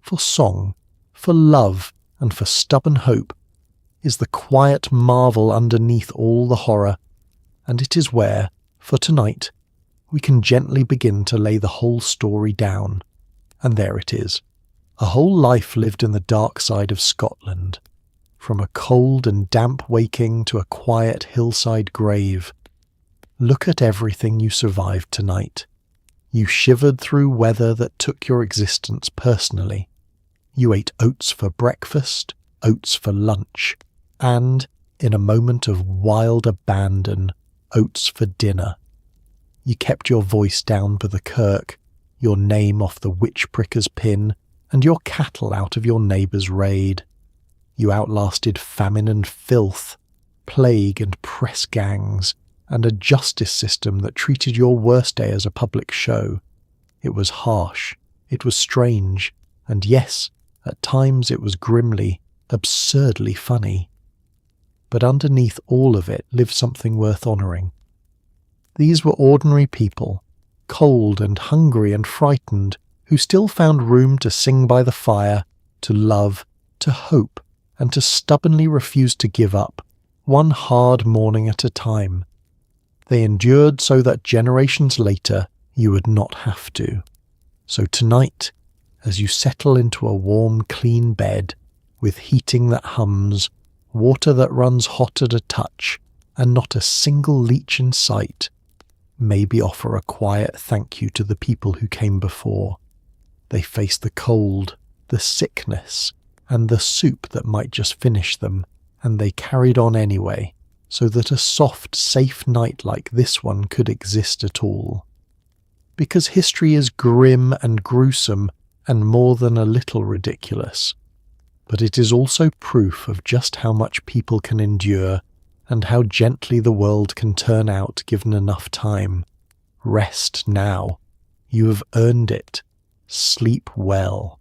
for song, for love, and for stubborn hope, is the quiet marvel underneath all the horror, and it is where, for tonight, we can gently begin to lay the whole story down. And there it is. A whole life lived in the dark side of Scotland, from a cold and damp waking to a quiet hillside grave. Look at everything you survived tonight. You shivered through weather that took your existence personally. You ate oats for breakfast, oats for lunch, and, in a moment of wild abandon, oats for dinner. You kept your voice down for the kirk, your name off the witch-pricker's pin, and your cattle out of your neighbour's raid. You outlasted famine and filth, plague and press gangs, and a justice system that treated your worst day as a public show. It was harsh, it was strange, and yes, at times it was grimly, absurdly funny. But underneath all of it lived something worth honouring. These were ordinary people, cold and hungry and frightened, who still found room to sing by the fire, to love, to hope, and to stubbornly refuse to give up, one hard morning at a time. They endured so that generations later you would not have to. So tonight, as you settle into a warm, clean bed, with heating that hums, water that runs hot at a touch, and not a single leech in sight, maybe offer a quiet thank you to the people who came before. They faced the cold, the sickness, and the soup that might just finish them, and they carried on anyway, so that a soft, safe night like this one could exist at all. Because history is grim and gruesome, and more than a little ridiculous. But it is also proof of just how much people can endure, and how gently the world can turn out given enough time. Rest now. You have earned it. Sleep well.